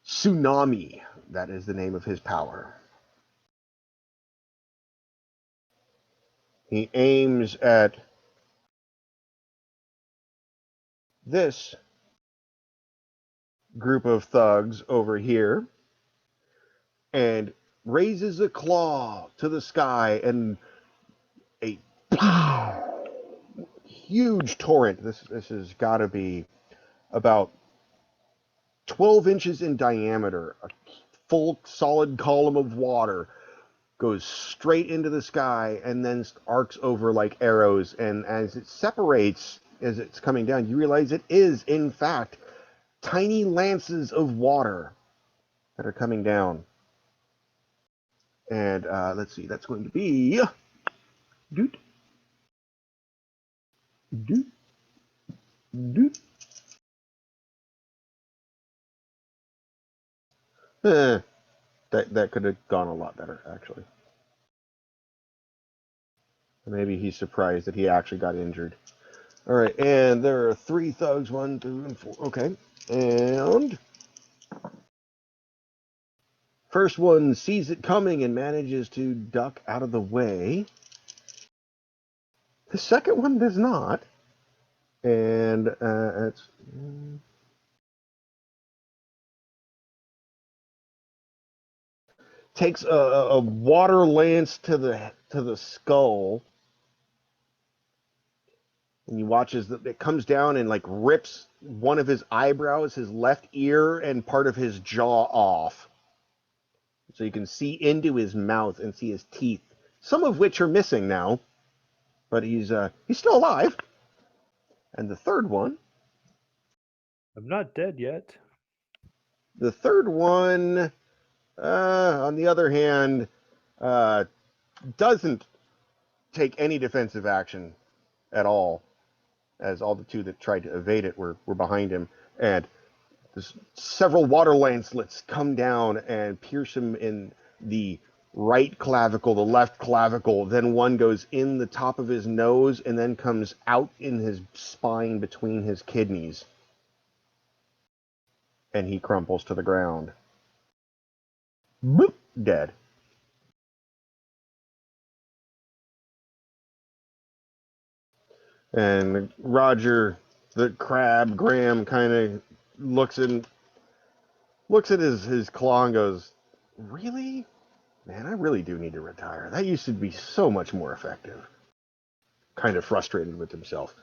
A: Tsunami. That is the name of his power. He aims at this group of thugs over here and raises a claw to the sky, and a huge torrent. This has got to be about 12 inches in diameter. A full solid column of water goes straight into the sky and then arcs over like arrows. And as it separates, as it's coming down, you realize it is, in fact, tiny lances of water that are coming down. And let's see, that's going to be doot, doot, doot. That could have gone a lot better, actually. Maybe he's surprised that he actually got injured. All right, and there are 3 thugs, 1, 2, and 4. Okay, and first one sees it coming and manages to duck out of the way. The second one does not, and it's takes a water lance to the skull, and you watch as it comes down and like rips one of his eyebrows, his left ear, and part of his jaw off. So you can see into his mouth and see his teeth, some of which are missing now, but he's still alive. And the third one,
D: I'm not dead yet.
A: on the other hand, doesn't take any defensive action at all, as all the 2 that tried to evade it were behind him. And there's several water lancelets come down and pierce him in the right clavicle, the left clavicle. Then one goes in the top of his nose and then comes out in his spine between his kidneys. And he crumples to the ground. Boop, dead. And Roger, the crab, Graham, kind of looks at his claw and goes, "Really? Man, I really do need to retire. That used to be so much more effective." Kind of frustrated with himself.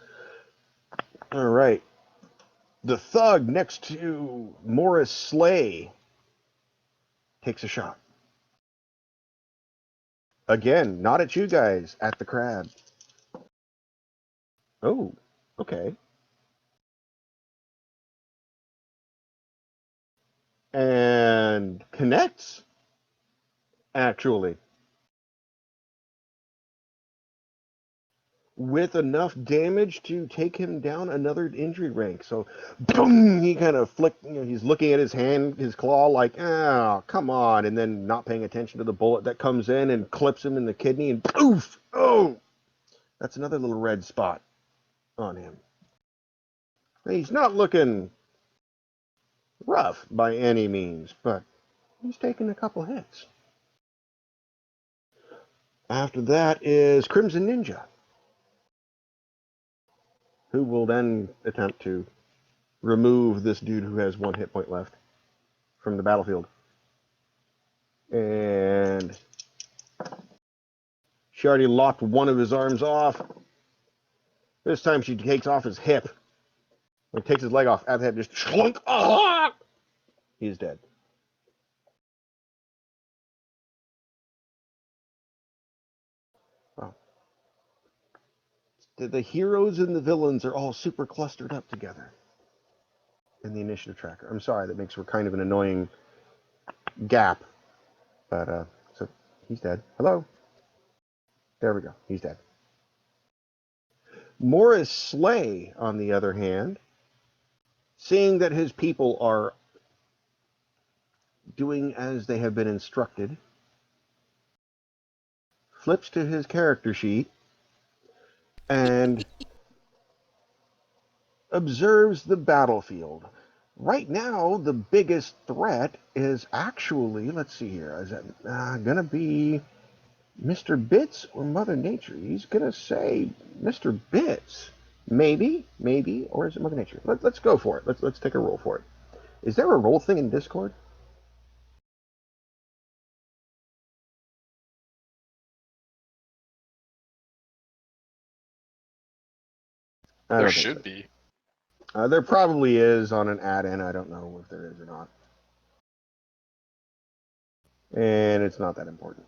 A: All right. The thug next to Morris Slay takes a shot. Again, not at you guys, at the crab. Oh, okay. And connects, actually, with enough damage to take him down another injury rank. So, boom, he kind of he's looking at his hand, his claw, like, oh, come on, and then not paying attention to the bullet that comes in and clips him in the kidney, and poof, oh, that's another little red spot on him. He's not looking rough by any means, but he's taken a couple hits. After that is Crimson Ninja, who will then attempt to remove this dude who has 1 hit point left from the battlefield. And she already lopped one of his arms off. This time she takes off his hip. Like, takes his leg off. At the head, just clunk. Ah! He's dead. Wow. The heroes and the villains are all super clustered up together in the initiative tracker. I'm sorry, that makes for kind of an annoying gap. But, so he's dead. Hello? There we go. He's dead. Morris Slay, on the other hand, seeing that his people are doing as they have been instructed, flips to his character sheet and observes the battlefield. Right now, the biggest threat is actually, let's see here, is that going to be Mr. Bits or Mother Nature? He's going to say Mr. Bits. Maybe, or is it Mother Nature? Let's go for it. Let's take a roll for it. Is there a roll thing in Discord? I
C: There
A: don't think
C: should
A: so.
C: be.
A: There probably is on an add-in. I don't know if there is or not. And it's not that important.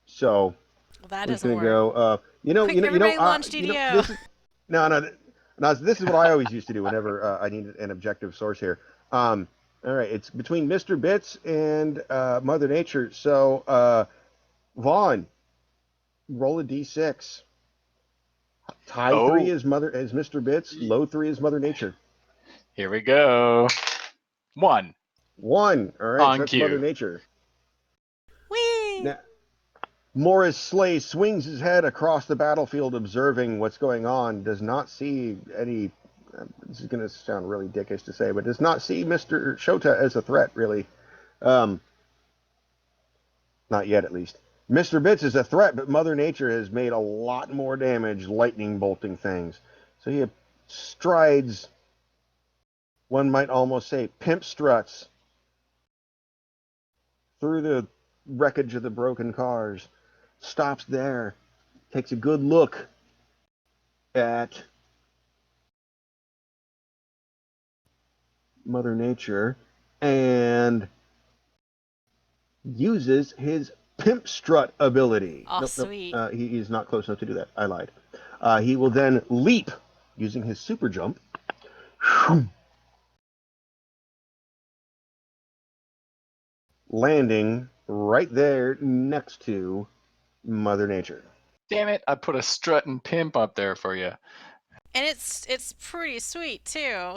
A: So
B: Well, that
A: we're just
B: doesn't
A: gonna
B: work.
A: go.
B: Quick, everybody launch DDO.
A: This is no. This is what I always used to do whenever I needed an objective source here. All right, it's between Mr. Bits and Mother Nature. So Vaughn, roll a d6. High 3
C: Oh,
A: is Mr. Bits. Low 3 is Mother Nature.
C: here we go. 1
A: 1. All right, so
C: on
A: that's Mother
C: cue.
A: Nature.
B: Whee!
A: Now, Morris Slay swings his head across the battlefield, observing what's going on. Does not see any. This is going to sound really dickish to say, but does not see Mr. Shota as a threat, really. Um, Not yet, at least. Mr. Bits is a threat, but Mother Nature has made a lot more damage lightning bolting things. So he strides, one might almost say, pimp struts through the wreckage of the broken cars, stops there, takes a good look at Mother Nature, and uses his pimp strut ability.
B: Oh,
A: Nope.
B: sweet.
A: He's not close enough to do that. I lied. He will then leap using his super jump. Landing right there next to Mother Nature.
C: Damn it, I put a strut and pimp up there for you.
B: And it's pretty sweet too.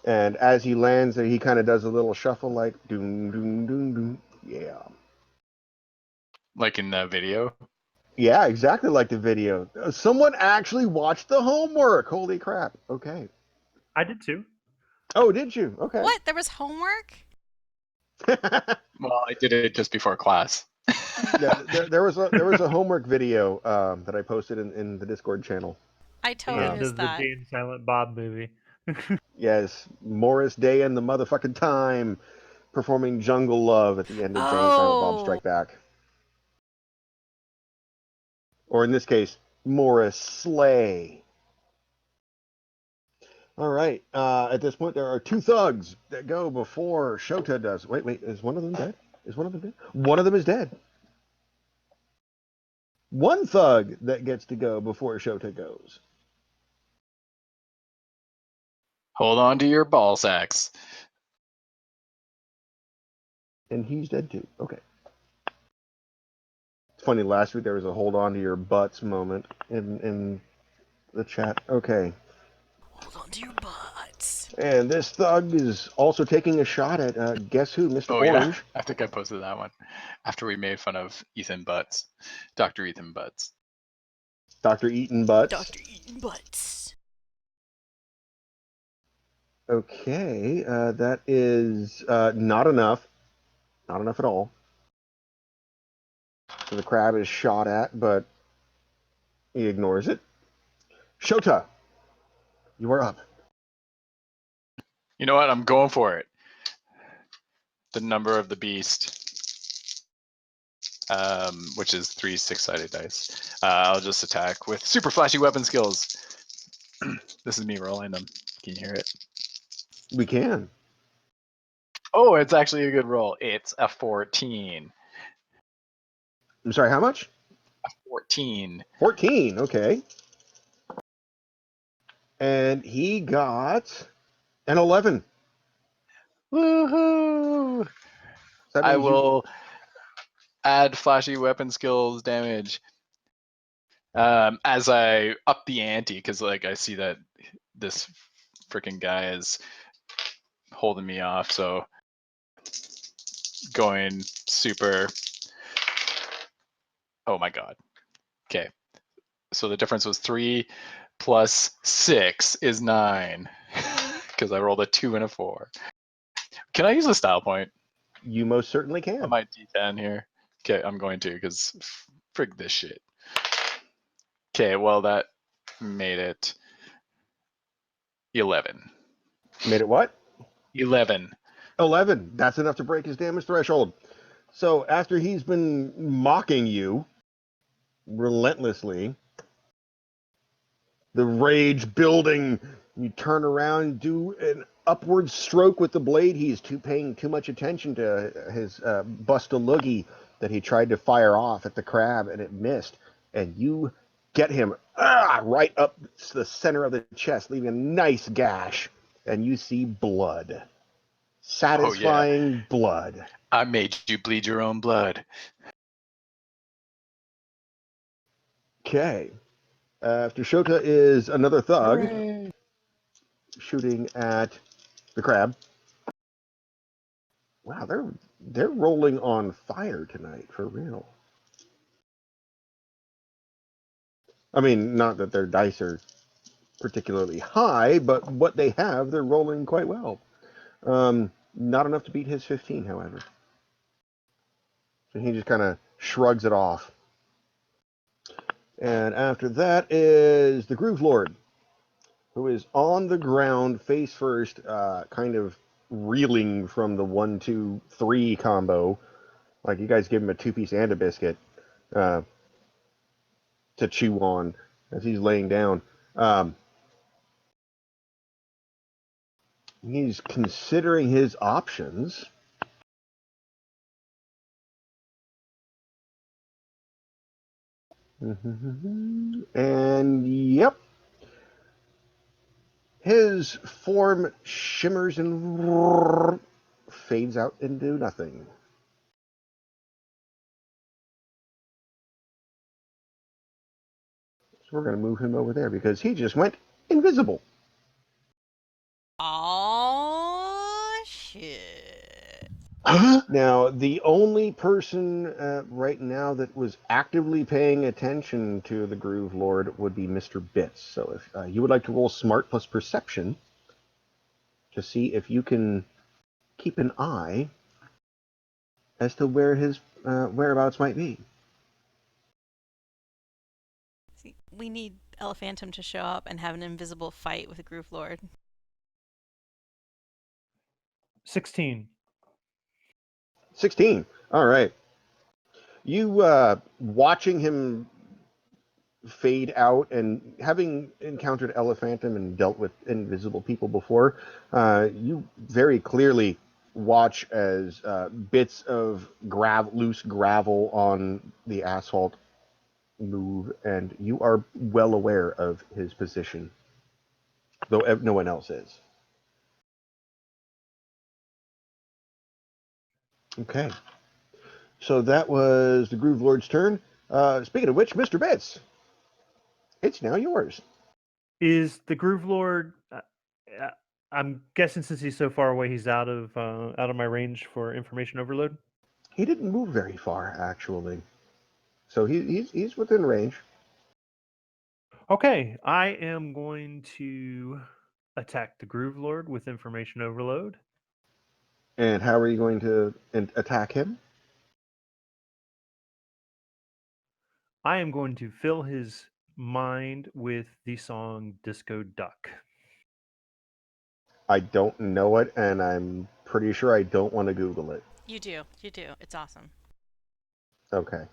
A: And as he lands, he kind of does a little shuffle like doom, doom, doom, doom. Yeah.
C: Like in the video.
A: Yeah, exactly like the video. Someone actually watched the homework. Holy crap. Okay.
D: I did too.
A: Oh, did you? Okay.
B: What? There was homework?
C: Well, I did it just before class.
A: Yeah, there was a homework video that I posted in the Discord channel.
B: I
D: The
B: totally
D: end
B: missed
D: of the
B: that.
D: Jay and Silent Bob movie.
A: Yes, Morris Day and the motherfucking time performing Jungle Love at the end of Jay and Silent Bob
B: Oh,
A: Strike Back. Or in this case, Morris Slay. All right. At this point, there are 2 thugs that go before Shota does. Wait. Is one of them dead? Is one of them dead? One of them is dead. 1 thug that gets to go before Shota goes.
C: Hold on to your ball sacks.
A: And he's dead too. Okay. It's funny, last week there was a hold on to your butts moment in the chat. Okay.
B: hold on to your butts.
A: And this thug is also taking a shot at guess who, Mr.
C: Oh yeah,
A: Orange.
C: I think I posted that one after we made fun of Ethan Butts, Dr. Ethan Butts.
A: Dr. Eaton Butts.
B: Dr. Eaton Butts.
A: Okay, that is not enough. Not enough at all. So the crab is shot at, but he ignores it. Shota, you are up.
C: You know what? I'm going for it. The number of the beast, which is 3 6-sided dice. I'll just attack with super flashy weapon skills. This is me rolling them. Can you hear it?
A: We can.
C: Oh, it's actually a good roll. It's a 14.
A: I'm sorry, how much?
C: 14.
A: 14, okay. And he got an 11.
C: Woohoo!
A: So that
C: I
A: means you.
C: will add flashy weapon skills damage as I up the ante, because like I see that this freaking guy is holding me off, so going super. Oh my god. Okay, so the difference was 3 plus 6 is 9, because I rolled a 2 and a 4. Can I use a style point
A: You most certainly
C: on
A: can.
C: my D10 here? Okay, I'm going to, because frig this shit. Okay, well, that made it 11.
A: Made it what?
C: 11.
A: 11. That's enough to break his damage threshold. So after he's been mocking you relentlessly, the rage building, you turn around, do an upward stroke with the blade. He's paying too much attention to his bust-a-loogie that he tried to fire off at the crab, and it missed. And you get him right up the center of the chest, leaving a nice gash. And you see blood. Satisfying blood.
C: I made you bleed your own blood.
A: Okay. After Shota is another thug.
C: Hooray.
A: Shooting at the crab. Wow, they're rolling on fire tonight, for real. I mean, not that their dice are particularly high, but what they have, they're rolling quite well. Not enough to beat his 15, however. So he just kind of shrugs it off. And after that is the Groove Lord, who is on the ground, face first, kind of reeling from the 1-2-3 combo. Like you guys give him a 2-piece and a biscuit to chew on as he's laying down. He's considering his options. And yep, his form shimmers and fades out into nothing. So we're going to move him over there because he just went invisible.
B: Oh, shit.
A: Now, the only person right now that was actively paying attention to the Groove Lord would be Mr. Bits. So if you would like to roll Smart plus Perception to see if you can keep an eye as to where his whereabouts might be.
B: See, we need Elephantum to show up and have an invisible fight with the Groove Lord.
D: 16.
A: 16. All right. You watching him fade out and having encountered Elephantum and dealt with invisible people before, you very clearly watch as bits of loose gravel on the asphalt move, and you are well aware of his position, though no one else is. Okay. So that was the Groove Lord's turn. Speaking of which, Mr. Bits, it's now yours.
D: Is the Groove Lord? I'm guessing since he's so far away, he's out of my range for information overload.
A: He didn't move very far, actually. So he's within range.
D: Okay, I am going to attack the Groove Lord with information overload.
A: And how are you going to attack him?
D: I am going to fill his mind with the song Disco Duck.
A: I don't know it, and I'm pretty sure I don't want to Google it.
B: You do. You do. It's awesome.
A: Okay.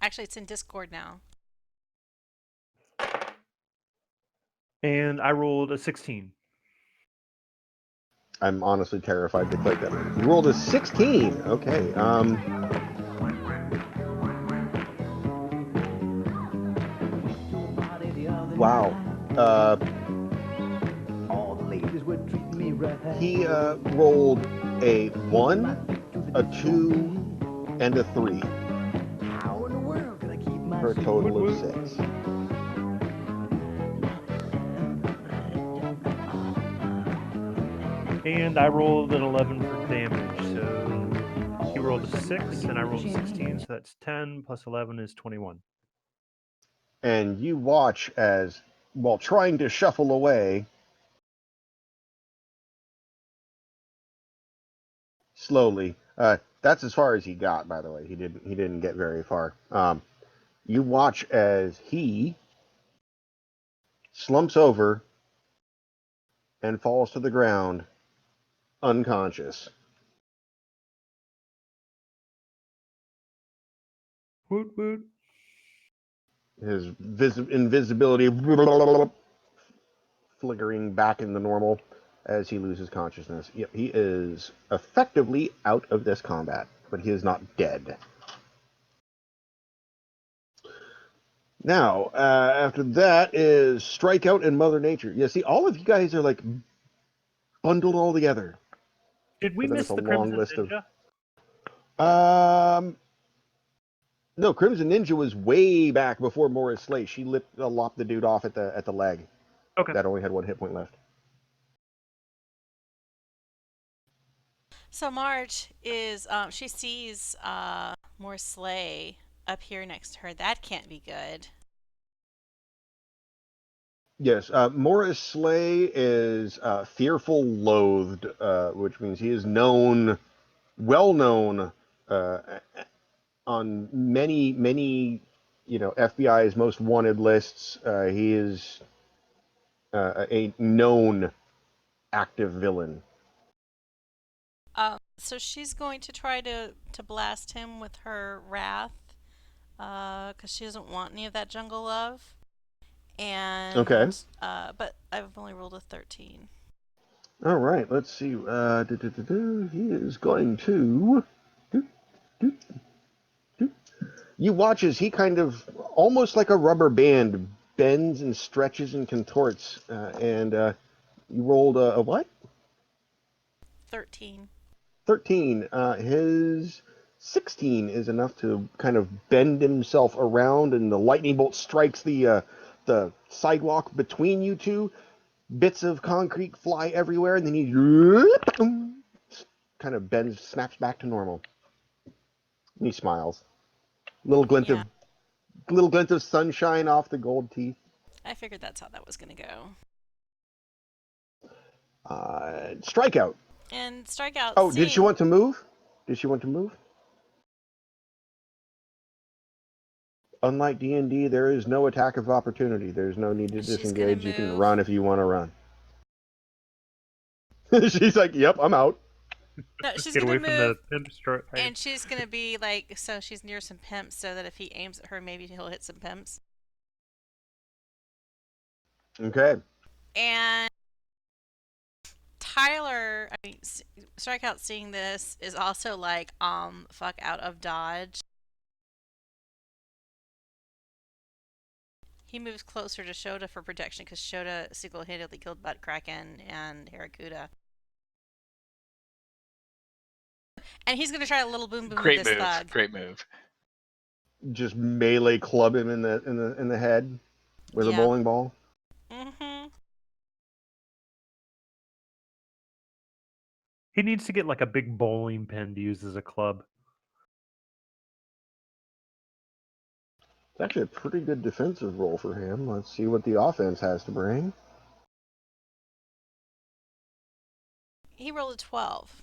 B: Actually, it's in Discord now.
D: And I rolled a 16.
A: I'm honestly terrified to click that. You rolled a 16. Okay. Wow. He rolled a 1, a 2, and a 3 for a total of 6.
D: And I rolled an 11 for damage. So he rolled a 6 and I rolled a 16. So that's 10 plus 11 is 21.
A: And you watch as, while trying to shuffle away, slowly, that That's as far as he got, by the way. He didn't get very far. You watch as he slumps over and falls to the ground unconscious.
D: Woot woot.
A: His invisibility flickering back into normal as he loses consciousness. Yep, he is effectively out of this combat, but he is not dead. Now, after that is Strikeout and Mother Nature. Yeah, see, all of you guys are like bundled all together.
D: Did we
A: But then
D: miss
A: it's a
D: the
A: long
D: Crimson
A: list
D: Ninja?
A: of. No, Crimson Ninja was way back before Morris Slay. She lopped the dude off at the leg.
D: Okay.
A: That only had one hit point left.
B: So Marge is she sees more sleigh up here next to her. That can't be good.
A: Yes, Morris Slay is fearful loathed, which means he is well known uh, on many, FBI's most wanted lists. He is a known active villain.
B: So she's going to try to blast him with her wrath, because she doesn't want any of that jungle love.
A: Okay.
B: And but I've only rolled a 13.
A: All right. Let's see. He is going to. You watch as he kind of, almost like a rubber band, bends and stretches and contorts. And you rolled a what?
B: 13.
A: 13. His 16 is enough to kind of bend himself around, and the lightning bolt strikes the sidewalk between you two. Bits of concrete fly everywhere, and then he kind of bends, snaps back to normal. And he smiles. Little glint
B: Yeah,
A: of little glint of sunshine off the gold teeth.
B: I figured that's how that was gonna go.
A: Strikeout.
B: And Strikeout
A: Oh, did she
B: seeing
A: want to move? Did she want to move? Unlike D&D, there is no attack of opportunity. There's no need to
B: she's gonna
A: disengage. You can
B: move.
A: run if you want to run. She's like, "Yep, I'm out."
B: No, she's
D: Get
B: gonna
D: away from
B: move,
D: the pimp strike.
B: and she's gonna be like, so she's near some pimps, so that if he aims at her, maybe he'll hit some pimps.
A: Okay.
B: And Tyler, I mean, Strikeout seeing this is also like, fuck out of dodge. He moves closer to Shota for protection because Shota single-handedly killed Butt Kraken and Harakuda. And he's gonna try a little boom boom with
C: Great
B: this
C: move.
B: thug.
C: Great move.
A: Just melee club him in the head with a
B: Yeah.
A: bowling ball.
B: Mm-hmm.
D: He needs to get like a big bowling pin to use as a club.
A: It's actually a pretty good defensive role for him. Let's see what the offense has to bring.
B: He rolled a 12.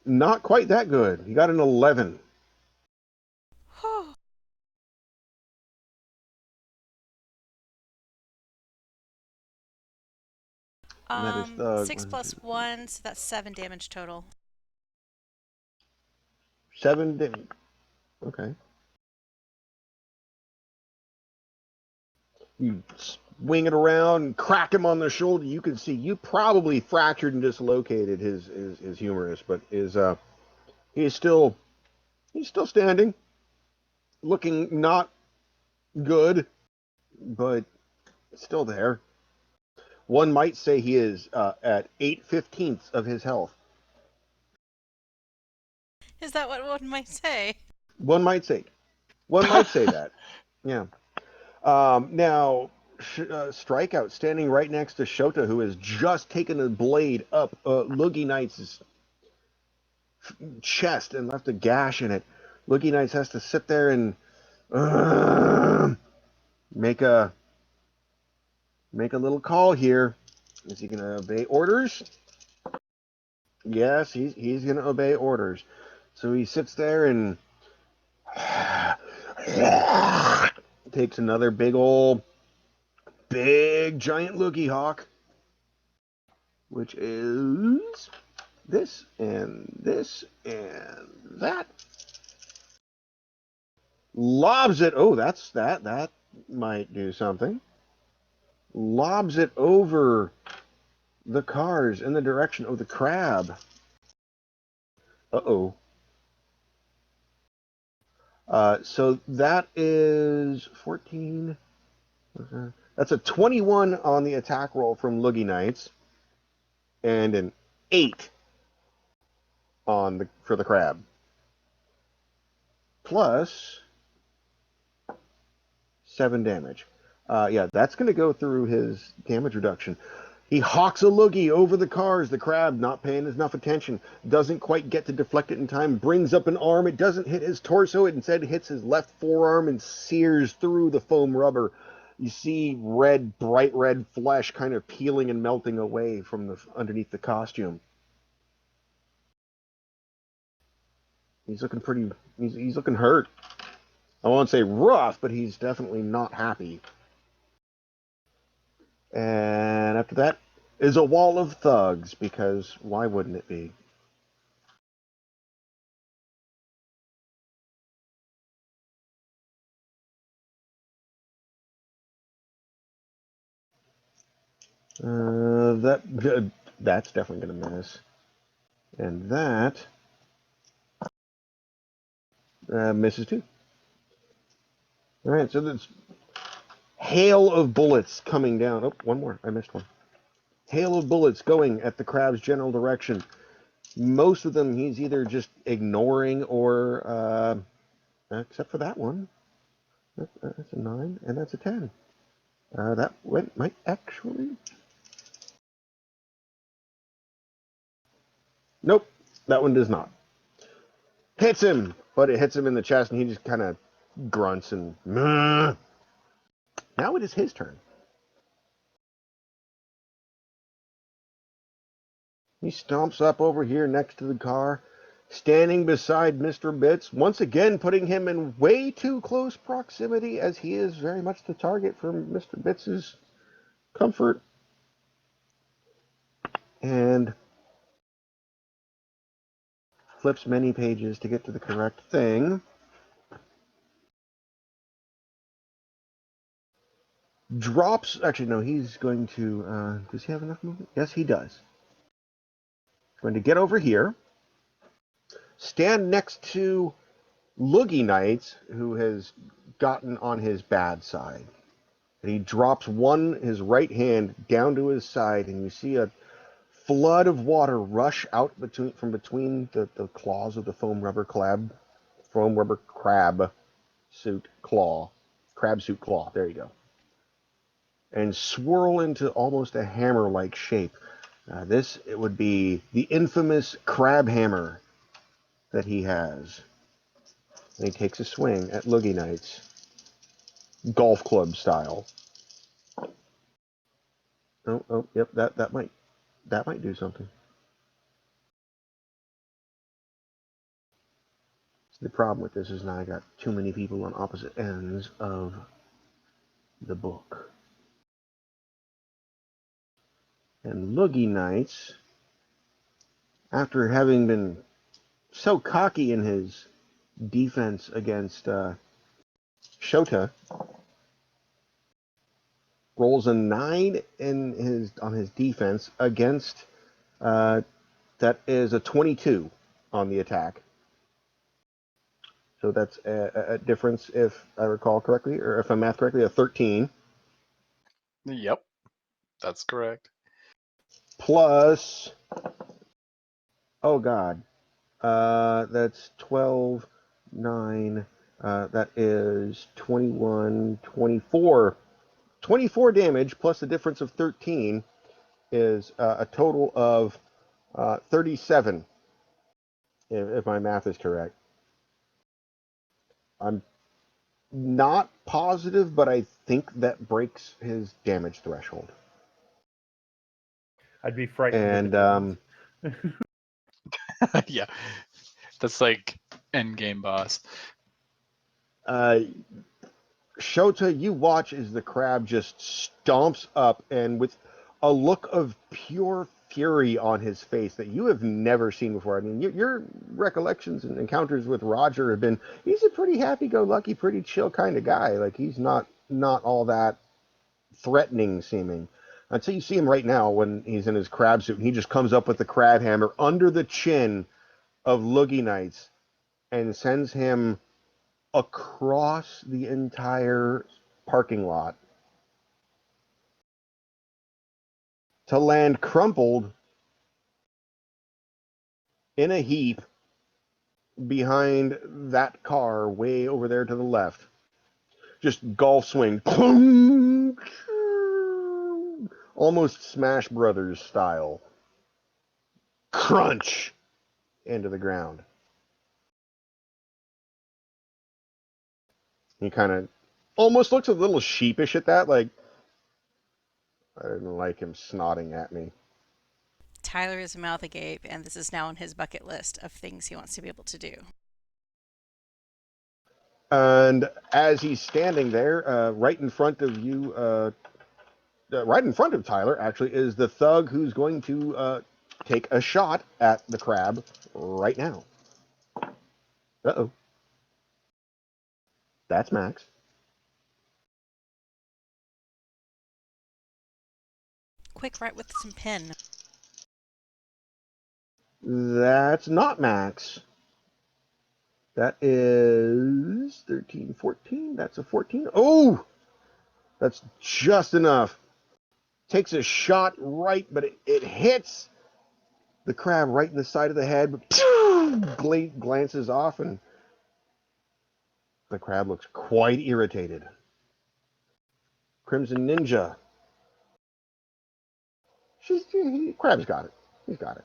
A: Not quite that good. He got an 11.
B: Whew.
A: And that is thug.
B: 6 plus 1, so that's 7 damage total.
A: 7 damage. Okay. You swing it around and crack him on the shoulder. You can see you probably fractured and dislocated his humerus, but he's still standing, looking not good, but still there. One might say he is at 8/15 of his health.
B: Is that what one might say?
A: One might say. One might say that. Yeah. Now, Strikeout standing right next to Shota, who has just taken a blade up Loogie Knight's chest and left a gash in it. Loogie Knights has to sit there and make a little call here. Is he going to obey orders? Yes, he's going to obey orders. So he sits there and takes another big giant loogie hawk, which is this and this and that. Lobs it. Oh, that might do something. Lobs it over the cars in the direction of the crab. Uh-oh. So that is 14. That's a 21 on the attack roll from Loogie Knights, and an 8 for the crab. Plus 7 damage. Yeah, that's going to go through his damage reduction. He hawks a loogie over the cars. The crab, not paying enough attention, doesn't quite get to deflect it in time, brings up an arm. It doesn't hit his torso. It instead hits his left forearm and sears through the foam rubber. You see bright red flesh kind of peeling and melting away from underneath the costume. He's looking pretty. He's looking hurt. I won't say rough, but he's definitely not happy. And after that is a wall of thugs, because why wouldn't it be? That's definitely going to miss. And that misses too. All right, so there's hail of bullets coming down. Oh, one more. I missed one. Hail of bullets going at the crab's general direction. Most of them he's either just ignoring or, except for that one. That's a 9, and that's a 10. That might actually. Nope, that one does not. Hits him, but it hits him in the chest, and he just kind of grunts and. Now it is his turn. He stomps up over here next to the car, standing beside Mr. Bits, once again putting him in way too close proximity, as he is very much the target for Mr. Bits's comfort. And flips many pages to get to the correct thing. Drops. Actually, no, he's going to. Does he have enough movement? Yes, he does. Going to get over here, stand next to Loogie Knights, who has gotten on his bad side. And he drops his right hand down to his side, and you see a flood of water rush out from between the claws of the foam rubber crab suit claw. Crab suit claw. There you go. And swirl into almost a hammer-like shape. It would be the infamous crab hammer that he has. And he takes a swing at Loogie Knights, golf club style. Yep, that might do something. So the problem with this is now I got too many people on opposite ends of the book. And Loogie Knights, after having been so cocky in his defense against Shota, rolls a 9 on his defense against that is a 22 on the attack. So that's a difference, if I recall correctly, or if I math correctly, a 13.
C: Yep, that's correct.
A: Plus, oh god, that's 12, 9, that is 21, 24. 24 damage plus the difference of 13 is a total of 37, if my math is correct. I'm not positive, but I think that breaks his damage threshold.
D: I'd be frightened.
A: And
C: Yeah, that's like end game boss.
A: Shota, you watch as the crab just stomps up, and with a look of pure fury on his face that you have never seen before. I mean, your recollections and encounters with Roger have been, he's a pretty happy-go-lucky, pretty chill kind of guy. Like, he's not all that threatening seeming. Until you see him right now when he's in his crab suit, and he just comes up with the crab hammer under the chin of Loogie Knights and sends him across the entire parking lot to land crumpled in a heap behind that car way over there to the left. Just golf swing. Almost Smash Brothers style. Crunch into the ground. He kind of almost looks a little sheepish at that, like, I didn't like him snotting at me.
B: Tyler is mouth agape, and this is now on his bucket list of things he wants to be able to do.
A: And as he's standing there, right in front of you, right in front of Tyler, actually, is the thug who's going to take a shot at the crab right now. Uh-oh. That's Max.
B: Quick, right with some pen.
A: That's not Max. That is 13, 14. That's a 14. Oh! That's just enough. Takes a shot right, but it hits the crab right in the side of the head. But glances off, and the crab looks quite irritated. Crimson Ninja. Crab's got it. He's got it.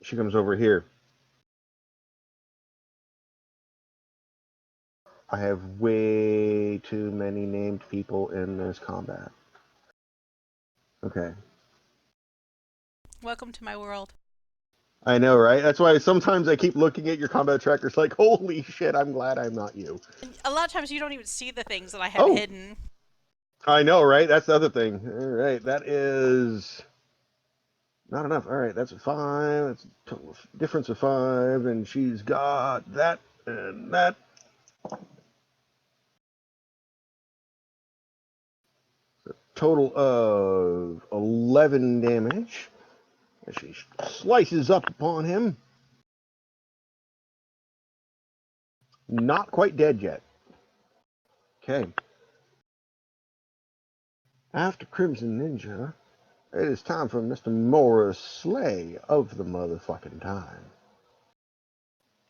A: She comes over here. I have way too many named people in this combat. Okay.
B: Welcome to my world.
A: I know, right? That's why sometimes I keep looking at your combat trackers like, holy shit, I'm glad I'm not you.
B: And a lot of times you don't even see the things that I have
A: Oh.
B: hidden.
A: I know, right? That's the other thing. All right, that is not enough. All right, that's a 5. That's a total difference of 5, and she's got that and that. Total of 11 damage as she slices up upon him. Not quite dead yet. Okay. After Crimson Ninja, it is time for Mr. Morris Slay of the motherfucking time.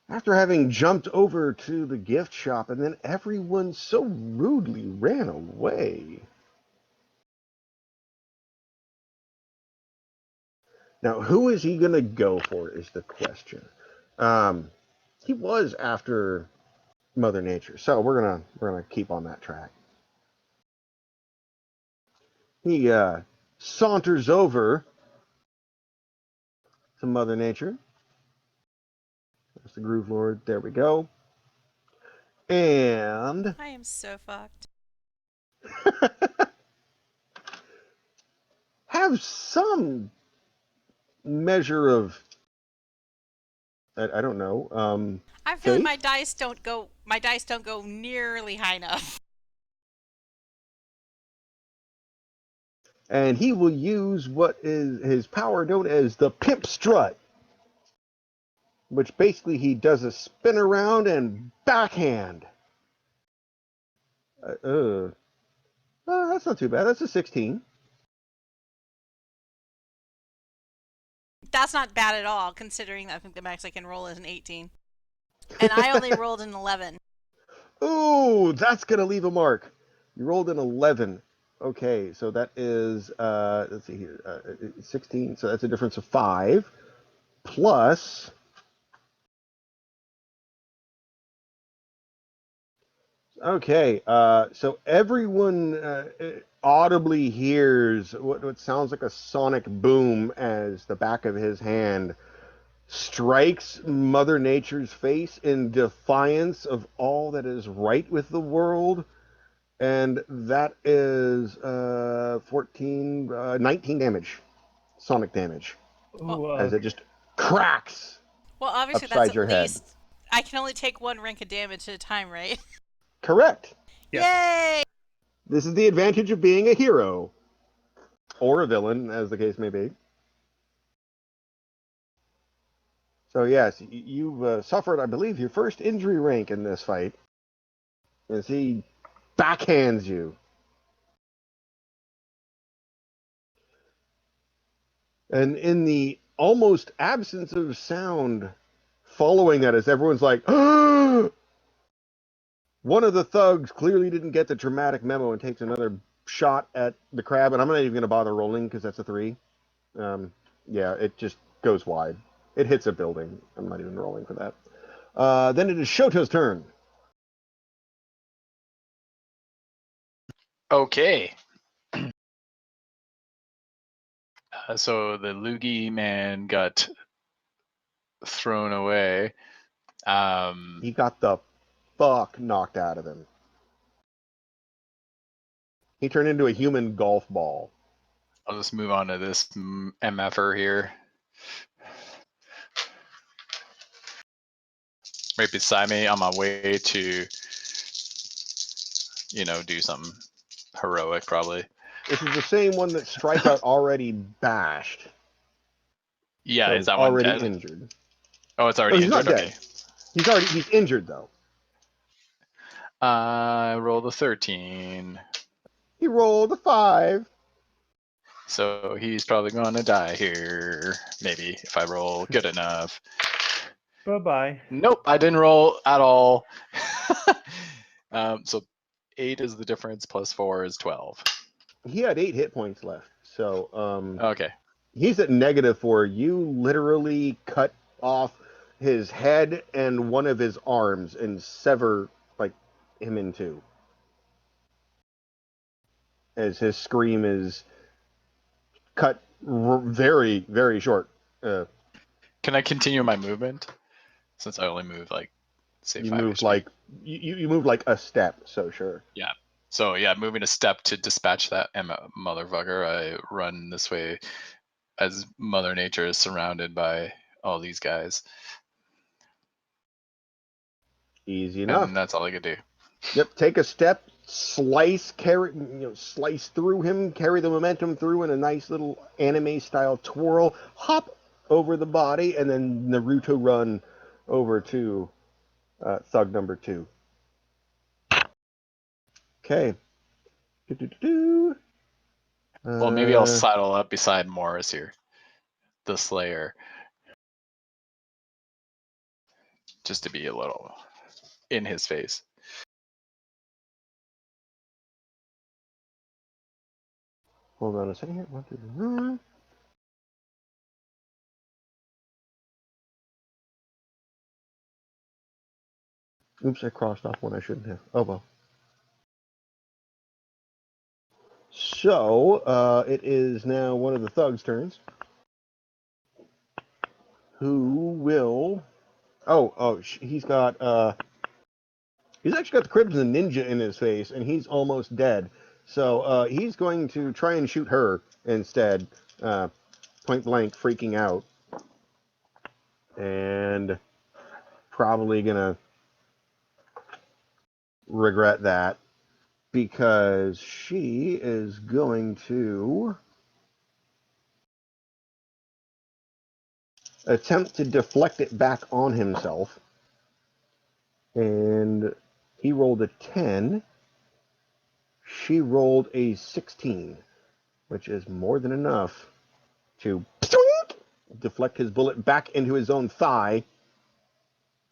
A: After having jumped over to the gift shop, and then everyone so rudely ran away. Now, who is he going to go for is the question. He was after Mother Nature, so we're gonna keep on that track. He saunters over to Mother Nature. That's the Groove Lord. There we go. And
B: I am so fucked.
A: have some measure of, I don't know,
B: I feel like
A: faith.
B: my dice don't go nearly high enough.
A: And he will use what is his power known as the Pimp Strut, which basically he does a spin around and backhand. That's not too bad. That's a 16.
B: That's not bad at all, considering that I think the max I can roll is an 18. And I only rolled an 11.
A: Ooh, that's going to leave a mark. You rolled an 11. Okay, so that is, let's see here, 16. So that's a difference of 5. Plus, okay, so everyone audibly hears what sounds like a sonic boom as the back of his hand strikes Mother Nature's face in defiance of all that is right with the world. And that is 19 damage, sonic damage,
B: Well,
D: Ooh,
A: as it just cracks
B: obviously that's
A: upside
B: at
A: your head.
B: least. I can only take one rank of damage at a time, right?
A: Correct.
D: yes.
B: Yay!
A: This is the advantage of being a hero, or a villain, as the case may be. So yes, you've suffered, I believe, your first injury rank in this fight, as he backhands you. And in the almost absence of sound following that, as everyone's like, one of the thugs clearly didn't get the dramatic memo and takes another shot at the crab. And I'm not even going to bother rolling because that's a 3. Yeah, it just goes wide. It hits a building. I'm not even rolling for that. Then it is Shoto's turn.
C: Okay. So the Loogie man got thrown away.
A: He got the fuck knocked out of him. He turned into a human golf ball.
C: I'll just move on to this MFer here. Right beside me on my way to, do something heroic probably.
A: This is the same one that Strikeout already bashed.
C: Yeah,
A: So
C: is
A: he's
C: that one
A: already
C: dead?
A: injured.
C: Oh, it's
A: Oh,
C: already
A: he's not
C: injured?
A: dead.
C: Okay.
A: He's injured though.
C: I rolled a 13.
A: He rolled a 5.
C: So he's probably going to die here. Maybe, if I roll good enough.
D: Bye-bye.
C: Nope, I didn't roll at all. So 8 is the difference, plus 4 is 12.
A: He had 8 hit points left. So
C: Okay.
A: he's at -4. You literally cut off his head and one of his arms and sever like him in two. As his scream is cut very, very short.
C: Can I continue my movement? Since I only move like, say,
A: You
C: 5
A: moved
C: HP.
A: like you moved like a step, so sure.
C: Yeah. So yeah, moving a step to dispatch that motherfucker. I run this way as Mother Nature is surrounded by all these guys.
A: Easy
C: And
A: enough.
C: that's all I could do.
A: Yep, take a step, slice through him, carry the momentum through in a nice little anime style twirl, hop over the body, and then Naruto run over to thug number 2. Okay.
C: Well, maybe I'll sidle up beside Morris here, the Slayer, just to be a little in his face.
A: Hold on a second here. 1, 2, 3. Oops, I crossed off one I shouldn't have. Oh well. So, it is now one of the thugs' turns. Who will... he's got, he's actually got the Crimson Ninja in his face, and he's almost dead. So, he's going to try and shoot her instead, point blank, freaking out. And probably gonna regret that, because she is going to attempt to deflect it back on himself. And he rolled a 10. She rolled a 16, which is more than enough to deflect his bullet back into his own thigh.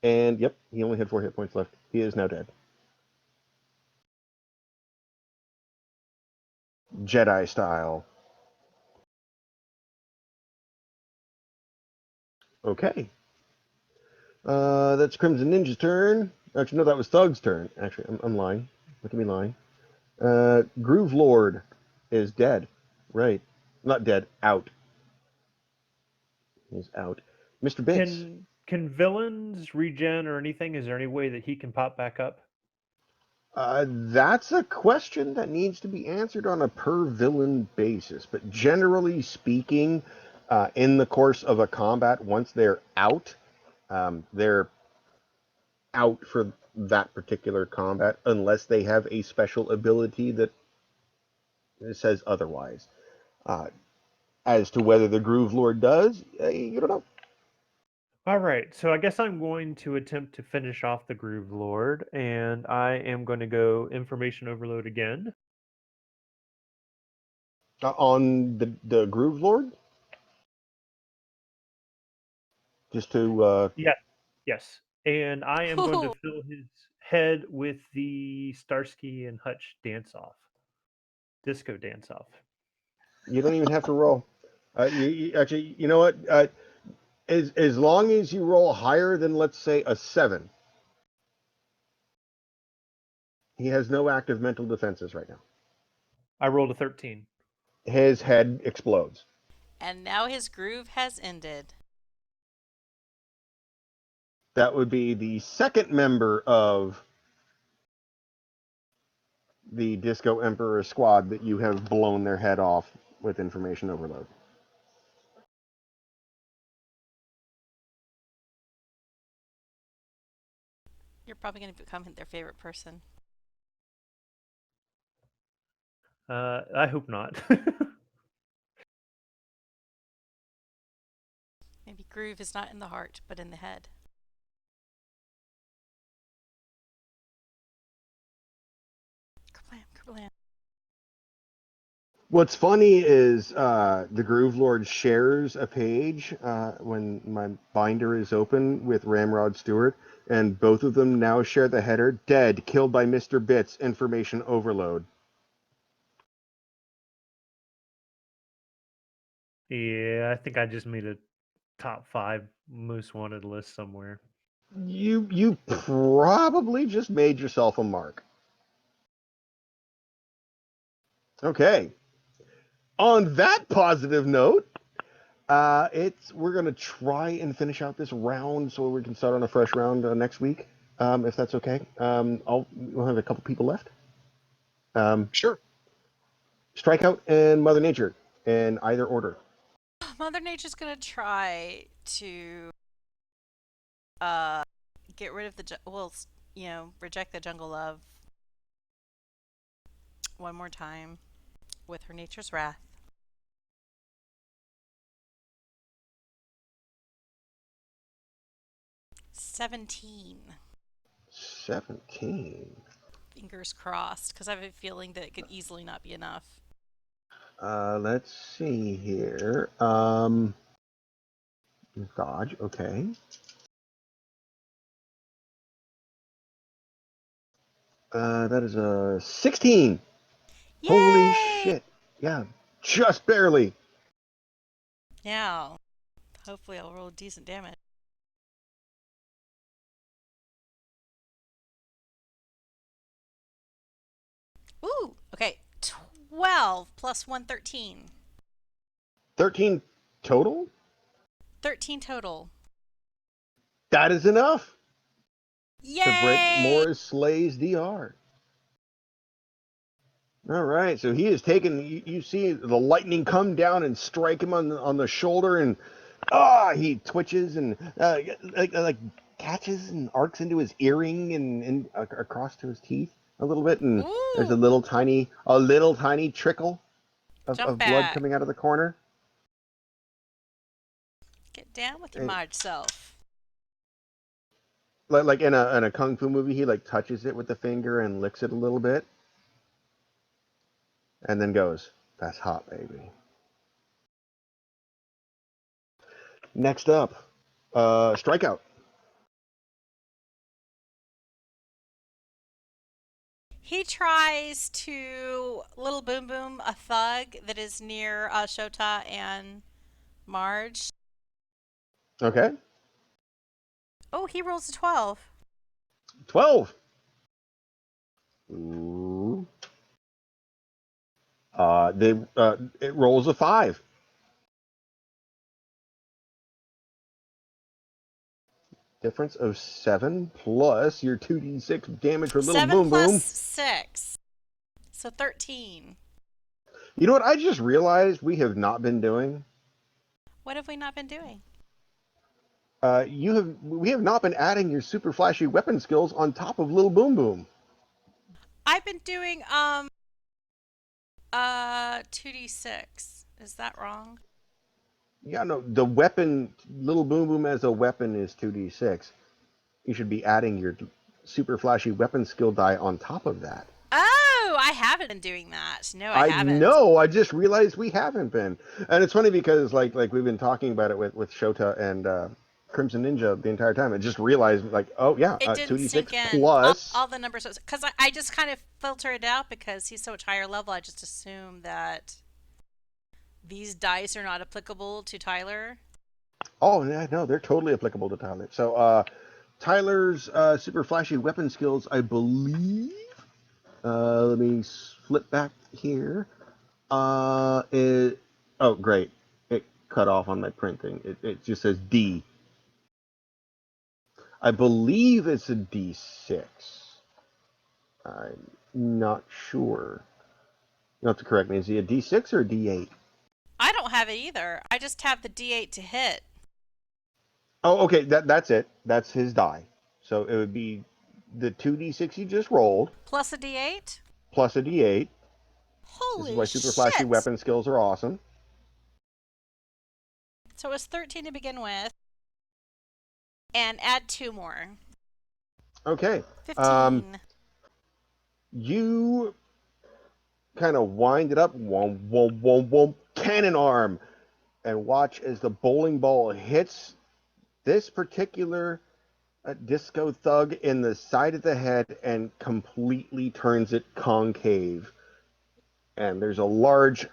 A: And yep, he only had 4 hit points left. He is now dead. Jedi style. Okay. That's Crimson Ninja's turn. Actually, no, that was Thug's turn. Actually, I'm lying. Look at me lying. Groove Lord is dead. Right. Not dead. Out. He's out. Mr. Bits.
D: Can villains regen or anything? Is there any way that he can pop back up?
A: That's a question that needs to be answered on a per villain basis. But generally speaking, in the course of a combat, once they're out for that particular combat, unless they have a special ability that says otherwise. Uh, as to whether the Groove Lord does, you don't know.
D: All right, so I guess I'm going to attempt to finish off the Groove Lord, and I am going to go Information Overload again.
A: On the Groove Lord, just to
D: Yes, and I am going to fill his head with the Starsky and Hutch disco dance off.
A: you don't even have to roll. Actually, you know what? As long as you roll higher than, let's say, a 7, he has no active mental defenses right now.
D: I rolled a 13.
A: His head explodes.
B: And now his groove has ended.
A: That would be the second member of the Disco Emperor squad that you have blown their head off with information overload.
B: You're probably going to become their favorite person.
D: I hope not.
B: Maybe groove is not in the heart, but in the head. Kablam, kablam.
A: What's funny is the Groove Lord shares a page when my binder is open with Ramrod Stewart, and both of them now share the header, dead, killed by Mr. Bits, information overload.
D: Yeah, I think I just made a top 5 most wanted list somewhere.
A: You probably just made yourself a mark. Okay. On that positive note, we're gonna try and finish out this round so we can start on a fresh round next week, if that's okay. We'll have a couple people left.
C: Sure.
A: Strikeout and Mother Nature in either order.
B: Mother Nature's going to try to get rid of reject the jungle love one more time with her nature's wrath. 17.
A: 17.
B: Fingers crossed, because I have a feeling that it could easily not be enough.
A: Let's see here. Dodge, okay. That is a 16.
B: Yay!
A: Holy shit. Yeah, just barely.
B: Now, hopefully I'll roll decent damage. Ooh, okay. 12 plus 1, 13.
A: 13 total?
B: 13 total.
A: That is enough to break
B: Yay!
A: Morris Slay's DR. All right, so he is taken. You see the lightning come down and strike him on the shoulder, and he twitches and like catches and arcs into his earring and across to his teeth a little bit, and there's
B: Ooh!
A: a little tiny trickle
B: Jump
A: of blood
B: back.
A: coming out of the corner.
B: Get down with your
A: And,
B: Marge self.
A: like in a kung fu movie, he like touches it with the finger and licks it a little bit, and then goes, "That's hot, baby." Next up, strikeout.
B: He tries to little boom boom a thug that is near Shota and Marge.
A: Okay,
B: Oh, he rolls a 12.
A: 12. Ooh. It rolls a 5. Difference of 7 plus your 2d6 damage for little
B: 7
A: boom
B: plus
A: boom.
B: 6. So 13.
A: You know what? I just realized we have not been doing.
B: What have we not been doing?
A: We have not been adding your super flashy weapon skills on top of little boom boom.
B: I've been doing 2d6. Is that wrong?
A: Yeah, no, the weapon, little boom boom as a weapon is 2d6. You should be adding your super flashy weapon skill die on top of that.
B: Oh, I haven't been doing that. No, I
A: I
B: haven't.
A: know. I just realized we haven't been, and it's funny because like we've been talking about it with Shota and Crimson Ninja the entire time. I just realized like, oh yeah,
B: It
A: two
B: didn't
A: d
B: sink
A: six
B: in.
A: plus.
B: All the numbers. Because I just kind of filter it out because he's so much higher level. I just assume that these dice are not applicable to Tyler.
A: Oh yeah, no, they're totally applicable to Tyler. So Tyler's super flashy weapon skills, I believe. Let me flip back here. Oh great, it cut off on my printing. It just says D. I believe it's a D6. I'm not sure. You have to correct me. Is he a D6 or a D8?
B: I don't have it either. I just have the D8 to hit.
A: Oh, okay. That's it. That's his die. So it would be the 2d6 you just rolled
B: Plus a D8?
A: plus a d8. This is
B: Holy
A: why super flashy
B: shit!
A: weapon skills are awesome.
B: So it was 13 to begin with. And add 2 more.
A: Okay.
B: 15.
A: You kind of wind it up, whoom, whoom, whoom, whoom, cannon arm, and watch as the bowling ball hits this particular disco thug in the side of the head and completely turns it concave. And there's a large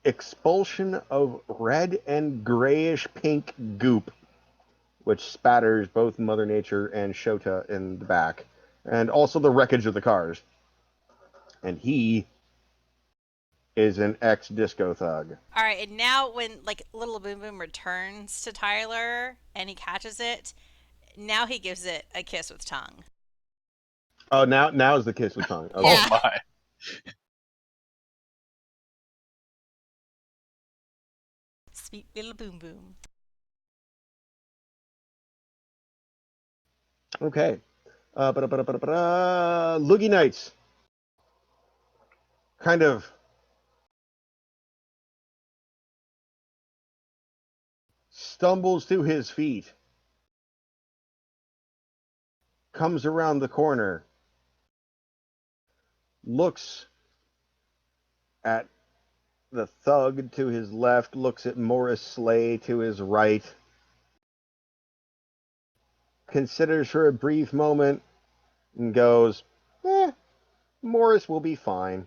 A: expulsion of red and grayish pink goop, which spatters both Mother Nature and Shota in the back, and also the wreckage of the cars. And he is an ex-disco thug.
B: All right, and now when like Little Boom Boom returns to Tyler and he catches it, now he gives it a kiss with tongue.
A: Oh, now's the kiss with tongue. Okay.
B: Yeah.
C: Oh my.
B: Sweet Little Boom Boom.
A: Okay. Loogie Nights kind of stumbles to his feet, comes around the corner, looks at the thug to his left, looks at Morris Slay to his right, considers for a brief moment, and goes, Morris will be fine.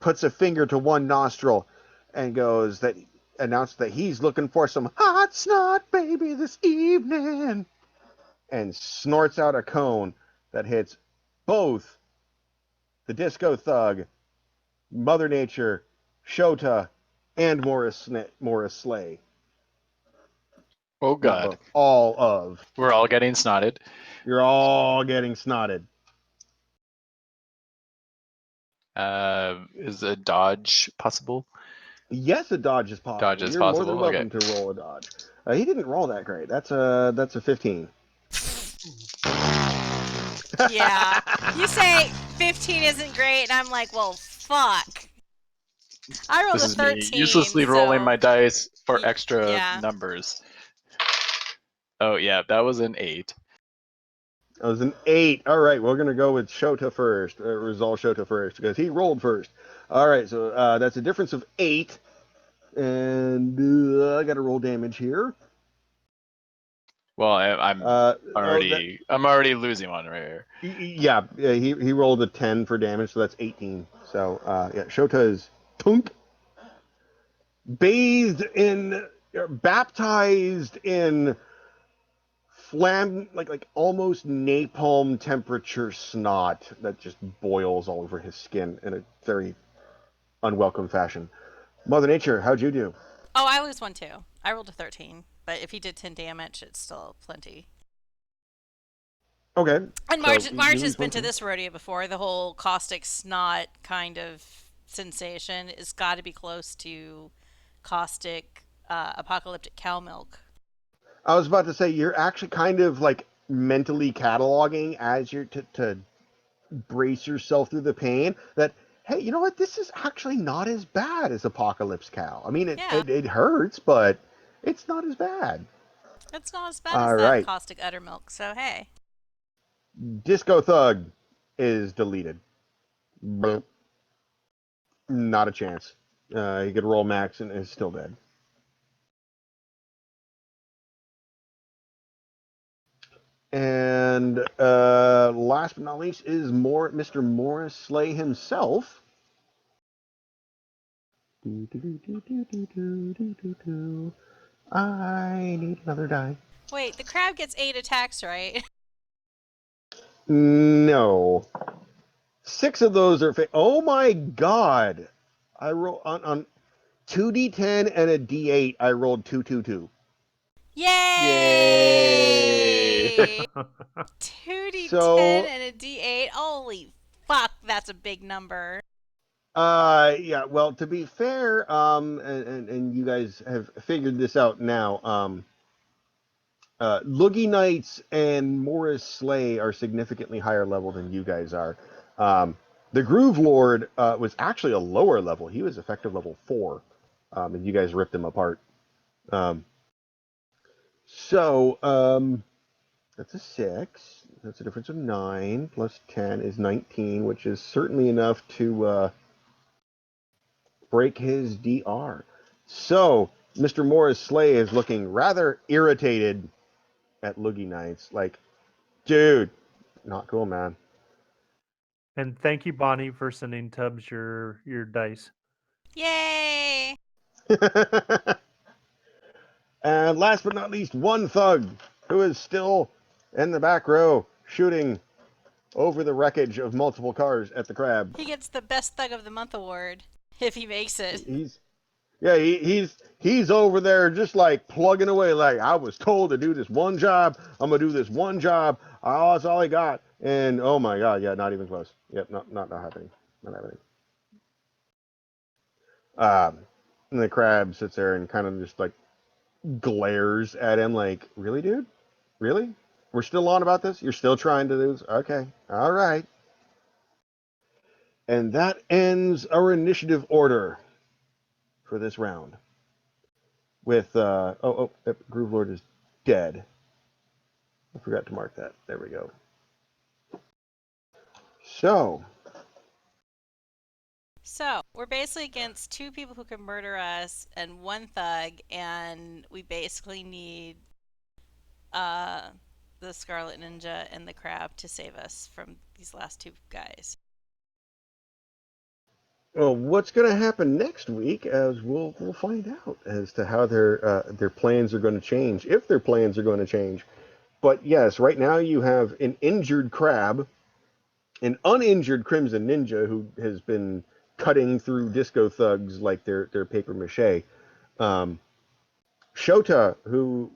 A: Puts a finger to one nostril and announces that he's looking for some hot snot baby this evening, and snorts out a cone that hits both the disco thug, Mother Nature, Shota, and Morris Slay.
C: Oh
A: Not
C: god.
A: both, all of.
C: We're all getting snotted.
A: You're all getting snotted.
C: Is a dodge possible?
A: Yes, a dodge is
C: Dodge
A: possible.
C: is
A: You're more than
C: possible. Okay.
A: welcome to roll a dodge. He didn't roll that great. That's a 15.
B: Yeah. You say 15 isn't great, and I'm like, well, fuck. I rolled
C: This
B: a
C: is me
B: 13,
C: uselessly rolling
B: so
C: my dice for extra
B: yeah.
C: numbers. Oh yeah, that was an 8.
A: That was an 8. All right, we're going to go with Shota first. Resolve Shota first because he rolled first. All right, so that's a difference of 8. And I got to roll damage here.
C: Well, I'm
A: That
C: already losing one right here.
A: yeah, he rolled a 10 for damage, so that's 18. So yeah, Shota is tunk, baptized in like almost napalm temperature snot that just boils all over his skin in a very unwelcome fashion. Mother Nature, how'd you do?
B: Oh, I lose one too. I rolled a 13, but if he did 10 damage, it's still plenty.
A: Okay.
B: And
A: So
B: Marge
A: you
B: has
A: lose
B: been
A: one
B: to
A: thing.
B: this rodeo before. The whole caustic snot kind of sensation has got to be close to caustic apocalyptic cow milk.
A: I was about to say you're actually kind of like mentally cataloging as you're to brace yourself through the pain that hey, you know what? This is actually not as bad as Apocalypse Cow. I mean,
B: Yeah,
A: it hurts, but it's not as bad.
B: it's not as bad as
A: All
B: that
A: right,
B: caustic uddermilk. So hey,
A: Disco Thug is deleted. Bloop. Not a chance. He could roll max and is still dead. And last but not least is Mr. Morris Slay himself. I need another die.
B: wait, the crab gets 8 attacks, right?
A: No. 6 of those are. Oh my god! I roll on 2d10 and a d8. I rolled 222.
C: Yay!
B: Yay! 2d10
A: So
B: and a d8. Holy fuck, that's a big number.
A: yeah. Well, to be fair, and you guys have figured this out now. Loogie Knights and Morris Slay are significantly higher level than you guys are. Um, the Groove Lord was actually a lower level. He was effective level 4, and you guys ripped him apart. Um, so that's a 6. That's a difference of 9 plus 10 is 19, which is certainly enough to break his DR. So Mr. Morris Slay is looking rather irritated at Loogie Knights, like, dude, not cool, man.
D: And thank you, Bonnie, for sending Tubbs your dice.
B: Yay!
A: And last but not least, one thug who is still in the back row shooting over the wreckage of multiple cars at the crab.
B: He gets the Best Thug of the Month award if he makes it.
A: He's yeah, he's over there just like plugging away. Like, I was told to do this one job. I'm gonna do this one job. Oh, that's all I got. And oh my god, yeah, not even close. Yep, not happening. Not happening. And the crab sits there and kind of just like glares at him like, really, dude? Really? We're still on about this? You're still trying to do this? Okay. All right. And that ends our initiative order for this round. With, Groove Lord is dead. I forgot to mark that. There we go. So,
B: So, we're basically against 2 people who can murder us and 1 thug, and we basically need uh, the Scarlet Ninja and the Crab to save us from these last 2 guys.
A: well, what's going to happen next week? As we'll find out as to how their plans are going to change, if their plans are going to change. But yes, right now you have an injured crab, an uninjured Crimson Ninja who has been cutting through disco thugs like they're paper mache. Um, Shota, who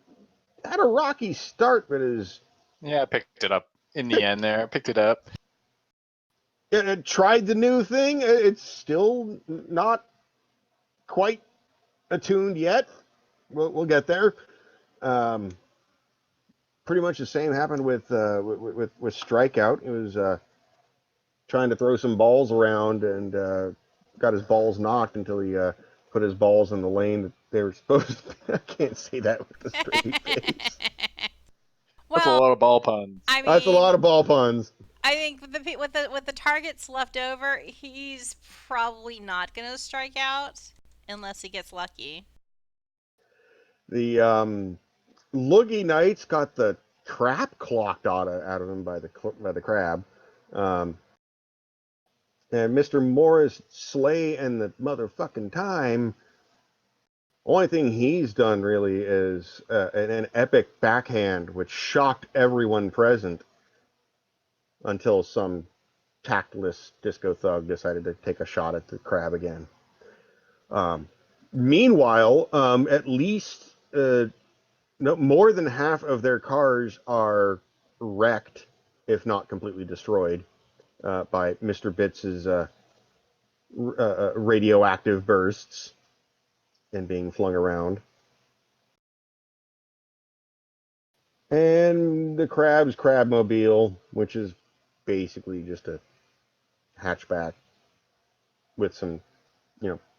A: had a rocky start, but is
C: Yeah, I picked it up in the end there. I picked it up.
A: tried the new thing. It's still not quite attuned yet. We'll get there. Um, pretty much the same happened with Strikeout. It was trying to throw some balls around and got his balls knocked until he put his balls in the lane that they were supposed to. I can't say that with a straight face.
C: That's a
B: Well,
C: lot of ball puns.
B: I
A: That's a lot
B: mean,
A: of ball puns.
B: I think with the targets left over, he's probably not going to strike out unless he gets lucky.
A: The Loogie Knights got the crap clocked out of him by the crab. Um, and Mr. Morris Slay and the motherfucking time. Only thing he's done really is an epic backhand, which shocked everyone present until some tactless disco thug decided to take a shot at the crab again. Um, Meanwhile, at least no more than half of their cars are wrecked if not completely destroyed, by Mr. Bits's radioactive bursts and being flung around. And the Crab's Crabmobile, which is basically just a hatchback with some,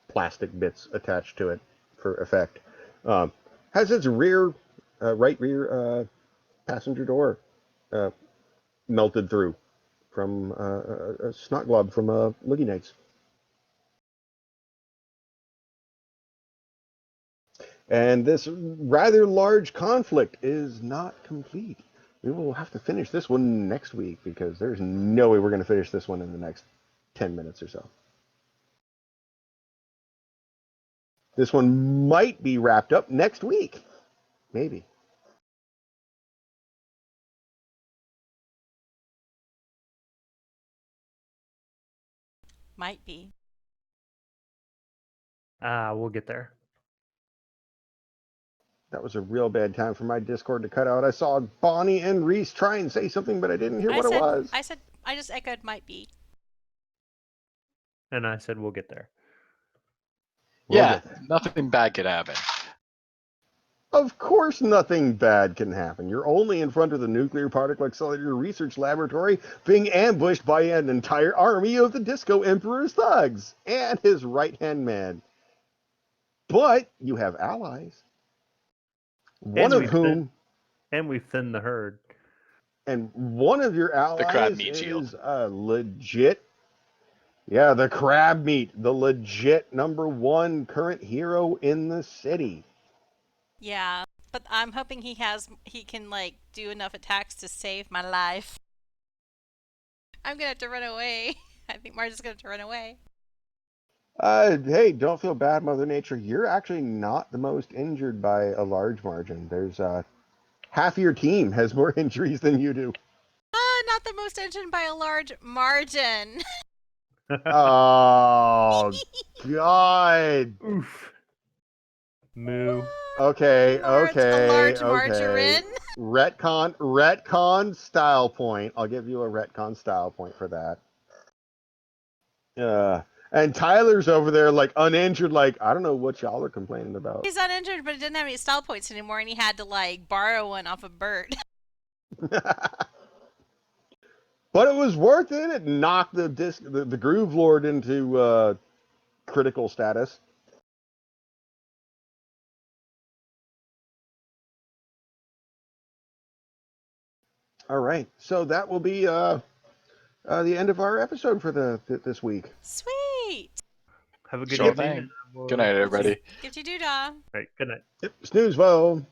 A: plastic bits attached to it for effect, has its right rear passenger door melted through from a snot glob from Loogie Nights. And this rather large conflict is not complete. We will have to finish this one next week because there's no way we're going to finish this one in the next 10 minutes or so. This one might be wrapped up next week. Maybe.
B: Might be.
D: We'll get there.
A: That was a real bad time for my Discord to cut out. I saw Bonnie and Reese try and say something, but I didn't hear what it was.
B: I just echoed might be.
D: And I said we'll get there.
A: We'll get there.
C: Nothing bad could happen.
A: Of course nothing bad can happen. You're only in front of the Nuclear Particle Accelerator Research Laboratory being ambushed by an entire army of the Disco Emperor's thugs and his right-hand man. But you have allies. One of whom...
D: And we've thinned the herd.
A: And one of your allies is legit... Yeah, the crab meat. The legit #1 current hero in the city.
B: Yeah, but I'm hoping he can do enough attacks to save my life. I'm gonna have to run away. I think Marge's gonna have to run away.
A: Hey, don't feel bad, Mother Nature. You're actually not the most injured by a large margin. There's half your team has more injuries than you do.
B: Not the most injured by a large margin.
A: Oh, God.
D: Oof. Moo.
A: Okay.
B: A large margarine.
A: Retcon style point. I'll give you a retcon style point for that. And Tyler's over there uninjured, I don't know what y'all are complaining about.
B: He's uninjured, but he didn't have any style points anymore, and he had to borrow one off of Bert.
A: But it was worth it. It knocked the Groove Lord into critical status. All right, so that will be the end of our episode for this week.
B: Sweet.
D: Have a good
C: Sure
D: evening.
C: thing. Good night, everybody.
B: Give you doo-dah.
D: All right, good night.
A: Yep, snooze, well.